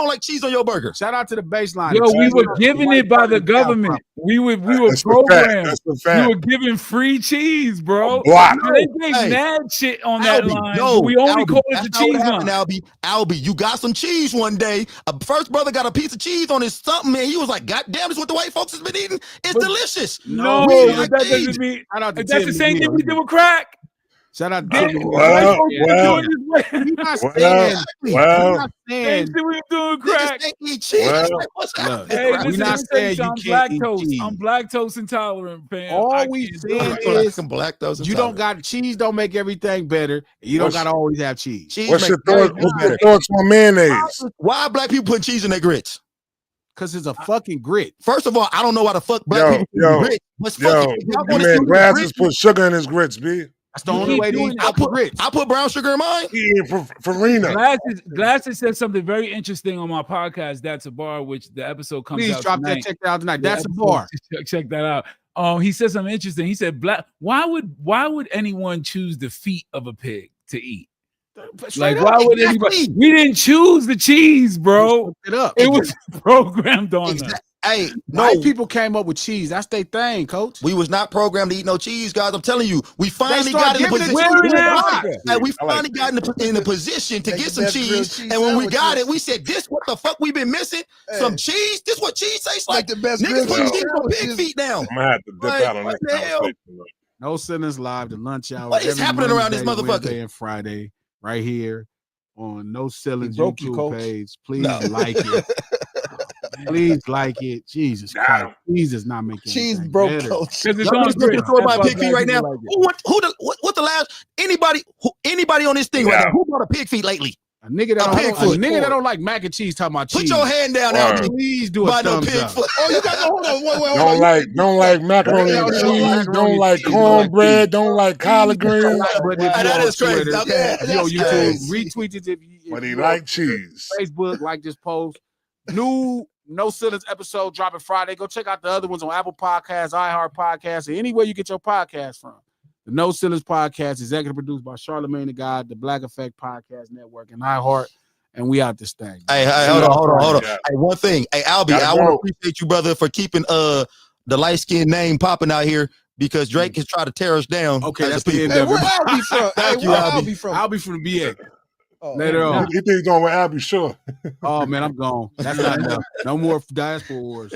like cheese on your burger. Shout out to the baseline. Yo, we were given it by the government. We were programmed. We were given free cheese, bro. They take mad shit on that line. No, we only call it the that's not what cheese happened, line. Albie, you got some cheese one day. A first brother got a piece of cheese on his something, man. He was like, God damn, this is what the white folks has been eating. It's delicious. No, We but like that cheese. doesn't mean Shout out to that's the same thing we did with crack. Shout out to Well, Timmy. Well, We're not saying we same thing we doing crack. Niggas can't eat cheese. Well, Like, what's look, up? Hey, We're listen, not saying you I'm can't eat lactose. cheese. I'm lactose intolerant, fam. All we saying is you don't got cheese. Don't make everything better. You don't got to always have cheese. What's your thoughts on mayonnaise? Why black people put cheese in their grits? Because it's a fucking grit. First of all, I don't know why the fuck black people put grits. What's fucking man, Glasses put sugar in his grits, B. That's the only way to eat grits. I put brown sugar in mine. Farina. Glasses said something very interesting on my podcast. That's a bar, which the episode comes Please out drop tonight. that. Check that out tonight. That's a bar. Check that out. He said something interesting. He said, why would anyone choose the feet of a pig to eat? Like, why would anybody? We didn't choose the cheese, bro. It was programmed on us. Hey, white people came up with cheese. That's their thing, coach. We was not programmed to eat no cheese, guys. I'm telling you, we finally got in the position. We finally got in the position to get some cheese. And when we got it, we said, "This what the fuck we been missing? Some cheese. This what cheese tastes like." The best niggas put cheese on pig feet now. I'm gonna have to dip out on what that the hell? No Sinners Live, the lunch hour. What is happening around this motherfucker? Wednesday and Friday, right here on No Ceilings YouTube page. Please like it. Please like it. Jesus Christ. Cheese is not making cheese broke better. coach. Y'all niggas destroyed by a pig feet right now. What the last anybody on this thing right now? Who bought a pig feet lately? A nigga that don't like mac and cheese talking about cheese. Put your hand down, Right. Albie. Please do a Buy no thumbs pig up. foot. Oh, you got hold on. Wait. Don't like macaroni and Don't like cheese. macaroni Don't and like cheese, cornbread. Don't like collard greens. But if That you is crazy. on Twitter, Yeah, if you on that's YouTube, crazy. retweet it if But he you like on cheese. Facebook, like this post. New No Ceilings episode dropping Friday. Go check out the other ones on Apple Podcasts, iHeart Podcasts, or anywhere you get your podcast from. The No Ceilings podcast, executive produced by Charlamagne the God, the Black Effect Podcast Network, and iHeart. And we out this thing. Hey, hold on. Yeah. Hey, one thing. Hey, Albie, Gotta I want to go. appreciate you, brother, for keeping the light skinned name popping out here because Drake has tried to tear us down. Okay, as that's a the end people. of Hey, it. where Albie from? Thank you, where Albie. from? I'll be from the BA. Oh, Later on. He think he's going with Albie, sure. Oh, man, I'm gone. That's not enough. No more diaspora wars.